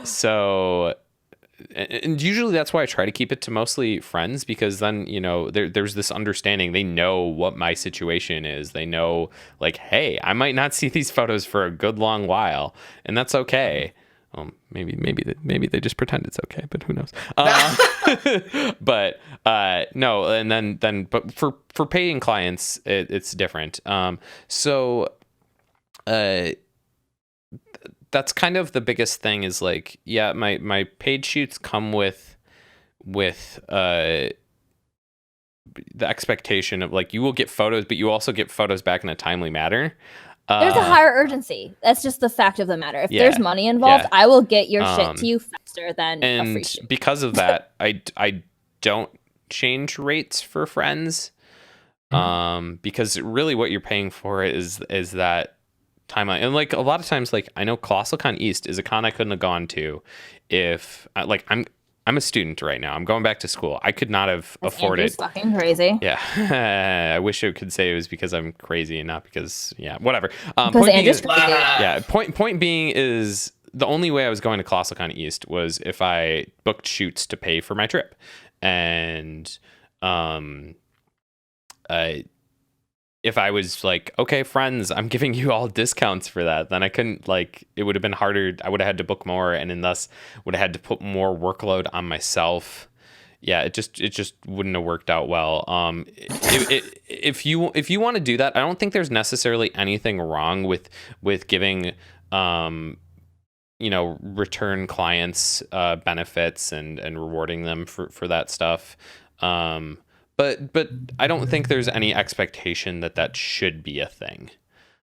So and usually that's why I try to keep it to mostly friends, because then, you know, there's this understanding. They know what my situation is. They know like, hey, I might not see these photos for a good long while, and that's okay. Maybe they just pretend it's okay, but who knows? But no, and then but for paying clients, it's different. That's kind of the biggest thing is like, yeah, my paid shoots come with the expectation of like, you will get photos, but you also get photos back in a timely manner. There's a higher urgency. That's just the fact of the matter. If there's money involved, I will get your shit to you faster than a free shoot. And because of that, I don't change rates for friends, because really what you're paying for is that timeline. And like a lot of times, like I know Colossal Con East is a con I couldn't have gone to if like I'm a student right now. I'm going back to school. I could not have afforded. Fucking crazy. Yeah, I wish I could say it was because I'm crazy and not because whatever. Because Andrew's crazy. Yeah. Point being is the only way I was going to Colossal Con East was if I booked shoots to pay for my trip, and if I was like, okay, friends, I'm giving you all discounts for that, then I couldn't, like, it would have been harder. I would have had to book more, and then thus would have had to put more workload on myself. Yeah, it just wouldn't have worked out well. If you want to do that, I don't think there's necessarily anything wrong with giving return clients benefits and rewarding them for that stuff. But but I don't think there's any expectation that should be a thing.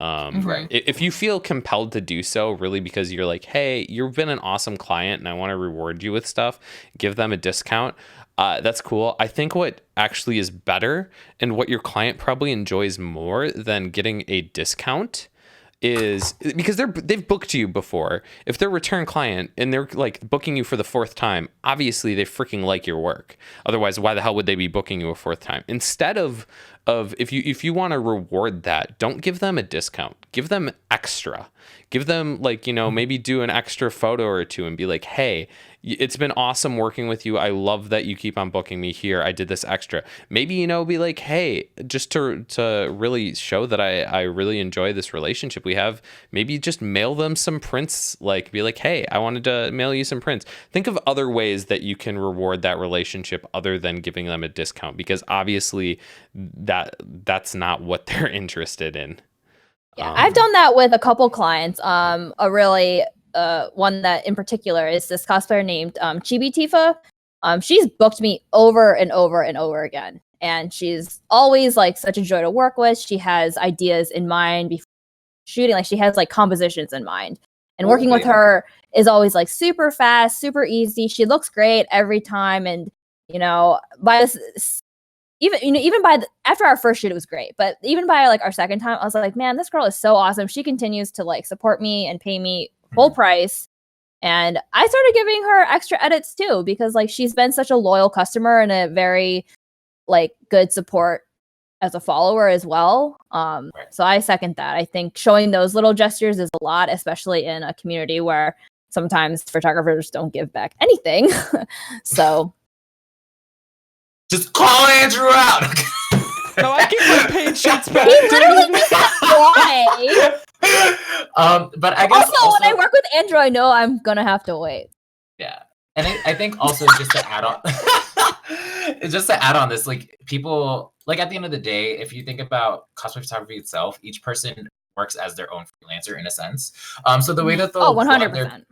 Right. If you feel compelled to do so, really because you're like, hey, you've been an awesome client and I want to reward you with stuff, give them a discount. That's cool. I think what actually is better and what your client probably enjoys more than getting a discount is because they've booked you before. If they're a return client and they're like booking you for the fourth time, obviously they freaking like your work. Otherwise, why the hell would they be booking you a fourth time? Instead of if you want to reward that, don't give them a discount. Give them extra. Give them like, maybe do an extra photo or two and be like, hey, it's been awesome working with you. I love that you keep on booking me here. I did this extra. Maybe, be like, hey, just to really show that I really enjoy this relationship we have, maybe just mail them some prints, like be like, hey, I wanted to mail you some prints. Think of other ways that you can reward that relationship other than giving them a discount, because obviously that's not what they're interested in. Yeah, I've done that with a couple clients. A really one that in particular is this cosplayer named Chibi Tifa. She's booked me over and over and over again, and she's always like such a joy to work with. She has ideas in mind before shooting, like she has like compositions in mind. And working with her is always like super fast, super easy. She looks great every time, and by this. Even by after our first shoot, it was great. But even by like our second time, I was like, man, this girl is so awesome. She continues to like support me and pay me full price. And I started giving her extra edits too, because like she's been such a loyal customer and a very like good support as a follower as well. So I second that. I think showing those little gestures is a lot, especially in a community where sometimes photographers don't give back anything. So. Just call Andrew out. No, I give my paid shirts back. He literally just why. But I guess also when I work with Andrew, I know I'm gonna have to wait. Yeah, and I think also just to add on this, like people, like at the end of the day, if you think about cosplay photography itself, each person works as their own freelancer in a sense. So the way that they'll 100%.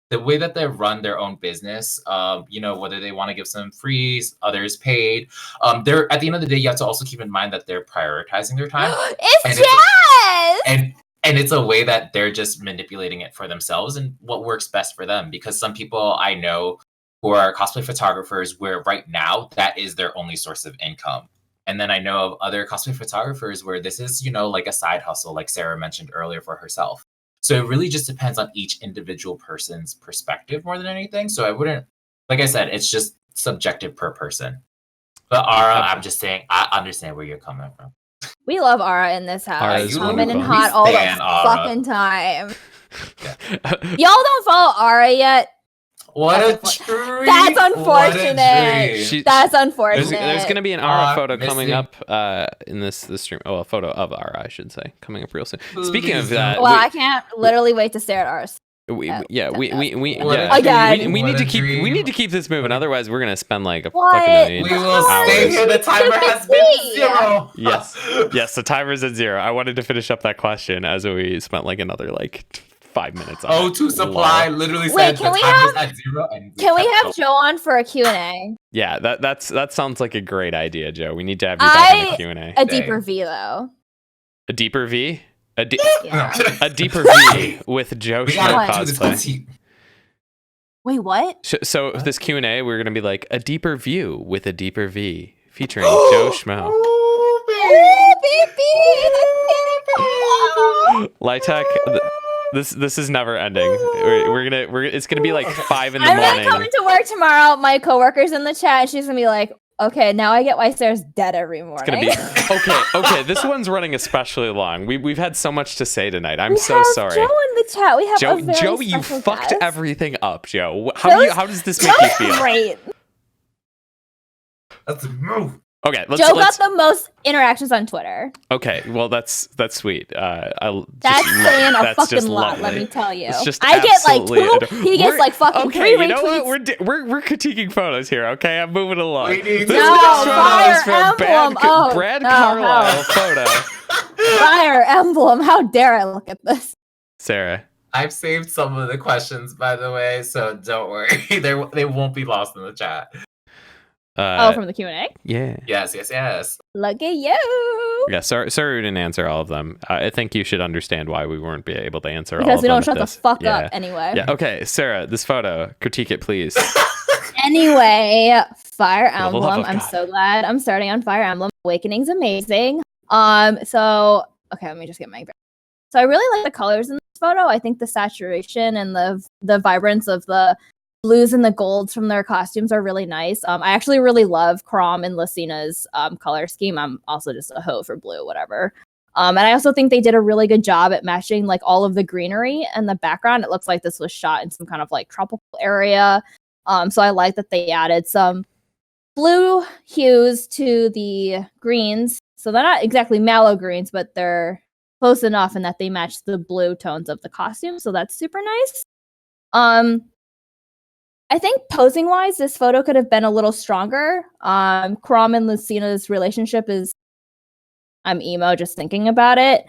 The way that they run their own business, whether they want to give some frees, others paid, they're at the end of the day, you have to also keep in mind that they're prioritizing their time. And it's a way that they're just manipulating it for themselves and what works best for them. Because some people I know who are cosplay photographers where right now that is their only source of income. And then I know of other cosplay photographers where this is, like a side hustle, like Sarah mentioned earlier, for herself. So it really just depends on each individual person's perspective more than anything. So I wouldn't, like I said, it's just subjective per person. But Ara, I'm just saying, I understand where you're coming from. We love Ara in this house. Ara's coming in wonderful. hot all the fucking time. Y'all don't follow Ara yet? What a treat! That's unfortunate. That's unfortunate. There's going to be an Ara photo coming up in this stream. Oh, a photo of Ara, I should say, coming up real soon. Speaking of that, well, I can't literally wait to stare at ours. We need to keep this moving. Otherwise, we're gonna spend like a fucking million. We will stay here. The timer has been 0. Yes, the timer's at 0. I wanted to finish up that question as we spent like another 5 minutes on O2 Supply literally said the timer's at 0. Can we have Joe on for a Q&A? Yeah, that sounds like a great idea, Joe. We need to have you back in the Q&A. A deeper V though. A deeper V? A deeper V with Joeshmoe Cosplay. Wait, what? So this Q&A, we're gonna be like a deeper view with a deeper V featuring Joeshmoe. Lytech, this is never ending. It's gonna be like 5 in the morning. I'm gonna come into work tomorrow. My coworker's in the chat, and she's gonna be like, "Okay, now I get why Sarah's dead every morning." It's gonna be okay. This one's running especially long. We've had so much to say tonight. I'm so sorry. Joe in the chat. We have Joe. You fucked everything up, Joe. How does this make you feel? Great. That's a move. Okay, Joe got the most interactions on Twitter. Okay, well that's sweet. That's saying a fucking lot. Let me tell you. I get like 2. He gets like fucking 3 retweets. You know what? We're critiquing photos here. Okay, I'm moving along. Brad Carlisle photo. Fire Emblem. How dare I look at this? Sarah. I've saved some of the questions, by the way, so don't worry. They won't be lost in the chat. From the Q&A? Yeah. Yes. Look at you! Yeah, sorry we didn't answer all of them. I think you should understand why we weren't be able to answer all of them. Because we don't shut this. the fuck up anyway. Yeah, okay, Sarah, this photo, critique it, please. Anyway, Fire For the love Emblem. of I'm God. so glad I'm starting on Fire Emblem. Awakening's amazing. Okay, let me just get my. So I really like the colors in this photo. I think the saturation and the vibrance of the blues and the golds from their costumes are really nice. I actually really love Chrom and Lucina's color scheme. I'm also just a hoe for blue, whatever. And I also think they did a really good job at matching like all of the greenery and the background. It looks like this was shot in some kind of like tropical area. So I like that they added some blue hues to the greens. So they're not exactly mallow greens, but they're close enough in that they match the blue tones of the costume. So that's super nice. I think posing wise, this photo could have been a little stronger. Chrom and Lucina's relationship is, I'm emo just thinking about it.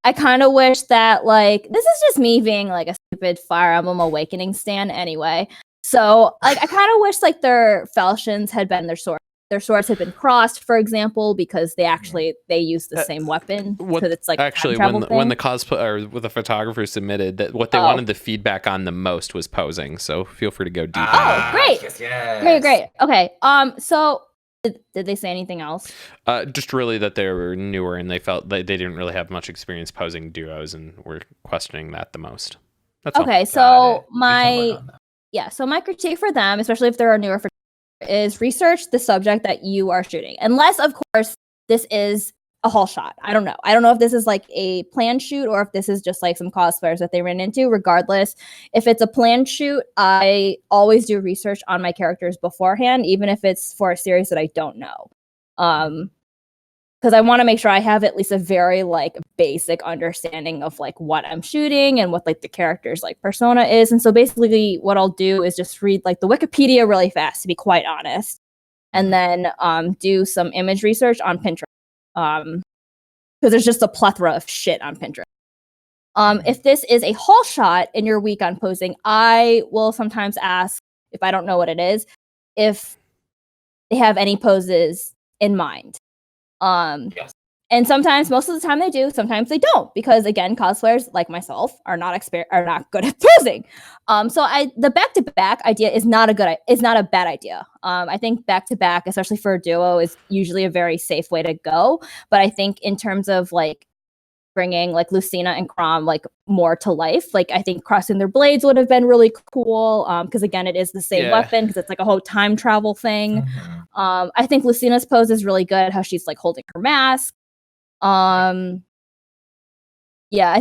I kind of wish that, like, this is just me being like a stupid Fire Emblem Awakening stan anyway. So, like, I kind of wish like their falchions had been their swords. Their swords had been crossed, for example, because they use the same weapon. Because it's like actually when the cosplay or with the photographer submitted that what they wanted the feedback on the most was posing. So feel free to go deep. Great. Yes. Great. Okay. So did they say anything else? Just really that they were newer and they felt they didn't really have much experience posing duos and were questioning that the most. That's okay. all. So my critique for them, especially if they're newer, is research the subject that you are shooting. Unless, of course, this is a whole shot. I don't know. I don't know if this is like a planned shoot or if this is just like some cosplayers that they ran into. Regardless, if it's a planned shoot, I always do research on my characters beforehand, even if it's for a series that I don't know. Because I want to make sure I have at least a very like basic understanding of like what I'm shooting and what like the character's like persona is. And so basically what I'll do is just read like the Wikipedia really fast, to be quite honest, and then do some image research on Pinterest. Because there's just a plethora of shit on Pinterest. If this is a whole shot and you're weak on posing, I will sometimes ask, if I don't know what it is, if they have any poses in mind. Yes. And sometimes, most of the time they do, sometimes they don't, because again, cosplayers like myself are not good at posing. So the back-to-back idea is not a bad idea. I think back-to-back, especially for a duo, is usually a very safe way to go. But I think in terms of like bringing like Lucina and Chrom like more to life, like I think crossing their blades would have been really cool. Because again, it is the same weapon, because it's like a whole time travel thing. I think Lucina's pose is really good, how she's like holding her mask. I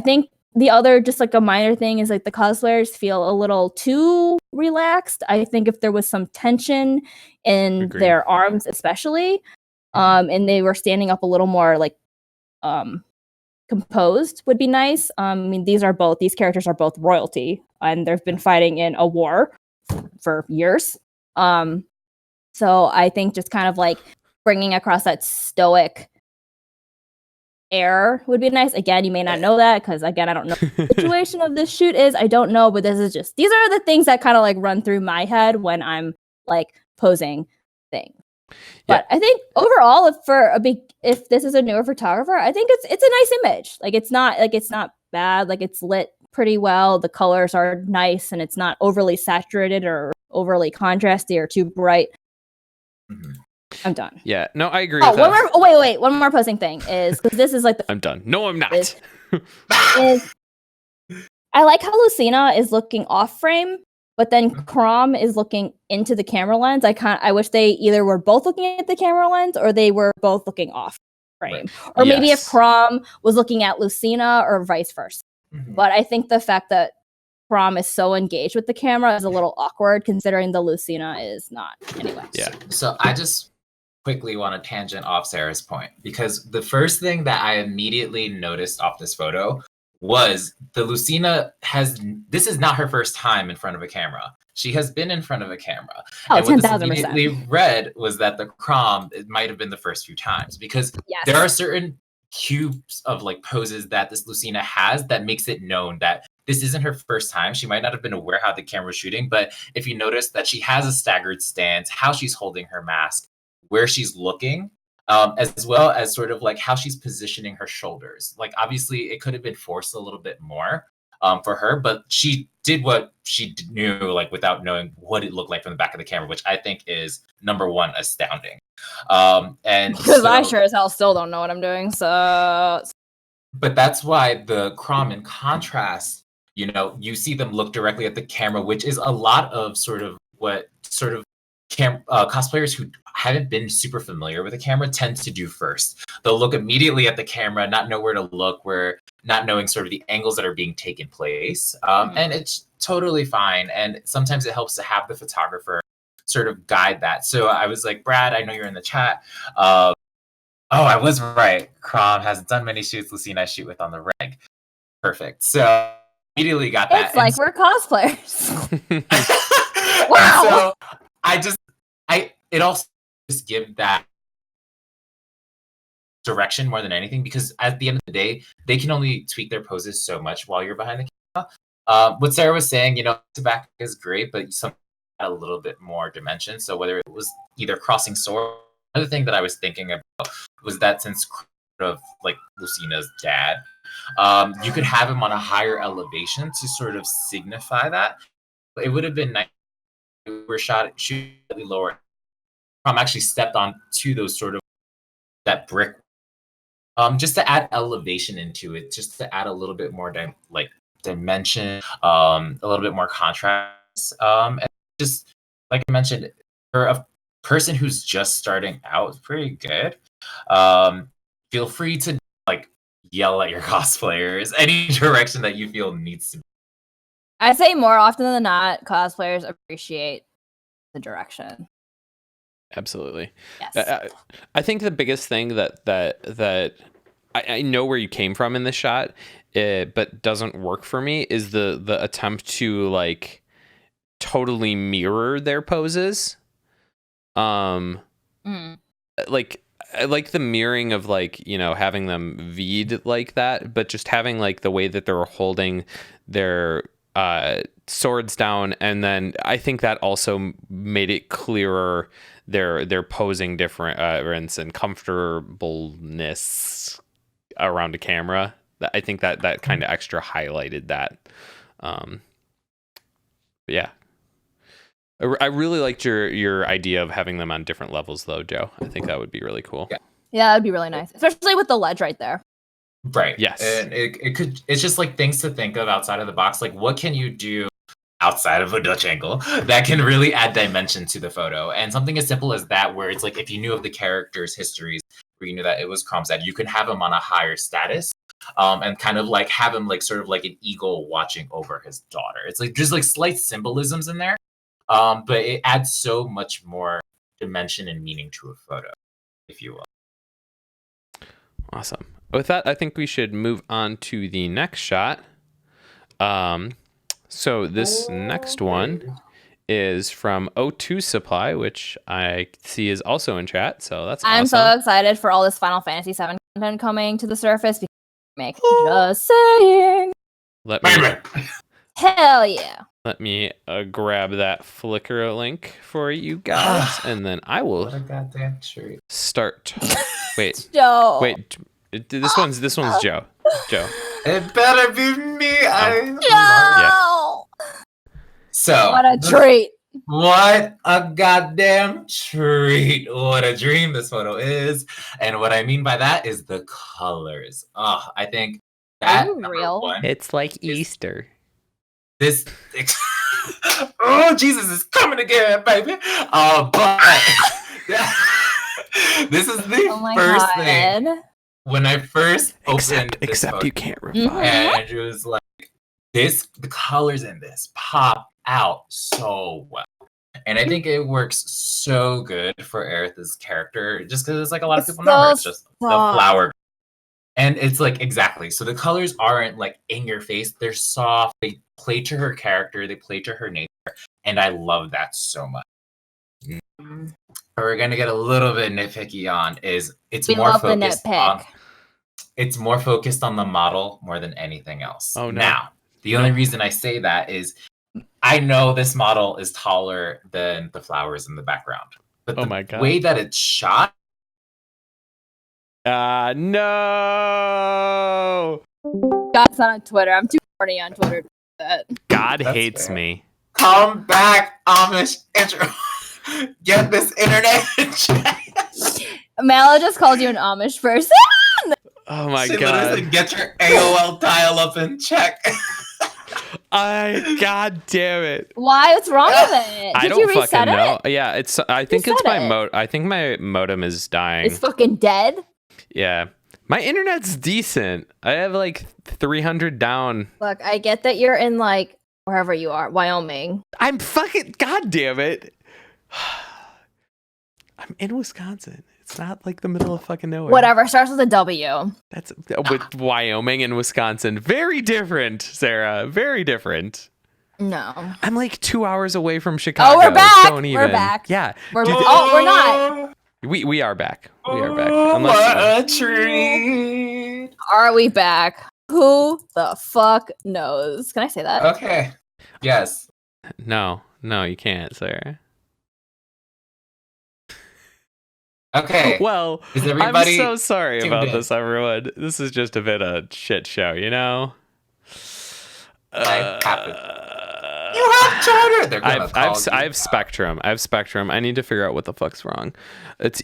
think the other just like a minor thing is like the cosplayers feel a little too relaxed. I think if there was some tension in their arms, especially, and they were standing up a little more like composed, would be nice. I mean, these characters are both royalty, and they've been fighting in a war for years. So I think just kind of like bringing across that stoic air would be nice. Again, you may not know that because again, I don't know what the situation of this shoot is. I don't know, but these are the things that kind of like run through my head when I'm like posing things. But I think overall, if this is a newer photographer, I think it's a nice image. Like it's not bad. Like it's lit pretty well. The colors are nice, and it's not overly saturated or overly contrasty or too bright. I'm done. Yeah, no, I agree. One more posing thing is, because this is like I'm done. No, I'm not. I like how Lucina is looking off frame, but then Chrom is looking into the camera lens. I wish they either were both looking at the camera lens or they were both looking off frame. Right. Or maybe if Chrom was looking at Lucina or vice versa. But I think the fact that Chrom is so engaged with the camera is a little awkward, considering the Lucina is not. Anyway. Yeah. So I just quickly want to tangent off Sarah's point, because the first thing that I immediately noticed off this photo was the Lucina this is not her first time in front of a camera. She has been in front of a camera. And what this immediately read was that the Chrom, it might have been the first few times, because there are certain cubes of like poses that this Lucina has that makes it known that this isn't her first time. She might not have been aware how the camera was shooting, but if you notice that she has a staggered stance, how she's holding her mask, where she's looking, as well as sort of like how she's positioning her shoulders. Like obviously it could have been forced a little bit more for her, but she did what she knew, like without knowing what it looked like from the back of the camera, which I think is number one, astounding. And Because I so- sure as hell still don't know what I'm doing. So but that's why the Crom, in contrast, you know, you see them look directly at the camera, which is a lot of sort of what sort of cosplayers who haven't been super familiar with the camera tend to do first. They'll look immediately at the camera, not know where to look, where not knowing sort of the angles that are being taken place. And it's totally fine. And sometimes it helps to have the photographer sort of guide that. So I was like, Brad, I know you're in the chat. Oh, I was right. Crom hasn't done many shoots. Lucina I shoot with on the reg. Perfect. So immediately got that. it's like we're cosplayers. Wow. So it also just give that direction more than anything, because at the end of the day, they can only tweak their poses so much while you're behind the camera. What Sarah was saying, you know, the back is great, but some a little bit more dimension. So whether it was either crossing sword, another thing that I was thinking about was that since of like Lucina's dad, you could have him on a higher elevation to sort of signify that. But it would have been nice if we were shooting lower. Actually stepped on to those sort of that brick, just to add elevation into it, just to add a little bit more dimension, a little bit more contrast, and just like I mentioned, for a person who's just starting out, it's pretty good. Feel free to like yell at your cosplayers any direction that you feel needs to be. I say more often than not, cosplayers appreciate the direction. Absolutely. Yes. I think the biggest thing that I know where you came from in this shot, but doesn't work for me is the attempt to like totally mirror their poses. Like I like the mirroring of like, you know, having them V'd like that, but just having like the way that they're holding their swords down, and then I think that also made it clearer their posing difference and comfortableness around a camera. I think that kind of extra highlighted that. But yeah, I really liked your idea of having them on different levels, though, Joe. I think that would be really cool. Yeah, that'd be really nice, especially with the ledge right there. Right. Yes. And it's just like things to think of outside of the box. Like, what can you do outside of a Dutch angle that can really add dimension to the photo? And something as simple as that, where it's like, if you knew of the character's histories, where you knew that it was Crom's dad, you can have him on a higher status, and kind of like have him like sort of like an eagle watching over his daughter. It's like just like slight symbolisms in there, but it adds so much more dimension and meaning to a photo, if you will. Awesome. With that, I think we should move on to the next shot. So this next one is from O2 Supply, which I see is also in chat. So that's I'm awesome. so excited for all this Final Fantasy VII content coming to the surface. Just saying. Let me Hell yeah. let me grab that Flickr link for you guys, and then I will What a goddamn treat. start. Wait, Joe. wait. This one's Joe. Joe. It better be me. Joe. So What a treat. What a goddamn treat. What a dream this photo is. And what I mean by that is the colors. Oh, I think that Are you real? one, It's like Easter. this oh Jesus, it's coming again, baby. But this is the Oh my first God. thing when I first opened this Except photo, you can't revive. and it was like the colors in this pop out so well. And I think it works so good for Aerith's character, just because it's like a lot of It's people know her. so It's just the soft. flower. And it's like, exactly. So the colors aren't like in your face. They're soft. They play to her character. They play to her nature. And I love that so much. What we're going to get a little bit nitpicky on is it's We more love the focused on nitpick. it's more focused on the model more than anything else. Oh, no. Now, The only reason I say that is I know this model is taller than the flowers in the background, but Oh the my God. way that it's shot. No. God's not on Twitter. I'm too horny on Twitter. God That's hates fair. me. Come back, Amish intro. Get this internet in check. Mala just called you an Amish person. Oh my She literally God. said, get your AOL dial-up in check. God damn it. Why? What's wrong with it? I Did don't you reset fucking it? know. Yeah, I think it's Reset my it. I think my modem is dying. It's fucking dead. Yeah. My internet's decent. I have like 300 down. Look, I get that you're in like wherever you are, Wyoming. I'm fucking God damn it. I'm in Wisconsin. It's not like the middle of fucking nowhere. Whatever, starts with a W. That's with Wyoming and Wisconsin. Very different, Sarah. Very different. No. I'm like 2 hours away from Chicago. Oh, we're back. Don't even. We're back. Yeah. We're not. We are back. We are back. Oh, Unless, what a treat. Are we back? Who the fuck knows? Can I say that? Okay. Yes. no, you can't, Sarah. Okay. Well, Is everybody I'm so sorry tuned about in? this, everyone. This is just a bit of shit show, you know? I have You have charter. They're gonna call you I have out. Spectrum. I have Spectrum. I need to figure out what the fuck's wrong. It's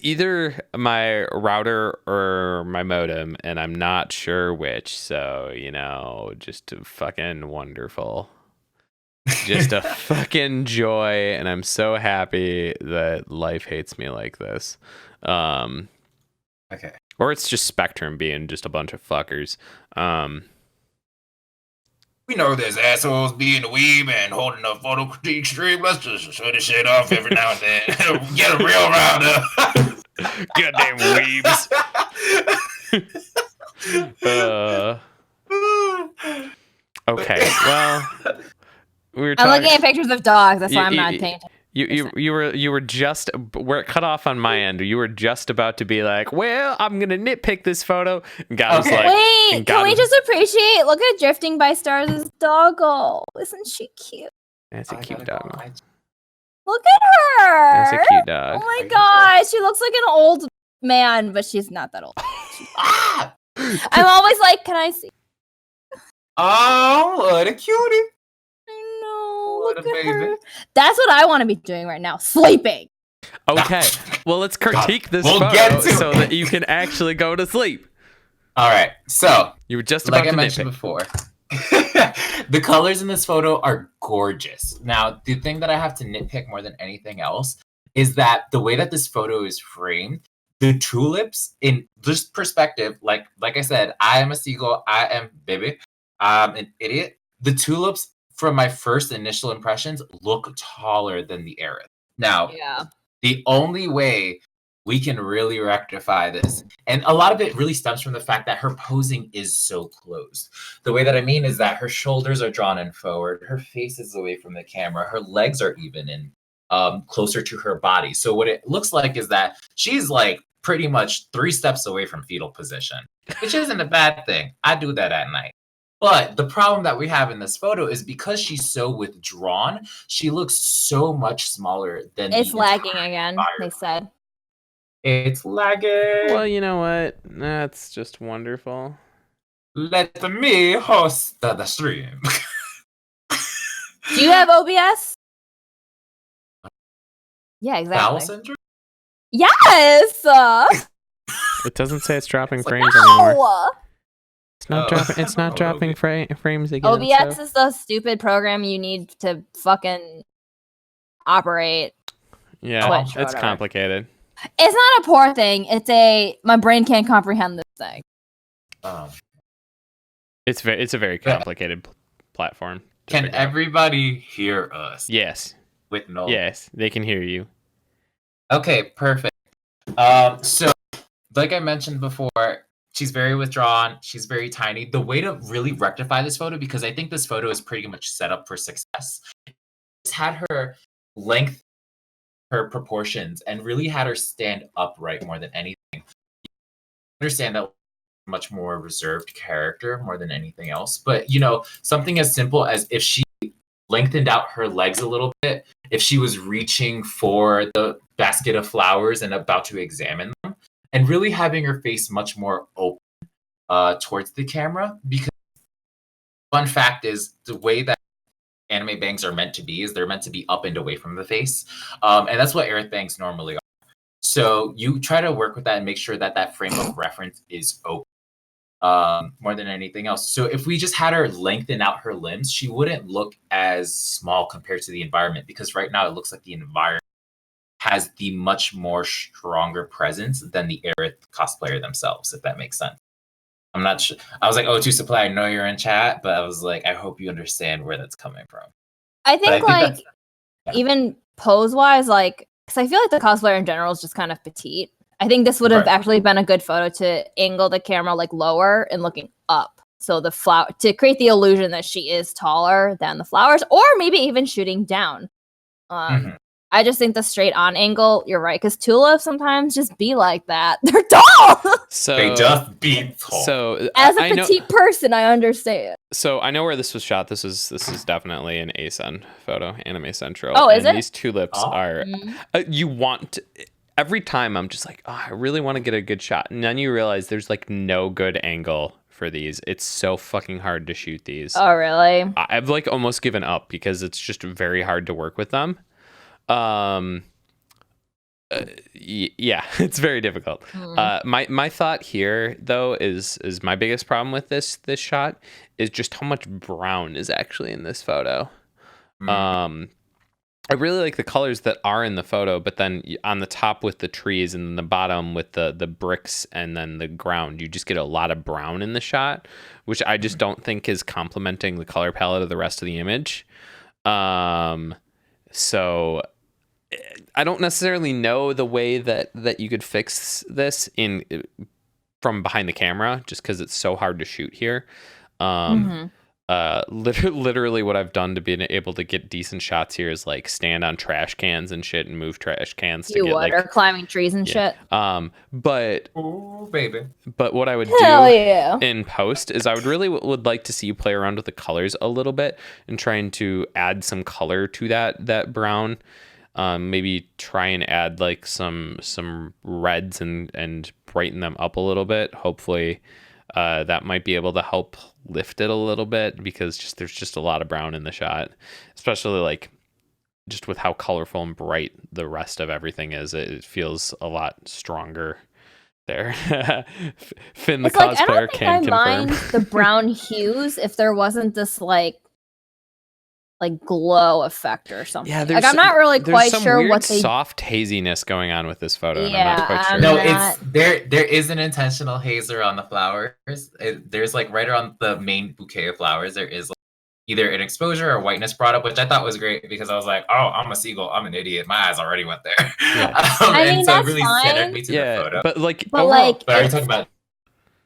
either my router or my modem, and I'm not sure which. So, you know, just fucking wonderful. Just a fucking joy, and I'm so happy that life hates me like this. Okay. Or it's just Spectrum being just a bunch of fuckers. We know there's assholes being a weeb and holding a photo critique stream. Let's just shut this shit off every now and then. Get a real rounder. Goddamn weebs. Okay, well, we were I'm talking. looking at pictures of dogs. That's why I'm You- not you- paying attention. You were just we're cut off on my end. You were just about to be like, well, I'm gonna nitpick this photo. And God was Okay. like, Wait, and can God we was- just appreciate? Look at Drifting by Stars' doggo. Isn't she cute? That's a I cute gotta go. dog. Look at her. That's a cute dog. Oh my I gosh, she looks like an old man, but she's not that old. Ah! I'm always like, can I see? Oh, what a cutie. I know. What Look a at baby. her. That's what I want to be doing right now. Sleeping. Okay, well, let's critique this We'll photo get to so it. that you can actually go to sleep. All right. So, You were just about like I to mentioned nitpick. before, the colors in this photo are gorgeous. Now, the thing that I have to nitpick more than anything else is that the way that this photo is framed, the tulips in this perspective, like I said, I am a seagull, I am baby, an idiot. The tulips, from my first initial impressions, look taller than the Aerith. Now, Yeah. the only way we can really rectify this, and a lot of it really stems from the fact that her posing is so closed. The way that I mean is that her shoulders are drawn in forward, her face is away from the camera, her legs are even in closer to her body. So what it looks like is that she's like pretty much 3 steps away from fetal position, which isn't a bad thing. I do that at night. But the problem that we have in this photo is because she's so withdrawn, she looks so much smaller than It's the lagging entire again, they environment. said. It's lagging. Well, you know what? That's just wonderful. Let me host the stream. Do you have OBS? Yeah, Bowel exactly. syndrome? Yes. It doesn't say it's dropping frames anymore. No. It's not Oh. dropping. It's not Oh, dropping frames again. OBS so- is the stupid program you need to fucking operate. Yeah, Twitch or it's whatever. complicated. It's not a poor thing. It's my brain can't comprehend this thing. It's a very complicated platform. to Can figure out. everybody hear us? Yes, With no. yes, they can hear you. Okay, perfect. So, like I mentioned before, she's very withdrawn. She's very tiny. The way to really rectify this photo, because I think this photo is pretty much set up for success, is had her length, her proportions, and really had her stand upright more than anything. You understand that much more reserved character more than anything else. But something as simple as if she lengthened out her legs a little bit, if she was reaching for the basket of flowers and about to examine them, and really having her face much more open towards the camera. Because fun fact is, the way that anime bangs are meant to be is they're meant to be up and away from the face, and that's what Aerith bangs normally are. So you try to work with that and make sure that that frame of reference is open more than anything else. So if we just had her lengthen out her limbs, she wouldn't look as small compared to the environment, because right now it looks like the environment has the much more stronger presence than the Aerith cosplayer themselves, if that makes sense. I'm not sure. I was like, oh, to Supply, I know you're in chat, but I was like, I hope you understand where that's coming from. I think even pose wise, like, because I feel like the cosplayer in general is just kind of petite. I think this would have actually been a good photo to angle the camera like lower and looking up. So the flower, to create the illusion that she is taller than the flowers, or maybe even shooting down. I just think the straight on angle, you're right, because tulips sometimes just be like that. They're tall. So they just be tall. So as a petite person, I understand. So I know where this was shot. This is definitely an ASEN photo, Anime Central. Oh, is it? These tulips are. You want to, every time I'm just like, oh, I really want to get a good shot, and then you realize there's like no good angle for these. It's so fucking hard to shoot these. Oh, really? I've like almost given up because it's just very hard to work with them. Yeah, it's very difficult. My thought here though is my biggest problem with this shot is just how much brown is actually in this photo. I really like the colors that are in the photo, but then on the top with the trees and then the bottom with the bricks and then the ground, you just get a lot of brown in the shot, which I just don't think is complementing the color palette of the rest of the image. So I don't necessarily know the way that you could fix this from behind the camera, just because it's so hard to shoot here. Literally what I've done to be able to get decent shots here is like stand on trash cans and shit and move trash cans to get like, or climbing trees and shit. But ooh, baby. But what I would do in post is I would really would like to see you play around with the colors a little bit and trying to add some color to that brown. Maybe try and add like some reds and brighten them up a little bit. Hopefully that might be able to help lift it a little bit, because there's just a lot of brown in the shot, especially like just with how colorful and bright the rest of everything is. It feels a lot stronger there. Finn the cosplayer can confirm. I mind the brown hues if there wasn't this like glow effect or something. Yeah, I'm not really quite sure what they soft haziness going on with this photo. Yeah, and I'm not quite sure. No, it's there is an intentional hazer on the flowers. There's like right around the main bouquet of flowers, there is like either an exposure or whiteness brought up, which I thought was great, because I was like, oh, I'm a seagull, I'm an idiot. My eyes already went there. Yeah. And so it really centered me to the photo. But are you talking about?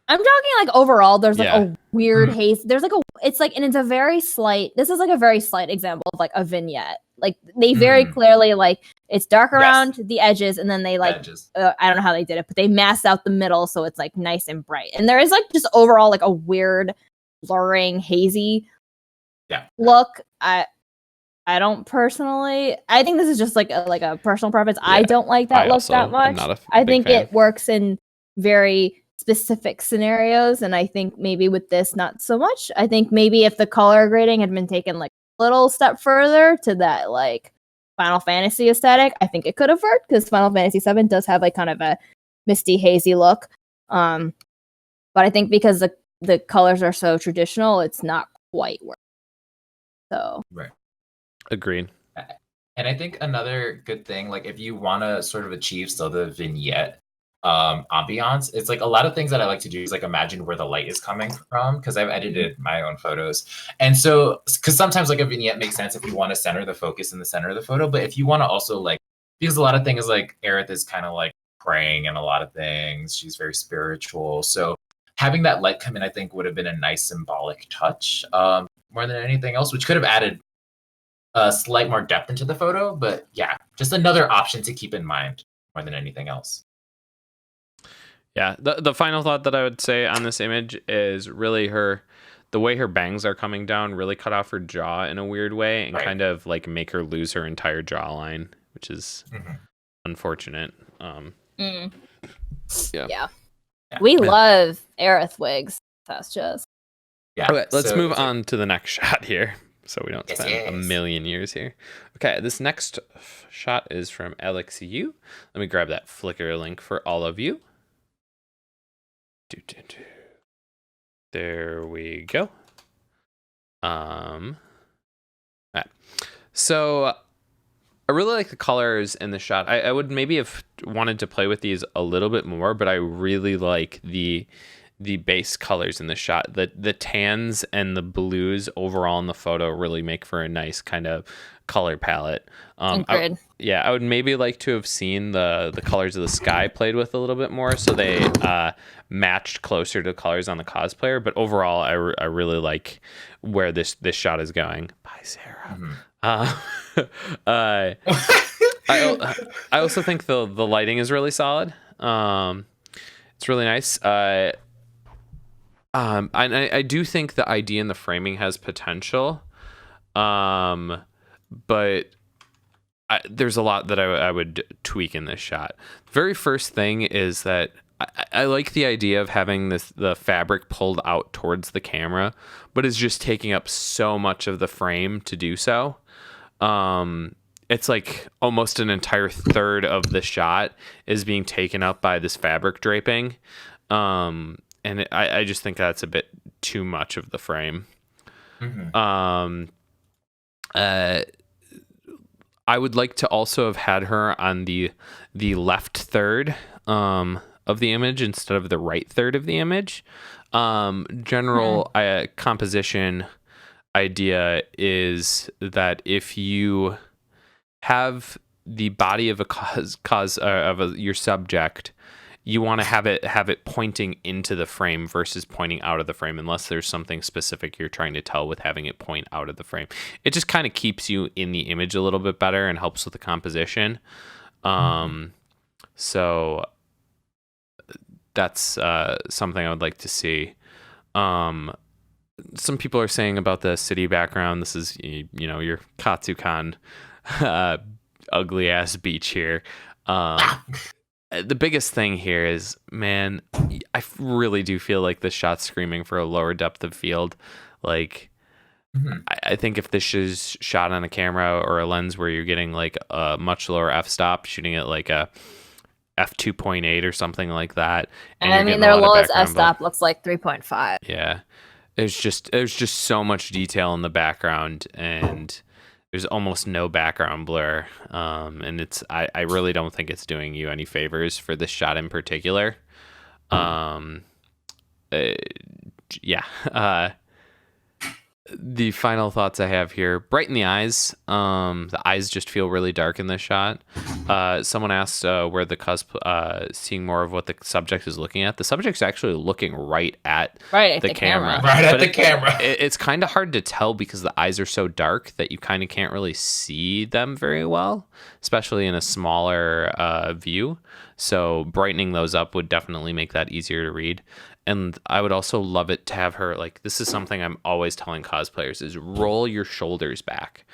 I'm talking like overall, there's like a weird haze. There's like it's a very slight, this is like a very slight example of like a vignette. Like they very clearly like it's dark around the edges, and then they like, I don't know how they did it, but they masked out the middle so it's like nice and bright. And there is like just overall like a weird blurring, hazy look. I don't personally, I think this is just like a personal preference. I don't like that look that much. I think it works in very specific scenarios, and I think maybe with this not so much. I think maybe if the color grading had been taken like a little step further to that like Final Fantasy aesthetic, I think it could have worked, because Final Fantasy 7 does have like kind of a misty, hazy look. But I think because the colors are so traditional, it's not quite working. So agreed. And I think another good thing, like if you want to sort of achieve still the vignette ambiance, it's like a lot of things that I like to do is like imagine where the light is coming from, because I've edited my own photos. And so because sometimes like a vignette makes sense if you want to center the focus in the center of the photo, but if you want to also like, because a lot of things like Aerith is kind of like praying and a lot of things, she's very spiritual, so having that light come in I think would have been a nice symbolic touch more than anything else, which could have added a slight more depth into the photo. But yeah, just another option to keep in mind more than anything else. Yeah, the final thought that I would say on this image is really the way her bangs are coming down really cut off her jaw in a weird way and kind of like make her lose her entire jawline, which is unfortunate. Mm. Yeah. Yeah. We love Aerith wigs. That's just. Yeah. Okay, let's move on to the next shot here so we don't spend a yes. million years here. Okay, this next shot is from LXU. Let me grab that Flickr link for all of you. There we go. Right. So I really like the colors in the shot. I would maybe have wanted to play with these a little bit more, but I really like the base colors in the shot. The tans and the blues overall in the photo really make for a nice kind of color palette. I would maybe like to have seen the colors of the sky played with a little bit more, so they matched closer to colors on the cosplayer. But overall, I really like where this shot is going. Bye, Sarah. I also think the lighting is really solid. It's really nice. I do think the idea in the framing has potential, but there's a lot that I would tweak in this shot. Very first thing is that I like the idea of having the fabric pulled out towards the camera, but it's just taking up so much of the frame to do so. It's like almost an entire third of the shot is being taken up by this fabric draping. And I just think that's a bit too much of the frame. I would like to also have had her on the left third of the image instead of the right third of the image. General composition idea is that if you have the body of your subject, you want to have it pointing into the frame versus pointing out of the frame, unless there's something specific you're trying to tell with having it point out of the frame. It just kind of keeps you in the image a little bit better and helps with the composition. So that's something I would like to see. Some people are saying about the city background, this is, your Katsukan ugly ass beach here. The biggest thing here is, man, I really do feel like this shot's screaming for a lower depth of field. Like, I think if this is shot on a camera or a lens where you're getting like a much lower f-stop, shooting at like a f2.8 or something like that. And I mean, their lowest f-stop looks like 3.5. Yeah. There's just so much detail in the background, and there's almost no background blur, and I really don't think it's doing you any favors for this shot in particular. The final thoughts I have here: brighten the eyes. The eyes just feel really dark in this shot. Someone asked where the seeing more of what the subject is looking at. The subject's actually looking right at the camera. Right at the camera. It's kind of hard to tell because the eyes are so dark that you kind of can't really see them very well, especially in a smaller view. So brightening those up would definitely make that easier to read. And I would also love it to have her, like, this is something I'm always telling cosplayers, is roll your shoulders back.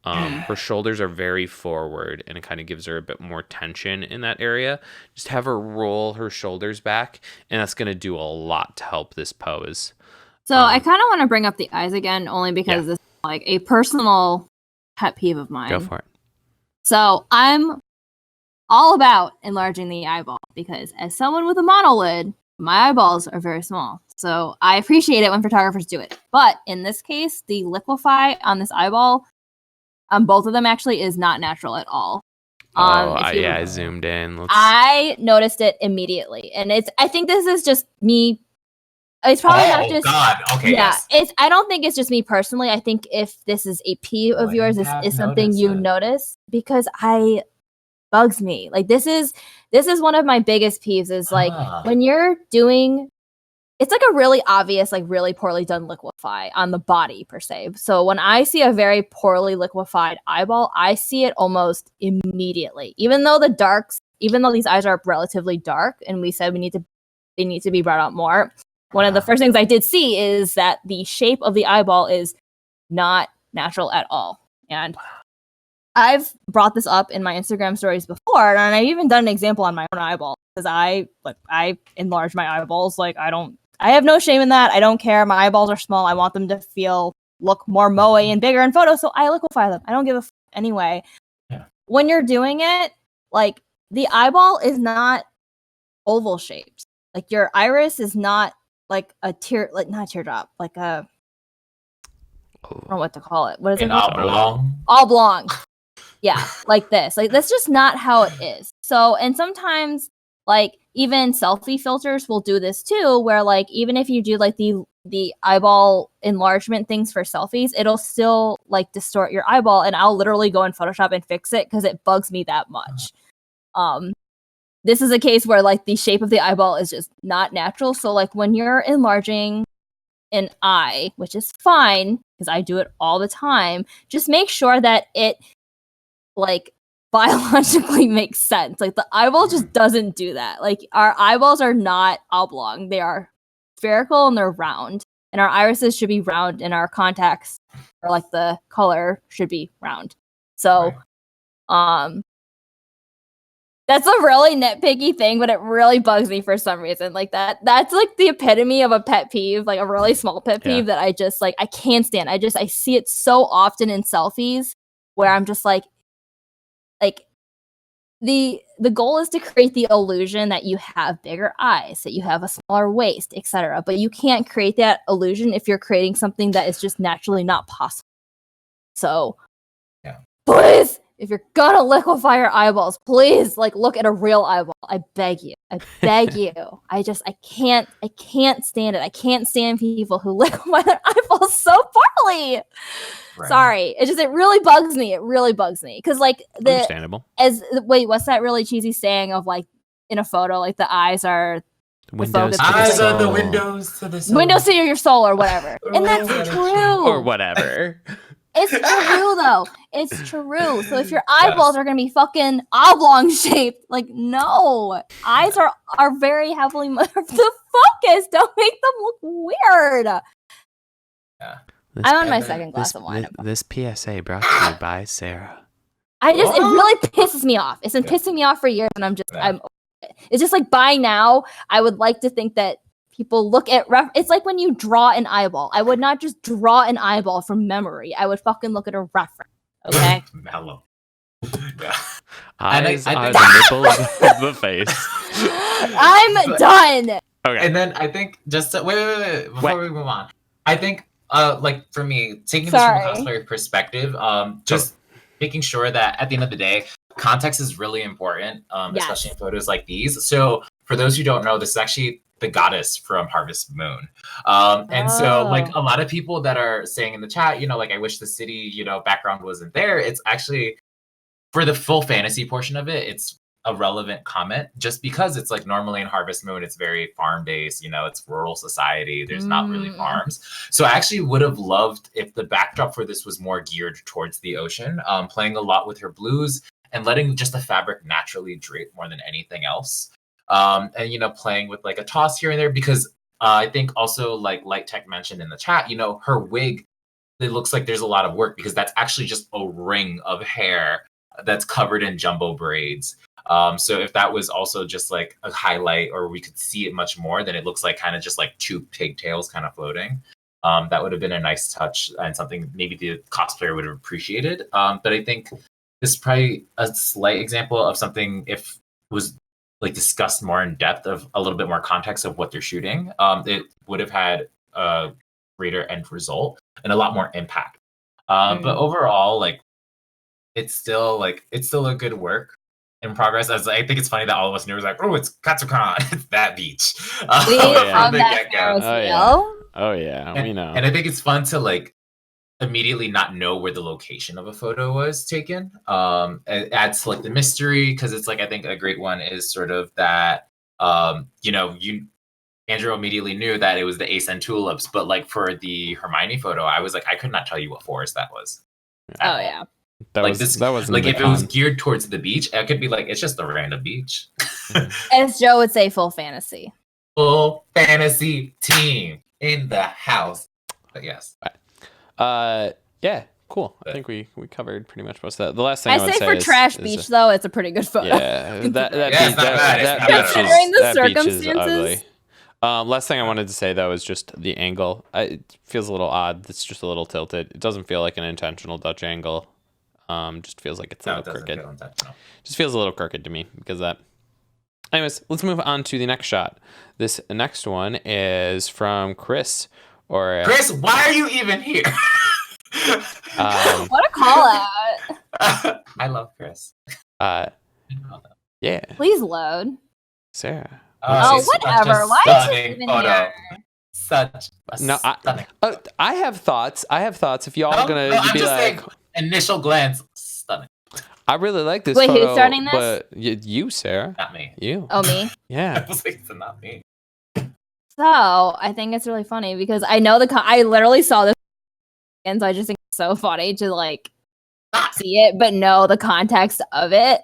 Her shoulders are very forward, and it kind of gives her a bit more tension in that area. Just have her roll her shoulders back, and that's going to do a lot to help this pose. So I kind of want to bring up the eyes again, only because this is like a personal pet peeve of mine. Go for it. So I'm all about enlarging the eyeball, because as someone with a monolid, my eyeballs are very small. So I appreciate it when photographers do it. But in this case, the liquefy on this eyeball, on both of them actually, is not natural at all. I zoomed in. I noticed it immediately. And I think this is just me. It's probably not just. God. Okay. Yeah. Yes. I don't think it's just me personally. I think if this is a peeve of yours, this is something you notice, because bugs me. Like, this is one of my biggest peeves, is like when you're doing, it's like a really obvious, like really poorly done liquefy on the body per se. So when I see a very poorly liquefied eyeball, I see it almost immediately. Even though these eyes are relatively dark, and we said we need to they need to be brought out more. One of the first things I did see is that the shape of the eyeball is not natural at all. And I've brought this up in my Instagram stories before, and I've even done an example on my own eyeball because I enlarge my eyeballs. Like I have no shame in that. I don't care. My eyeballs are small. I want them to look more moe and bigger in photos, so I liquefy them. I don't give a anyway. Yeah. When you're doing it, like the eyeball is not oval shaped. Like your iris is not like not a teardrop, like a I don't know what to call it. What is it called? Oblong. Yeah, like this. Like that's just not how it is. So, and sometimes like even selfie filters will do this too, where like even if you do like the eyeball enlargement things for selfies, it'll still like distort your eyeball, and I'll literally go in Photoshop and fix it because it bugs me that much. This is a case where like the shape of the eyeball is just not natural. So like when you're enlarging an eye, which is fine because I do it all the time, just make sure that it like biologically makes sense. Like the eyeball just doesn't do that. Like our eyeballs are not oblong. They are spherical and they're round. And our irises should be round and our contacts or like the color should be round. So that's a really nitpicky thing, but it really bugs me for some reason. Like that's like the epitome of a pet peeve, like a really small pet peeve that I just like I can't stand. I see it so often in selfies where I'm just like the goal is to create the illusion that you have bigger eyes, that you have a smaller waist, etc. But you can't create that illusion if you're creating something that is just naturally not possible. So, please, if you're gonna liquefy your eyeballs, please like look at a real eyeball. I beg you. I beg you. I can't stand it. I can't stand people who liquefy their eyeballs so poorly. Right. Sorry. It really bugs me. It really bugs me. Because like understandable. What's that really cheesy saying of like in a photo, like the eyes are windows are the windows to the soul. Windows to your soul or whatever. And that's true. Or whatever. It's true though. It's true. So if your eyeballs are gonna be fucking oblong shaped, like no, eyes are very heavily the focus. Don't make them look weird. Yeah. I'm on my second glass of wine. This PSA brought to you by Sarah. It really pisses me off. It's been pissing me off for years, and it's just like by now, I would like to think that people look at it's like when you draw an eyeball. I would not just draw an eyeball from memory. I would fucking look at a reference. Okay. Mellow. Eyes are the nipples of the face. I'm done. Okay. And then I think wait before we move on. I think like for me, taking this from a cosplayer perspective, just making sure that at the end of the day, context is really important, especially in photos like these. So for those who don't know, this is actually the goddess from Harvest Moon. And so like a lot of people that are saying in the chat, like I wish the city, background wasn't there. It's actually for the full fantasy portion of it, it's a relevant comment just because it's like normally in Harvest Moon, it's very farm based, it's rural society. There's not really farms. So I actually would have loved if the backdrop for this was more geared towards the ocean, playing a lot with her blues and letting just the fabric naturally drape more than anything else. And playing with like a toss here and there because I think also like Light Tech mentioned in the chat, her wig, it looks like there's a lot of work because that's actually just a ring of hair that's covered in jumbo braids. So if that was also just like a highlight or we could see it much more, then it looks like kind of just like two pigtails kind of floating. That would have been a nice touch and something maybe the cosplayer would have appreciated. But I think this is probably a slight example of something if it was like discussed more in depth of a little bit more context of what they're shooting, it would have had a greater end result and a lot more impact. But overall, like it's still a good work in progress. As I think it's funny that all of us knew it was like, oh, it's Katsukan, it's that beach. From the get-go. Oh yeah, we know. And I think it's fun to like immediately not know where the location of a photo was taken. It adds to like the mystery because it's like I think a great one is sort of that Andrew immediately knew that it was the Ace and Tulips, but like for the Hermione photo, I was like I could not tell you what forest that was. Yeah. That was like if it was geared towards the beach, it could be like it's just a random beach. As Joe would say, full fantasy. Full fantasy team in the house. But yes. Yeah, cool. I think we covered pretty much most of that. The last thing I I would say say for is, Trash Beach though, it's a pretty good photo. Yeah, that Yeah, it's not bad. It's not bad at all. Considering the that beach is circumstances. ugly. Last thing I wanted to say though is just the angle. It feels a little odd. It's just a little tilted. It doesn't feel like an intentional Dutch angle. Just feels like it's a little crooked. Just feels a little crooked to me because of that. Anyways, let's move on to the next shot. This next one is from Chris. Chris, why are you even here? What a call out. I love Chris. Yeah. Please load. Sarah. Oh, whatever. Why is she even here? Such a stunning. I have thoughts. If y'all are gonna be just like, saying, initial glance, stunning. I really like this Wait, photo. who's starting this? But you, Sarah. Not me. You. Oh, me? Yeah. I was like, it's not me. So I think it's really funny because I know I literally saw this, and so I just think it's so funny to like see it, but know the context of it.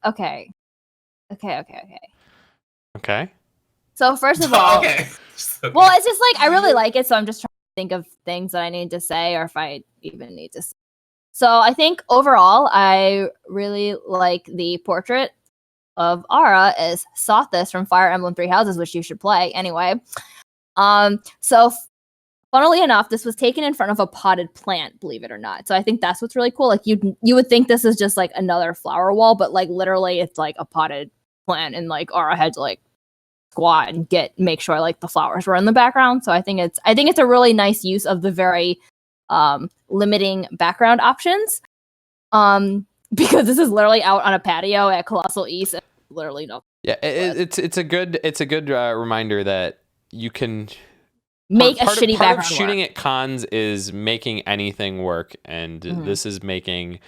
Okay. So first of all, Okay. well, it's just like I really like it, so I'm just trying to think of things that I need to say, or if I even need to say. So I think overall, I really like the portrait of Ara as Sothis from Fire Emblem Three Houses, which you should play anyway. So funnily enough, this was taken in front of a potted plant, believe it or not. So I think that's what's really cool. Like you would think this is just like another flower wall, but like literally it's like a potted plant, and like Ara had to like squat and make sure like the flowers were in the background. So I think it's a really nice use of the very limiting background options. Because this is literally out on a patio at Colossal East, and literally no. Yeah, it's a good reminder that you can make part a shitty of background shooting work. at cons is making anything work, and this is making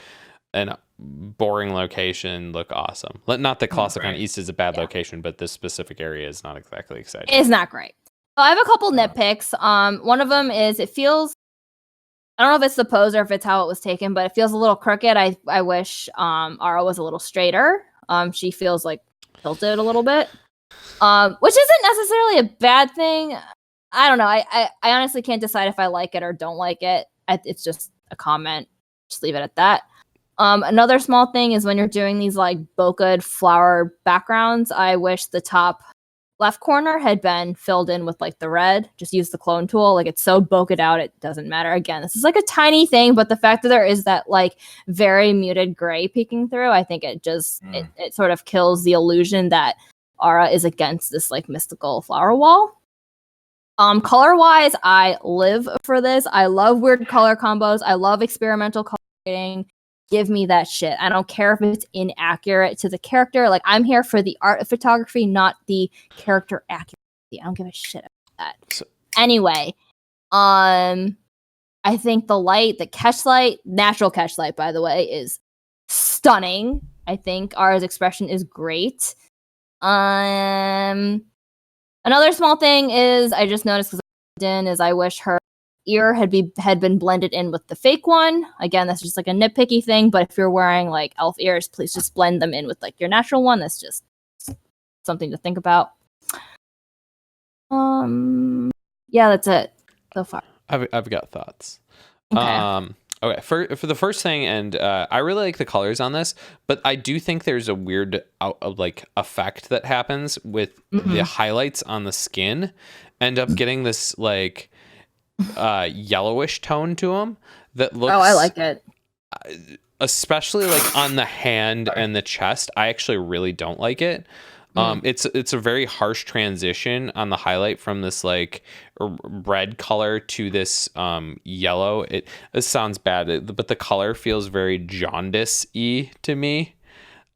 an boring location look awesome. Not that Colossal East is a bad location, but this specific area is not exactly exciting. It's not great. So I have a couple nitpicks. One of them is it feels, I don't know if it's the pose or if it's how it was taken, but it feels a little crooked. I wish Ara was a little straighter. She feels like tilted a little bit, which isn't necessarily a bad thing. I don't know. I honestly can't decide if I like it or don't like it. It's just a comment. Just leave it at that. Another small thing is when you're doing these like bokeh flower backgrounds, I wish the top left corner had been filled in with like the red. Just use the clone tool. Like it's so bokeh out, it doesn't matter. Again, this is like a tiny thing, but the fact that there is that like very muted gray peeking through, I think it just it sort of kills the illusion that Ara is against this like mystical flower wall. Color wise, I live for this. I love weird color combos. I love experimental color grading. Give me that shit. I don't care if it's inaccurate to the character. Like I'm here for the art of photography, not the character accuracy. I don't give a shit about that. Anyway, I think the light, the catch light, natural catch light, by the way, is stunning. I think Ara's expression is great. Another small thing is I just noticed is I wish her ear had been blended in with the fake one. Again, that's just like a nitpicky thing, but if you're wearing like elf ears, please just blend them in with like your natural one. That's just something to think about. Yeah, that's it so far. I've got thoughts. Okay. Okay, for the first thing, and I really like the colors on this, but I do think there's a weird effect that happens with the highlights on the skin. End up getting this like yellowish tone to them that looks. Oh, I like it. Especially like on the hand and the chest, I actually really don't like it. It's a very harsh transition on the highlight from this like red color to this yellow. It sounds bad, but the color feels very jaundice-y to me.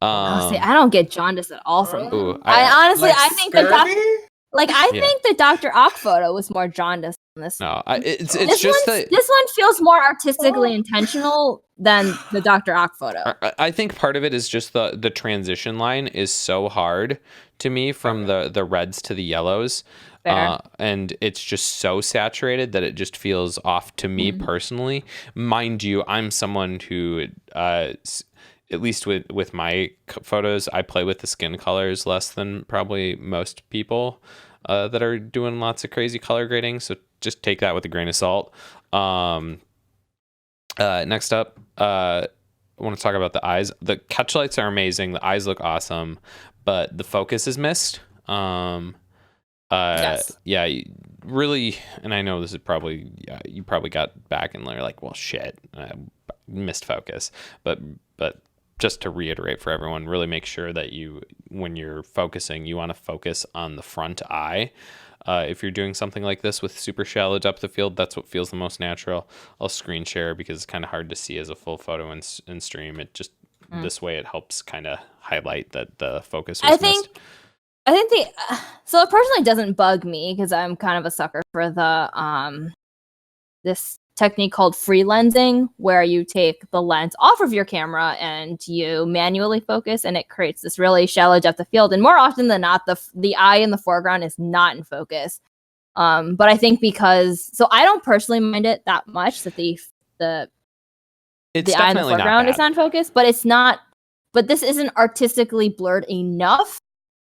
See, I don't get jaundice at all from them. Ooh, I honestly, like I think think the Dr. Ock photo was more jaundice than this. No, it's this just that this one feels more artistically intentional than the Dr. Ock photo. I think part of it is just the transition line is so hard to me from the reds to the yellows. And it's just so saturated that it just feels off to me personally. Mind you, I'm someone who at least with my photos, I play with the skin colors less than probably most people that are doing lots of crazy color grading. So just take that with a grain of salt. Next up, I want to talk about the eyes. The catch lights are amazing. The eyes look awesome, but the focus is missed. Yes. Yeah, really. And I know this is probably, you probably got back and they're like, well, shit, missed focus. But just to reiterate for everyone, really make sure that when you're focusing, you want to focus on the front eye. If you're doing something like this with super shallow depth of field, that's what feels the most natural. I'll screen share because it's kind of hard to see as a full photo in stream. It just, this way it helps kind of highlight that the focus was missed. I think so it personally doesn't bug me because I'm kind of a sucker for the this technique called free lensing, where you take the lens off of your camera and you manually focus, and it creates this really shallow depth of field. And more often than not, the eye in the foreground is not in focus. But I think so I don't personally mind it that much that the eye in the foreground is not in focus, but it's not. But this isn't artistically blurred enough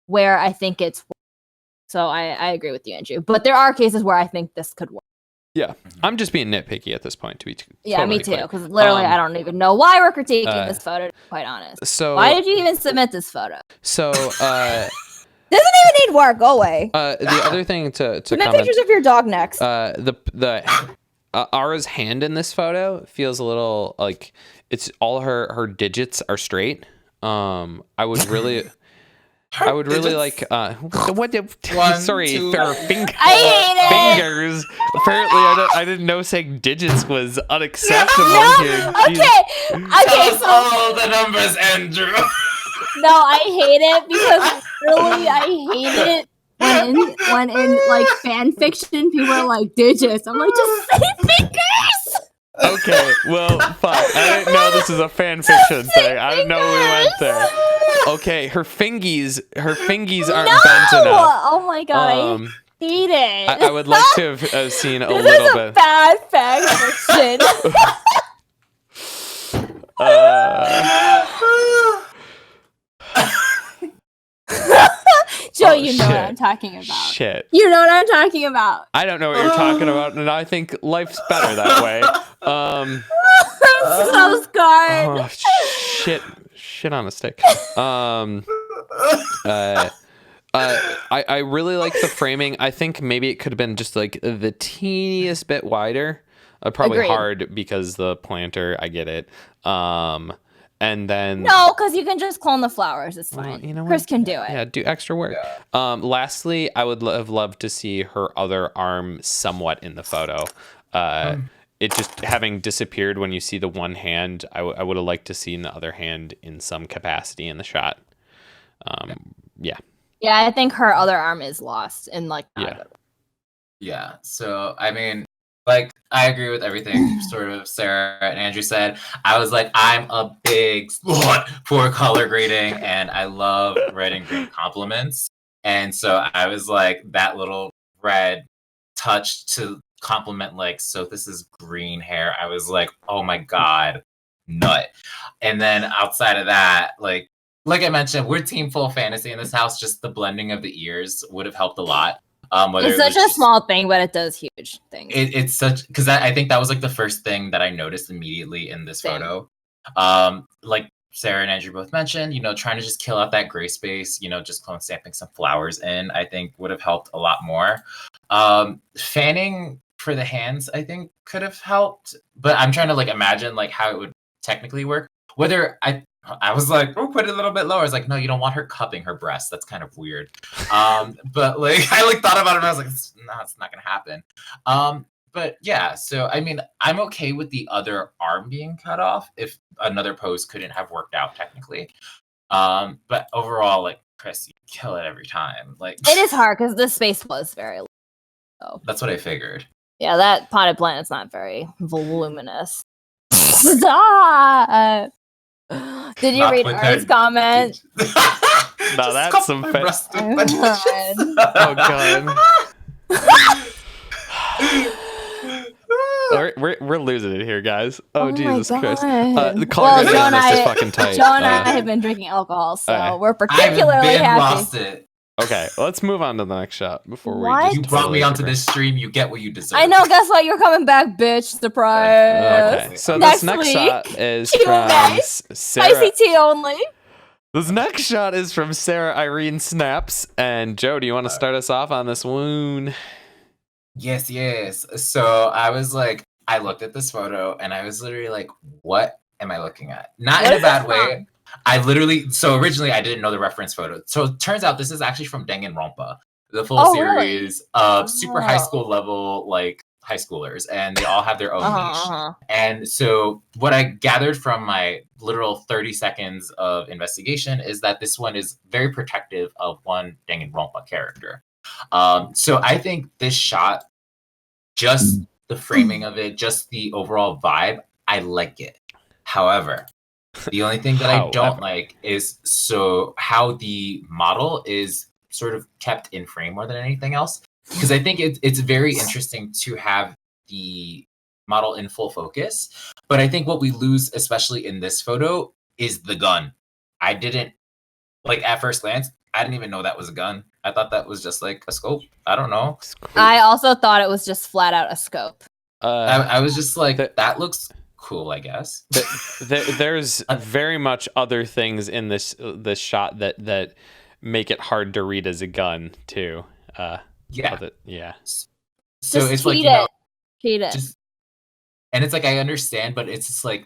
where I think it's. So I agree with you, Andrew. But there are cases where I think this could work. Yeah, I'm just being nitpicky at this point, to be me too, because literally I don't even know why we're critiquing this photo, to be quite honest. So why did you even submit this photo? So doesn't even need work. Go away. The other thing to submit comment, pictures of your dog next. The Ara's hand in this photo feels a little like it's all her digits are straight. I would really like sorry, for fingers. Apparently, I didn't know saying digits was unacceptable here. Okay. So all the numbers, Andrew. No, I hate it because really, I hate it when in like fan fiction people are like digits. I'm like, just say fingers. Okay, well, fuck. I didn't know this is a fan fiction thing. I didn't know we went there. Okay, her fingies aren't bent enough. Oh my god, I hate it. I would like to have seen a little bit. This is a bad fan fiction. Joe, you know what I'm talking about. Shit. You know what I'm talking about. I don't know what you're talking about, and I think life's better that way. I'm so scarred. Oh, shit on a stick. I really like the framing. I think maybe it could have been just like the teeniest bit wider. Probably Agreed. Hard because the planter. I get it. And then no, because you can just clone the flowers. It's fine. Well, you know Chris what? can do it. Yeah, do extra work. Yeah. Lastly, I would have loved to see her other arm somewhat in the photo. It just having disappeared when you see the one hand. I would have liked to see the other hand in some capacity in the shot. Yeah. Yeah, I think her other arm is lost in like. Yeah. So I mean, like, I agree with everything sort of Sarah and Andrew said. I was like, I'm a big slut for color grading, and I love red and green complements. And so I was like, that little red touch to complement, like, so this is green hair. I was like, oh my God, nut. And then outside of that, like I mentioned, we're team full fantasy in this house. Just the blending of the ears would have helped a lot. It's such a small thing, but it does huge things. It's such, because I think that was like the first thing that I noticed immediately in this photo. Like Sarah and Andrew both mentioned, trying to just kill out that gray space, just clone stamping some flowers in, I think would have helped a lot more. Fanning for the hands, I think could have helped, but I'm trying to like imagine like how it would technically work. Whether I was like, oh, put it a little bit lower. I was like, no, you don't want her cupping her breast. That's kind of weird. But like, I like thought about it and I was like, no, it's not gonna happen. But yeah, so I mean, I'm okay with the other arm being cut off if another pose couldn't have worked out technically. But overall, like Chris, you kill it every time. Like it is hard because the space was very low. So. That's what I figured. Yeah, that potted plant's not very voluminous. Stop. Did you read Ari's comment? No, that's some fast. Oh god. we're losing it here, guys. Oh, Jesus my Christ. God. The color Joe on and this is I- fucking tight. Joe and I have been drinking alcohol, so Okay. we're I've particularly been happy. lost it. Okay, let's move on to the next shot before What? we just You brought totally me onto digress. this stream. You get what you deserve. I know. Guess what? You're coming back, bitch. Surprise. Okay, so Next this next week, shot is Q&A. from Sarah. ICT only. This next shot is from Sarah Irene Snaps. And Joe, do you want to start us off on this wound? Yes. So I was like, I looked at this photo and I was literally like, what am I looking at? Not What in a is bad this way. from? So originally I didn't know the reference photo. So it turns out this is actually from Danganronpa, the full Oh, really? series of super high Oh. school level, like high schoolers, and they all have their own niche. Uh-huh. And so what I gathered from my literal 30 seconds of investigation is that this one is very protective of one Danganronpa character. So I think this shot, just the framing of it, just the overall vibe, I like it. However, the only thing that I don't like is how the model is sort of kept in frame more than anything else. Because I think it's very interesting to have the model in full focus. But I think what we lose, especially in this photo, is the gun. I didn't, like, at first glance, I didn't even know that was a gun. I thought that was just like a scope. I don't know. I also thought it was just flat out a scope. I was just like, that looks cool, I guess. There's very much other things in this shot that make it hard to read as a gun too. Yeah. So Just it's like, cheat you know, it. Cheat it. and it's like, I understand, but it's just like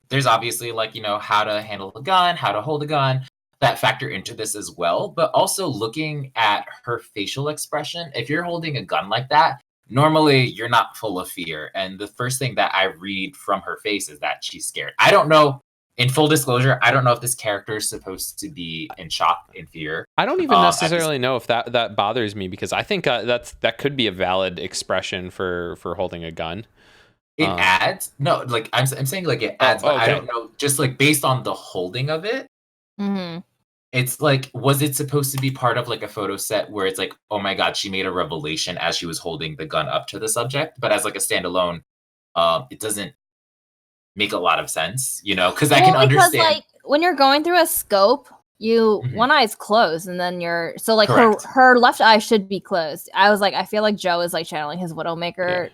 there's obviously, like, you know, how to handle a gun, how to hold a gun, that factor into this as well. But also looking at her facial expression, if you're holding a gun like that, normally you're not full of fear. And the first thing that I read from her face is that she's scared. I don't know. In full disclosure, I don't know if this character is supposed to be in shock and fear. I don't even necessarily know if that bothers me, because I think that could be a valid expression for holding a gun. It adds, no, like I'm saying, like, it adds, but okay. I don't know, just like based on the holding of it. Mm-hmm. It's like, was it supposed to be part of like a photo set where it's like, oh my God, she made a revelation as she was holding the gun up to the subject? But as like a standalone, it doesn't make a lot of sense, you know? Because I can understand. Because, like, when you're going through a scope, Mhm. one eye's closed, and then Correct. her left eye should be closed. I was like, I feel like Joe is like channeling his Widowmaker.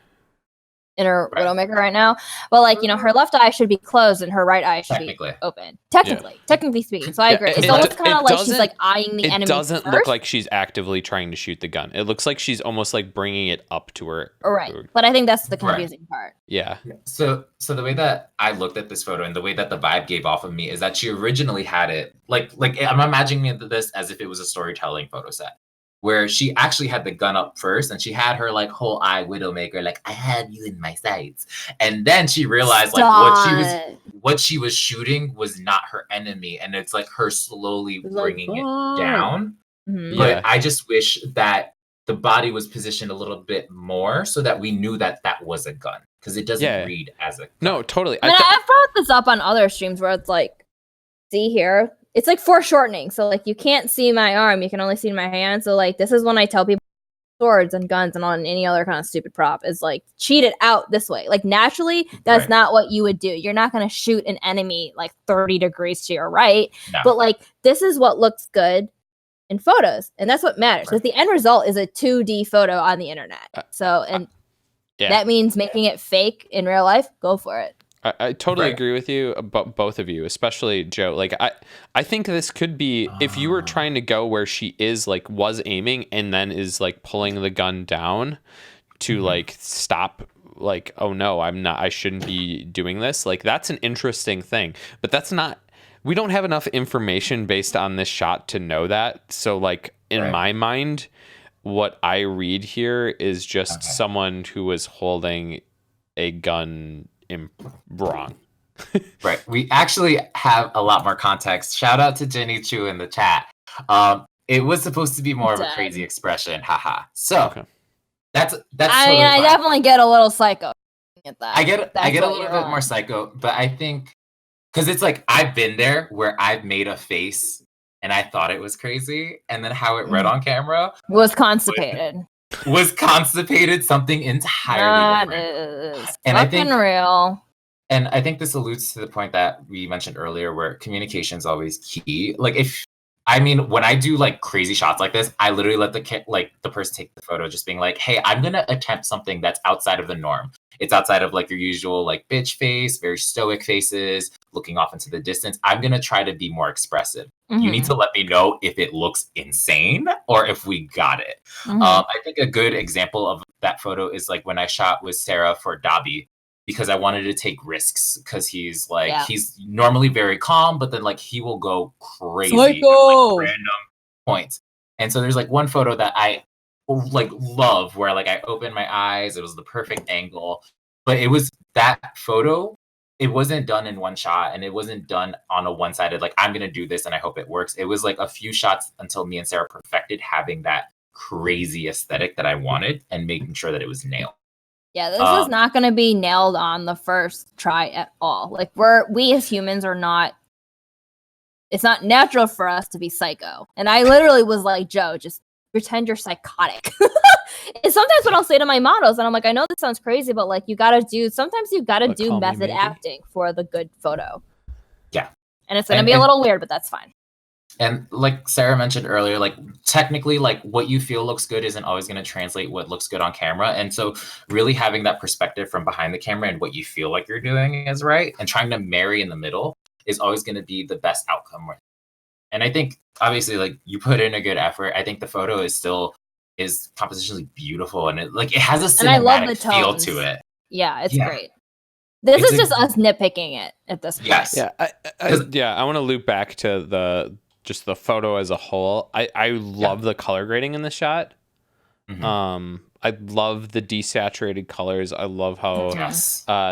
Inner Right. Widowmaker right now, but like, you know, her left eye should be closed and her right eye should be Technically. open. Technically speaking, so I agree. It's almost kind of like she's like eyeing the enemy. It doesn't first. look like she's actively trying to shoot the gun. It looks like she's almost like bringing it up to her. Right, but I think that's the Right. confusing part. Yeah. So the way that I looked at this photo and the way that the vibe gave off of me is that she originally had it like I'm imagining this as if it was a storytelling photo set, where she actually had the gun up first and she had her like whole eye Widowmaker, like, I have you in my sights. And then she realized like what she was shooting was not her enemy. And it's like her slowly bringing it down. Mm-hmm. But Yeah. I just wish that the body was positioned a little bit more so that we knew that that was a gun, because it doesn't read as a gun. No, totally. I've brought this up on other streams where it's like, see here, it's like foreshortening. So like, you can't see my arm, you can only see my hand. So like, this is when I tell people swords and guns and on any other kind of stupid prop is like, cheat it out this way. Like, naturally, that's not what you would do. You're not going to shoot an enemy like 30 degrees to your right. No. But like, this is what looks good in photos, and that's what matters, because the end result is a 2D photo on the internet. That means making it fake in real life. Go for it. I totally agree with you about both of you, especially Joe. Like, I think this could be, if you were trying to go where she is, like, was aiming and then is like pulling the gun down to like stop, like, oh no, I shouldn't be doing this. Like, that's an interesting thing, but that's not, we don't have enough information based on this shot to know that. So like, in my mind, what I read here is just someone who was holding a gun wrong. Right. We actually have a lot more context. Shout out to Jenny Chu in the chat. It was supposed to be more of a crazy expression. Haha. So that's I mean, I definitely get a little psycho at that. I get a little bit more psycho, but I think because it's like, I've been there where I've made a face and I thought it was crazy, and then how it read on camera was constipated. was constipated something entirely That different. is And I fucking think real. And I think this alludes to the point that we mentioned earlier, where communication is always key. Like, when I do like crazy shots like this, I literally let the person take the photo, just being like, "Hey, I'm gonna attempt something that's outside of the norm. It's outside of like your usual like bitch face, very stoic faces, looking off into the distance. I'm gonna try to be more expressive. You need to let me know if it looks insane or if we got it." I think a good example of that photo is like when I shot with Sarah for Dobby, because I wanted to take risks, because he's normally very calm, but then like he will go crazy at like random points. And so there's like one photo that I like love, where like I opened my eyes, it was the perfect angle, but it was that photo. It wasn't done in one shot, and it wasn't done on a one-sided like I'm gonna do this and I hope it works. It was like a few shots until me and Sarah perfected having that crazy aesthetic that I wanted and making sure that it was nailed. Yeah, this is not going to be nailed on the first try at all. Like we as humans are not. It's not natural for us to be psycho. And I literally was like, Joe, just pretend you're psychotic. It's sometimes what I'll say to my models, and I'm like, I know this sounds crazy, but like sometimes you gotta do method acting for the good photo. Yeah. And it's gonna be a little weird, but that's fine. And like Sarah mentioned earlier, like technically, like what you feel looks good isn't always going to translate what looks good on camera. And so really having that perspective from behind the camera and what you feel like you're doing is right, and trying to marry in the middle is always going to be the best outcome. And I think obviously like you put in a good effort. I think the photo is compositionally beautiful, and it has a cinematic feel to it. Yeah, it's great. This is just us nitpicking it at this point. Yes. Yeah. I want to loop back to the photo as a whole. I love the color grading in the shot. I love the desaturated colors. I love how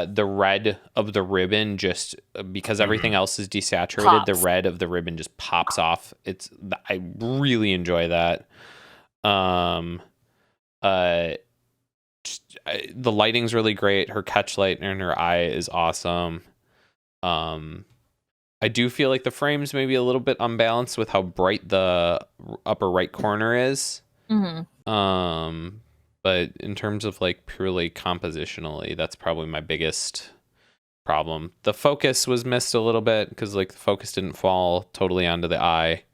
the red of the ribbon, just because everything else is desaturated, the red of the ribbon just pops off. I really enjoy that. The lighting's really great. Her catch light in her eye is awesome. I do feel like the frame's maybe a little bit unbalanced with how bright the upper right corner is. But in terms of like purely compositionally, that's probably my biggest problem. The focus was missed a little bit, because like the focus didn't fall totally onto the eye.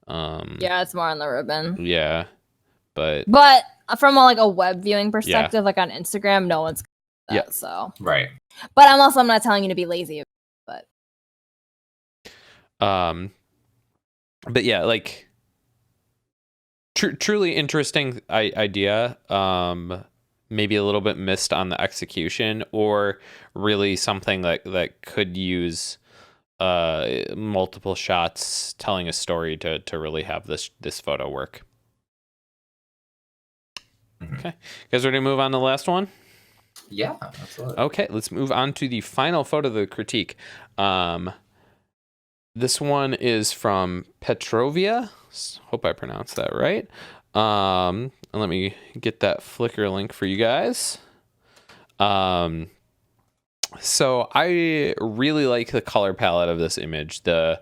Yeah, it's more on the ribbon. Yeah, but from a web viewing perspective, like on Instagram, no one's that, so right. But I'm not telling you to be lazy, but yeah, like truly interesting idea. Maybe a little bit missed on the execution, or really something that could use multiple shots telling a story to really have this photo work. Okay, you guys ready to move on to the last one? Yeah, absolutely. Okay, let's move on to the final photo of the critique. This one is from Petrovia. Hope I pronounced that right. And let me get that Flickr link for you guys. So I really like the color palette of this image. The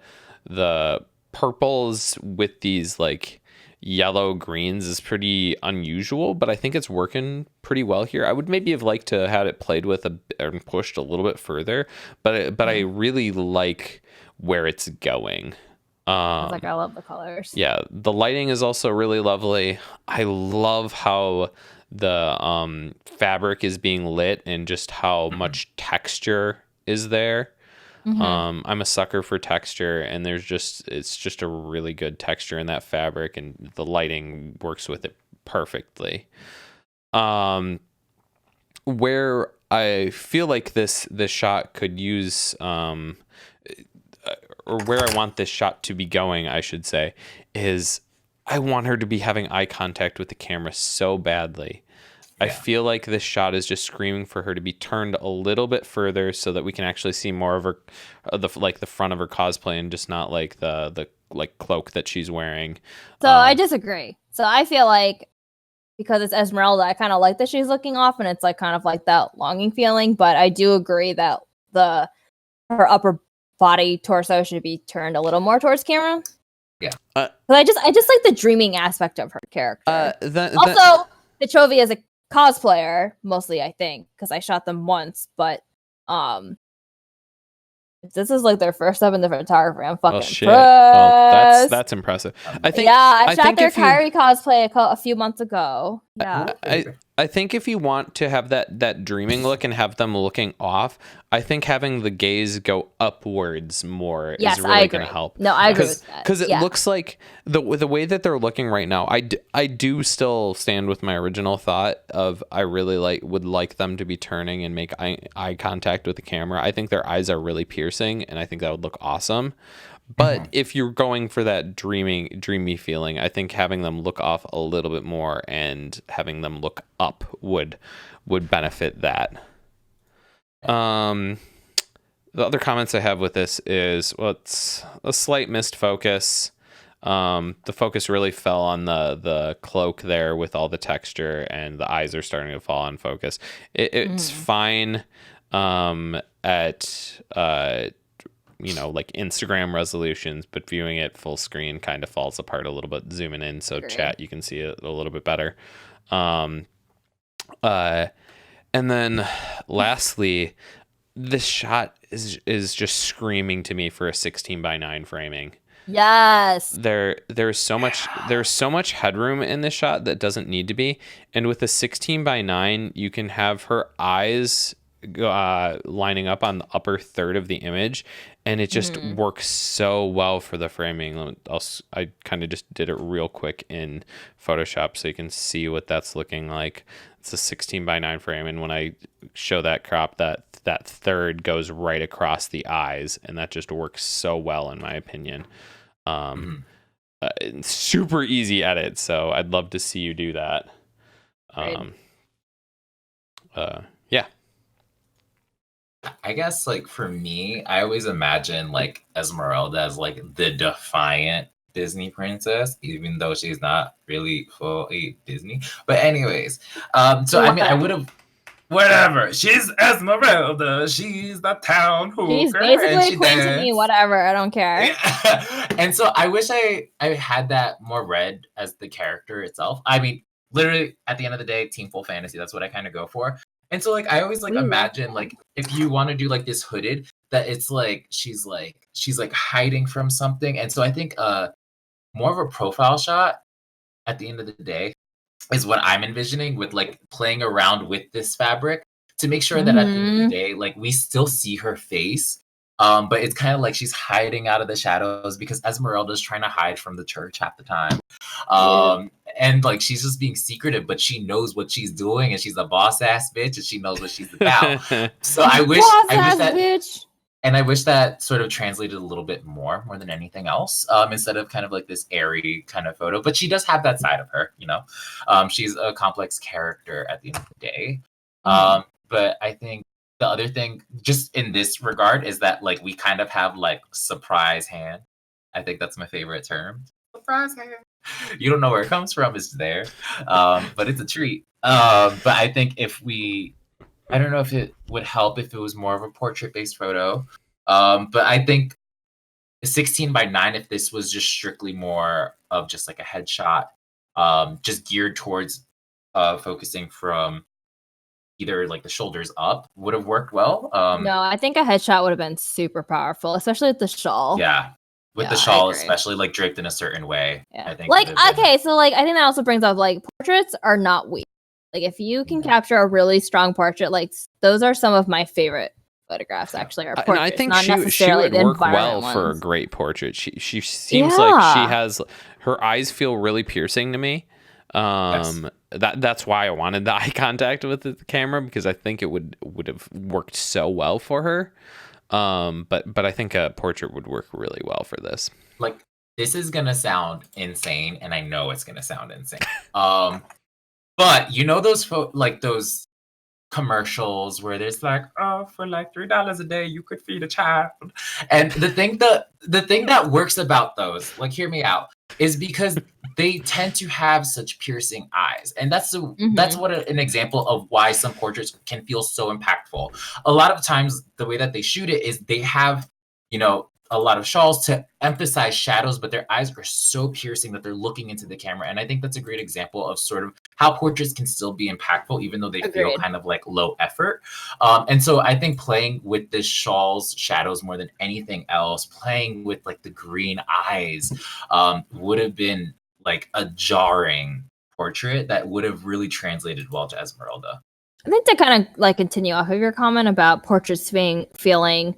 purples with these like yellow greens is pretty unusual, but I think it's working pretty well here. I would maybe have liked to had it played with and pushed a little bit further, but I really like where it's going. I love the colors. Yeah, the lighting is also really lovely. I love how the fabric is being lit and just how much texture is there. I'm a sucker for texture, and it's just a really good texture in that fabric, and the lighting works with it perfectly. Where I feel like this shot could use or where I want this shot to be going, I should say, is I want her to be having eye contact with the camera so badly. I feel like this shot is just screaming for her to be turned a little bit further so that we can actually see more of her, the front of her cosplay, and just not like the cloak that she's wearing. So I disagree. So I feel like, because it's Esmeralda, I kind of like that she's looking off, and it's like kind of like that longing feeling. But I do agree that her upper body torso should be turned a little more towards camera. Yeah. But I just like the dreaming aspect of her character. Also, Petrovia is a cosplayer, mostly, I think, because I shot them once, but if this is like their first step in the photography, I'm fucking shit. Well, impressed. that's impressive. I think. Yeah, I shot think their if you- Kyrie cosplay a few months ago. Yeah. I think if you want to have that dreaming look and have them looking off, I think having the gaze go upwards more is really going to help. No, I agree with that. Because it looks like the way that they're looking right now, I do still stand with my original thought of I really would like them to be turning and make eye contact with the camera. I think their eyes are really piercing, and I think that would look awesome. But if you're going for that dreamy feeling, I think having them look off a little bit more and having them look up would benefit that. The other comments I have with this is, well, it's a slight missed focus. The focus really fell on the cloak there with all the texture, and the eyes are starting to fall on focus. It's fine at like Instagram resolutions, but viewing it full screen kind of falls apart a little bit. Zooming in, so chat, you can see it a little bit better. And then lastly, this shot is just screaming to me for a 16:9 framing. Yes. There's so much headroom in this shot that doesn't need to be, and with a 16:9, you can have her eyes lining up on the upper third of the image, and it just works so well for the framing. I kind of just did it real quick in Photoshop so you can see what that's looking like. It's a 16:9 frame, and when I show that crop, that third goes right across the eyes, and that just works so well in my opinion. Super easy edit, so I'd love to see you do that. Yeah. I guess like for me, I always imagine like Esmeralda as like the defiant Disney princess, even though she's not really fully Disney. But anyways, so I mean, I would have whatever. She's Esmeralda. She's the town hooker. She's basically Queen to me. Whatever, I don't care. Yeah. And so I wish I had that more read as the character itself. I mean, literally at the end of the day, Team Full Fantasy. That's what I kind of go for. And so like I always like imagine like if you want to do like this hooded, that it's like she's hiding from something. And so I think more of a profile shot at the end of the day is what I'm envisioning, with like playing around with this fabric to make sure that at the end of the day, like we still see her face. But it's kind of like she's hiding out of the shadows because Esmeralda's trying to hide from the church half the time. And like she's just being secretive, but she knows what she's doing, and she's a boss ass bitch, and she knows what she's about. So I wish that bitch. And I wish that sort of translated a little bit more than anything else, instead of kind of like this airy kind of photo. But she does have that side of her, you know. She's a complex character at the end of the day. But I think the other thing, just in this regard, is that like we kind of have like surprise hand. I think that's my favorite term. Surprise hand. You don't know where it comes from. It's there, but it's a treat. But I think I don't know if it would help if it was more of a portrait-based photo. But I think 16:9, if this was just strictly more of just like a headshot, just geared towards focusing from either like the shoulders up, would have worked well. No, I think a headshot would have been super powerful, especially with the shawl. Yeah. With the shawl, especially like draped in a certain way. Yeah. I think like, okay, so like I think that also brings up like portraits are not weak. Like if you can capture a really strong portrait, like those are some of my favorite photographs actually are portraits. I think not she necessarily would work well ones. for a great portrait. She seems like she has, her eyes feel really piercing to me. That's why I wanted the eye contact with the camera, because I think it would have worked so well for her. But I think a portrait would work really well for this. Like, this is gonna sound insane, and I know it's gonna sound insane. But you know those those commercials where there's like, oh, for like $3 a day you could feed a child. And the thing that works about those, like, hear me out, is because they tend to have such piercing eyes. And that's what an example of why some portraits can feel so impactful. A lot of times the way that they shoot it is they have, you know, a lot of shawls to emphasize shadows, but their eyes are so piercing that they're looking into the camera. And I think that's a great example of sort of how portraits can still be impactful even though they feel Agreed. kind of like low effort. And so I think playing with this shawl's shadows more than anything else, playing with like the green eyes, would have been like a jarring portrait that would have really translated well to Esmeralda. I think to kind of like continue off of your comment about portraits feeling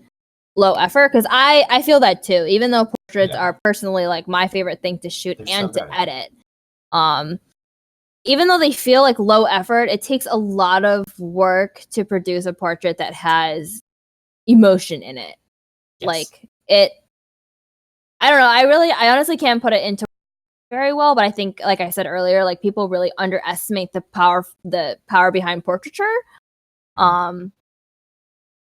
low effort, because I feel that too. Even though portraits are personally like my favorite thing to shoot and to edit, even though they feel like low effort, it takes a lot of work to produce a portrait that has emotion in it. Yes. Like it, I don't know. I honestly can't put it into very well, but I think, like I said earlier, like people really underestimate the power behind portraiture. So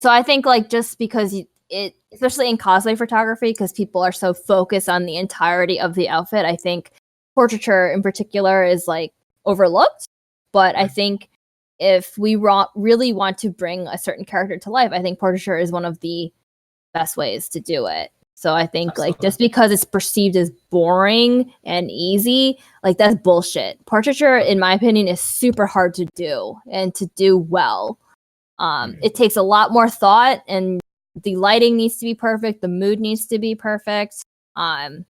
I think like just because it, especially in cosplay photography, because people are so focused on the entirety of the outfit, I think portraiture in particular is like overlooked. But I think if we really want to bring a certain character to life, I think portraiture is one of the best ways to do it. So I think like just because it's perceived as boring and easy, like that's bullshit. Portraiture, in my opinion, is super hard to do and to do well. It takes a lot more thought, and the lighting needs to be perfect. The mood needs to be perfect. Really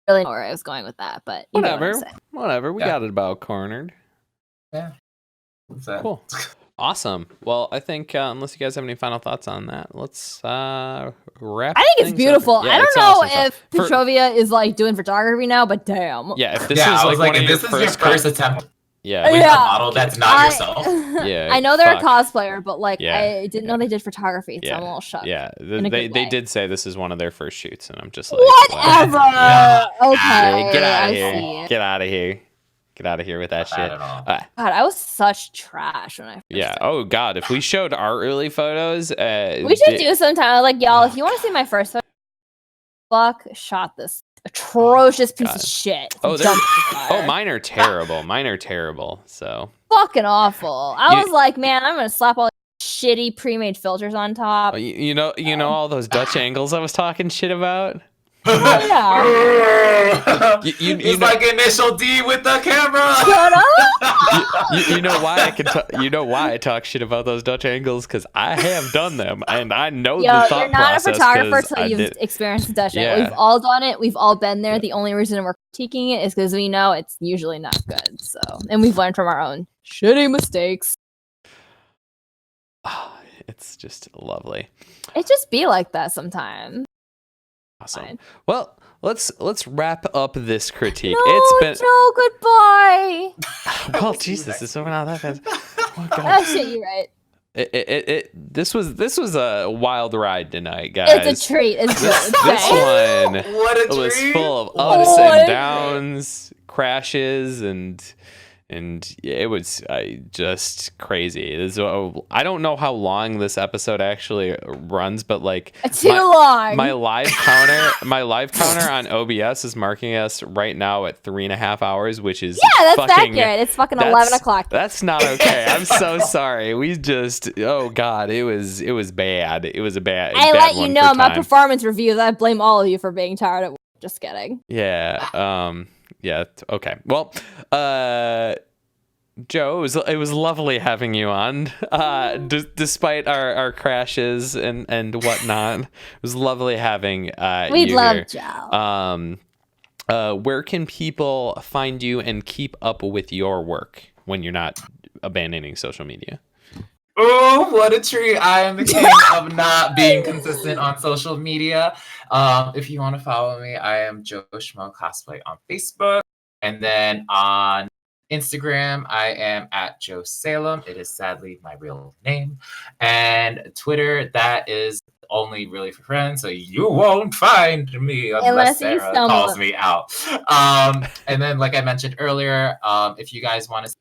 don't know where I was going with that, but you know whatever. We got it about cornered. Yeah. Cool. Awesome. Well, I think unless you guys have any final thoughts on that, let's wrap. I think it's beautiful. Yeah, I don't know awesome if Petrovia is like doing photography now, but damn. Yeah, if this is like one of your first attempt. Yeah, with a model that's not yourself. Yeah, I know they're a cosplayer, but like I didn't know they did photography, so I'm a little shocked. Yeah, they did say this is one of their first shoots, and I'm just like, whatever. Okay, get out of here. Get out of here. Get out of here with that shit. God, I was such trash when I first started. Oh God, if we showed our early photos, we should do sometime. Like y'all, if you want to see my first photo, shot this atrocious piece of shit. Mine are terrible. Mine are terrible. So fucking awful. I was like, man, I'm gonna slap all these shitty pre-made filters on top. You know all those Dutch angles I was talking shit about. Yeah. It's like initial D with the camera. Shut up. You know why I can you know why I talk shit about those Dutch angles, because I have done them and I know the thought you're not process. A photographer till you've experienced the Dutch angle. We've all done it. We've all been there. The only reason we're critiquing it is because we know it's usually not good. So, and we've learned from our own shitty mistakes. It's just lovely. It just be like that sometimes. Awesome. Fine. Well, let's wrap up this critique. No, it's been Joe, goodbye. Well, Jesus, it's over now that fast. Oh, God. Oh shit, you're right. This was a wild ride tonight, guys. It's a treat. It's this one what a was treat. full of ups and downs, crashes, and it was just crazy. I don't know how long this episode actually runs, but like too long. My live counter on OBS is marking us right now at 3.5 hours, which is that's accurate. It's fucking 11 o'clock. That's not okay. I'm so sorry. We just God, it was bad. It was a bad. I bad let you one know for my time. performance reviews. I blame all of you for being tired at work. Just kidding. Yeah. Yeah. Okay. Well, Joe, it was lovely having you on. Despite our crashes and whatnot, it was lovely having We'd you love here. Joe. Where can people find you and keep up with your work when you're not abandoning social media? Oh, what a treat. I am the king of not being consistent on social media. If you want to follow me, I am Joeshmoe Cosplay on Facebook. And then on Instagram, I am at Joe Salem. It is sadly my real name. And Twitter, that is only really for friends, so you won't find me unless Sarah calls me out. And then, like I mentioned earlier, if you guys want to see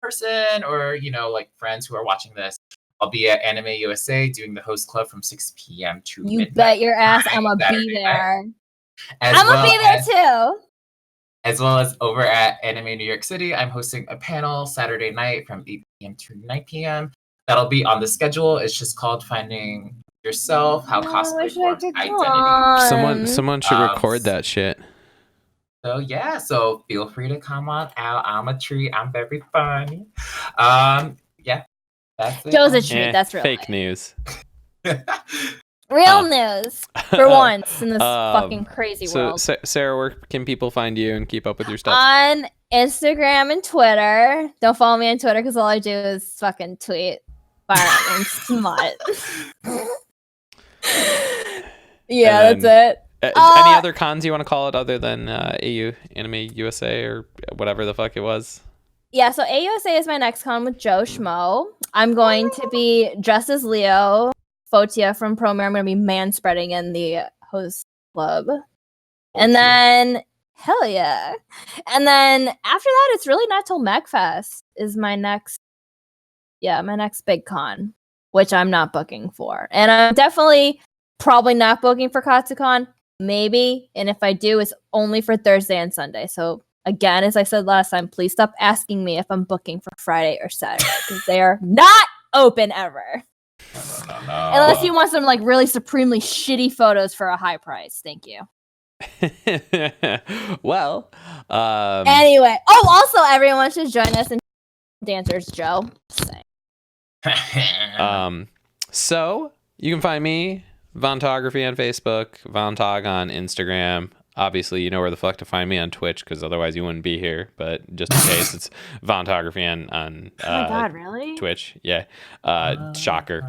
a person or, like friends who are watching this, I'll be at Anime USA doing the host club from 6 p.m. to midnight. You bet your ass I'm going to be there. I'm going to be there too. As well as over at Anime New York City, I'm hosting a panel Saturday night from 8 p.m. to 9 p.m. That'll be on the schedule. It's just called Finding Yourself, How Cosplay Forms Identity. Someone should record that shit. So yeah, so feel free to come on out. I'm a treat. I'm very funny. Yeah, that's it. Joe's a treat. That's real fake life. news. Real news for once in this fucking crazy world. So, Sarah, where can people find you and keep up with your stuff? On Instagram and Twitter. Don't follow me on Twitter because all I do is fucking tweet violent and smut. Yeah, And that's it. Any other cons you want to call it other than AU Anime USA or whatever the fuck it was? Yeah, so AUSA is my next con with Joeshmoe. I'm going to be dressed as Leo Fotia from Promare. I'm going to be manspreading in the host club. And then, hell yeah. And then after that, it's really not till MagFest is my next big con, which I'm not booking for. And I'm definitely probably not booking for Katsucon. Maybe. And if I do, it's only for Thursday and Sunday. So again, as I said last time, please stop asking me if I'm booking for Friday or Saturday because they are not open ever. No. Unless you want some like really supremely shitty photos for a high price. Thank you. Well, anyway. Oh, also everyone should join us in Dancers Joe. Just saying. So you can find me Vontography on Facebook, Vontog on Instagram. Obviously, you know where the fuck to find me on Twitch because otherwise you wouldn't be here. But just in case, it's Vontography on oh my god, really? Twitch. Yeah, shocker.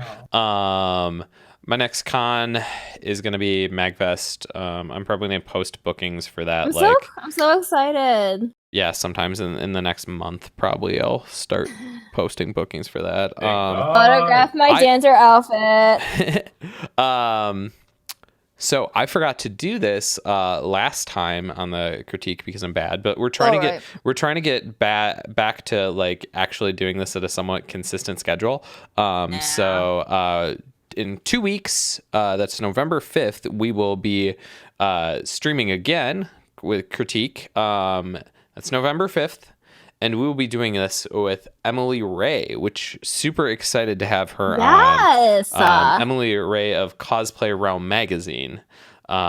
My next con is gonna be MagFest. I'm probably gonna post bookings for that. I'm so excited. Yeah, sometimes in the next month, probably I'll start posting bookings for that. Photograph my dancer outfit. So I forgot to do this last time on the critique because I'm bad, but we're trying to get back to like actually doing this at a somewhat consistent schedule. So in 2 weeks, that's November 5th, we will be streaming again with critique. That's November 5th. And we will be doing this with Emily Ray, which super excited to have her on. Emily Ray of Cosplay Realm magazine.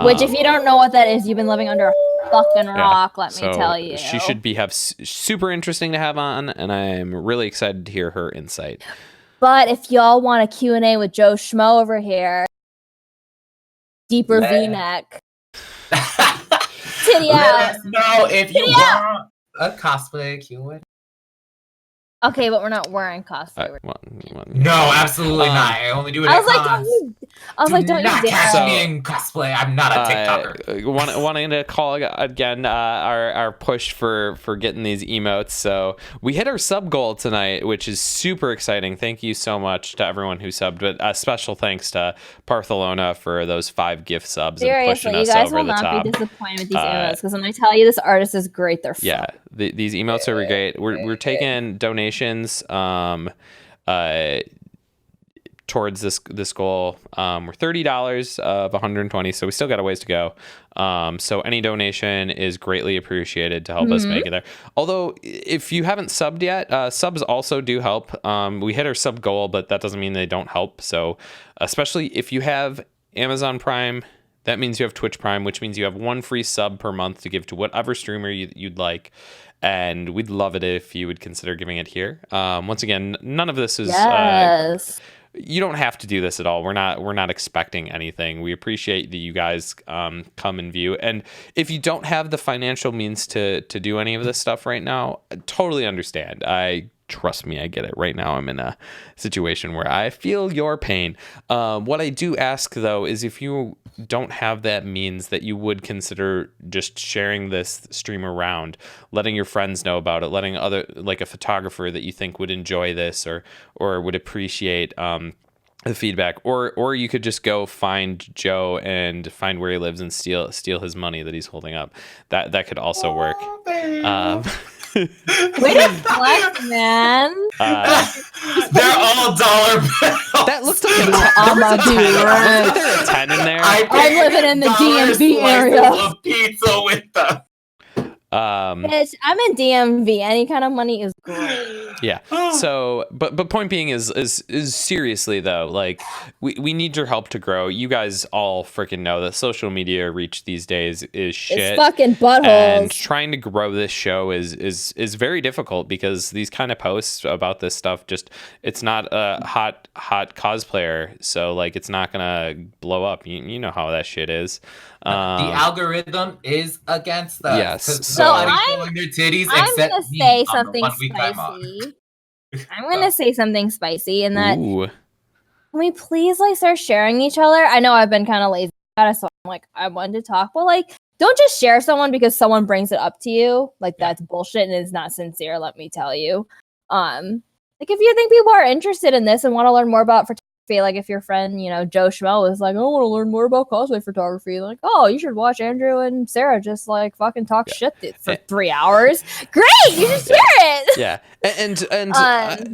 Which, if you don't know what that is, you've been living under a fucking rock, let me tell you. She should be super interesting to have on, and I'm really excited to hear her insight. But if y'all want a Q&A with Joeshmoe over here, deeper V-neck. Titty out. Let us know if you want a cosplay Q&A. Okay, but we're not wearing cosplay. No, absolutely not. I only do it at cons. Don't you catch me in cosplay. I'm not a TikToker. Wanting to call again our push for getting these emotes. So we hit our sub goal tonight, which is super exciting. Thank you so much to everyone who subbed. But a special thanks to Barcelona for those 5 gift subs. Seriously, and pushing us you guys over will the not top. Be disappointed with these emotes because when I tell you this artist is great, they're fun. These emotes are great. We're taking donations towards this goal. We're $30 of 120, so we still got a ways to go. So any donation is greatly appreciated to help us make it there. Although if you haven't subbed yet, subs also do help. We hit our sub goal, but that doesn't mean they don't help. So especially if you have Amazon Prime, that means you have Twitch Prime, which means you have 1 free sub per month to give to whatever streamer you'd like. And we'd love it if you would consider giving it here. Once again, none of this is... you don't have to do this at all. We're not expecting anything. We appreciate that you guys come and view. And if you don't have the financial means to do any of this stuff right now, I totally understand. Trust me, I get it. Right now, I'm in a situation where I feel your pain. What I do ask, though, is if you don't have that means, that you would consider just sharing this stream around, letting your friends know about it, letting other, like a photographer that you think would enjoy this or would appreciate the feedback, or you could just go find Joe and find where he lives and steal his money that he's holding up. That could also work. Way to flex, man. They're all dollar bills. That looks like a 10 in there. I'm living in the DMV area. Of pizza with them. Bitch, I'm in DMV. Any kind of money is great. Yeah. So, but point being is seriously though, like we need your help to grow. You guys all freaking know that social media reach these days is shit. It's fucking buttholes. And trying to grow this show is very difficult because these kind of posts about this stuff it's not a hot cosplayer, so like it's not gonna blow up. You know how that shit is. The algorithm is against us. Yes. So showing their titties I'm except gonna me say on the something 1 week I'm on. spicy. I'm gonna say something spicy, in that Ooh. can we please like start sharing each other? I know I've been kind of lazy about it, so I'm like I wanted to talk, but like don't just share someone because someone brings it up to you. Like that's bullshit and is not sincere. Let me tell you. Like if you think people are interested in this and want to learn more about photography, like if your friend, Joeshmoe is like, I want to learn more about cosplay photography, like, oh, you should watch Andrew and Sarah just like fucking talk shit for 3 hours. Great, you should share it. Yeah, and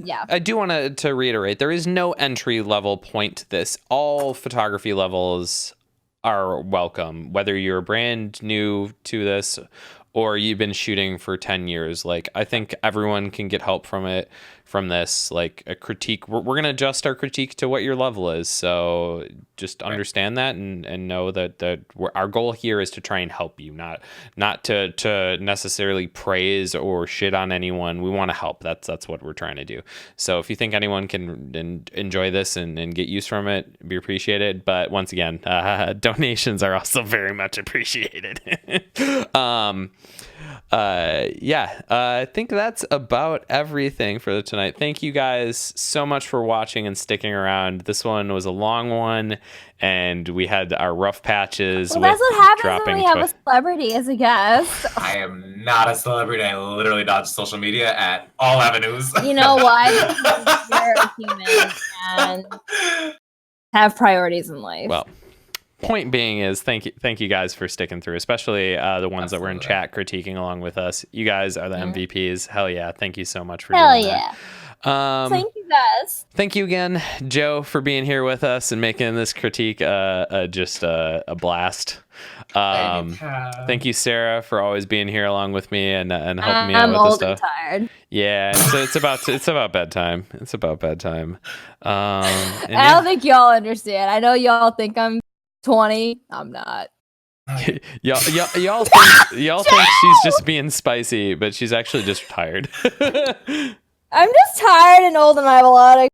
yeah, I do want to reiterate, there is no entry level point to this. All photography levels are welcome, whether you're brand new to this or you've been shooting for 10 years. Like, I think everyone can get help from this. Like a critique, we're going to adjust our critique to what your level is. So just understand that and know that our goal here is to try and help you, not to necessarily praise or shit on anyone. We want to help. That's what we're trying to do. So if you think anyone can enjoy this and get use from it, be appreciated. But once again, donations are also very much appreciated. I think that's about everything for tonight. Thank you guys so much for watching and sticking around. This one was a long one, and we had our rough patches. Well, that's what happens when we have a celebrity as a guest. I am not a celebrity. I literally dodge social media at all avenues. You know what? You're a human and have priorities in life. Well, point being is thank you guys for sticking through, especially the ones that were in chat critiquing along with us. You guys are the MVPs. Hell yeah. Thank you so much for doing that. Thank you guys. Thank you again, Joe, for being here with us and making this critique just a blast. Thank you, Sarah, for always being here along with me and helping me out with this stuff. I'm old and tired. Yeah, so it's about bedtime. It's about bedtime. I don't think y'all understand. I know y'all think I'm 20. I'm not. y'all think she's just being spicy, but she's actually just tired. I'm just tired and old, and I have a lot of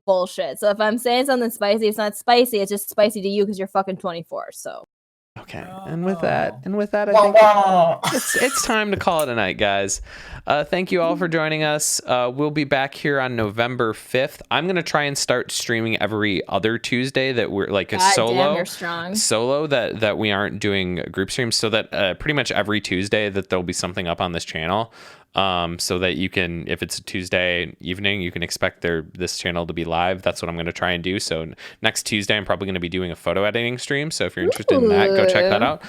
bullshit. So if I'm saying something spicy, it's not spicy. It's just spicy to you because you're fucking 24. So. Okay, and with that, I think it's time to call it a night, guys. Thank you all for joining us. We'll be back here on November 5th. I'm gonna try and start streaming every other Tuesday. That we're like a solo that we aren't doing group streams, so that pretty much every Tuesday that there'll be something up on this channel. So that you can, if it's a Tuesday evening, you can expect this channel to be live. That's what I'm going to try and do. So next Tuesday, I'm probably going to be doing a photo editing stream. So if you're interested in that, go check that out.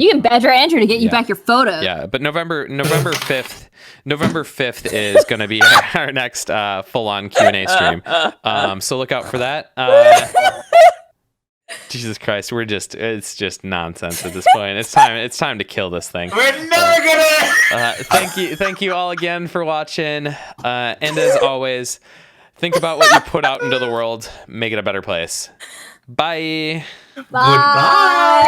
You can badger Andrew to get you back your photos. Yeah, but November 5th is going to be our next full-on Q&A stream. So look out for that. Jesus Christ, it's just nonsense at this point. It's time to kill this thing. We're never gonna. Thank you all again for watching. And as always, think about what you put out into the world. Make it a better place. Bye. Bye. Goodbye.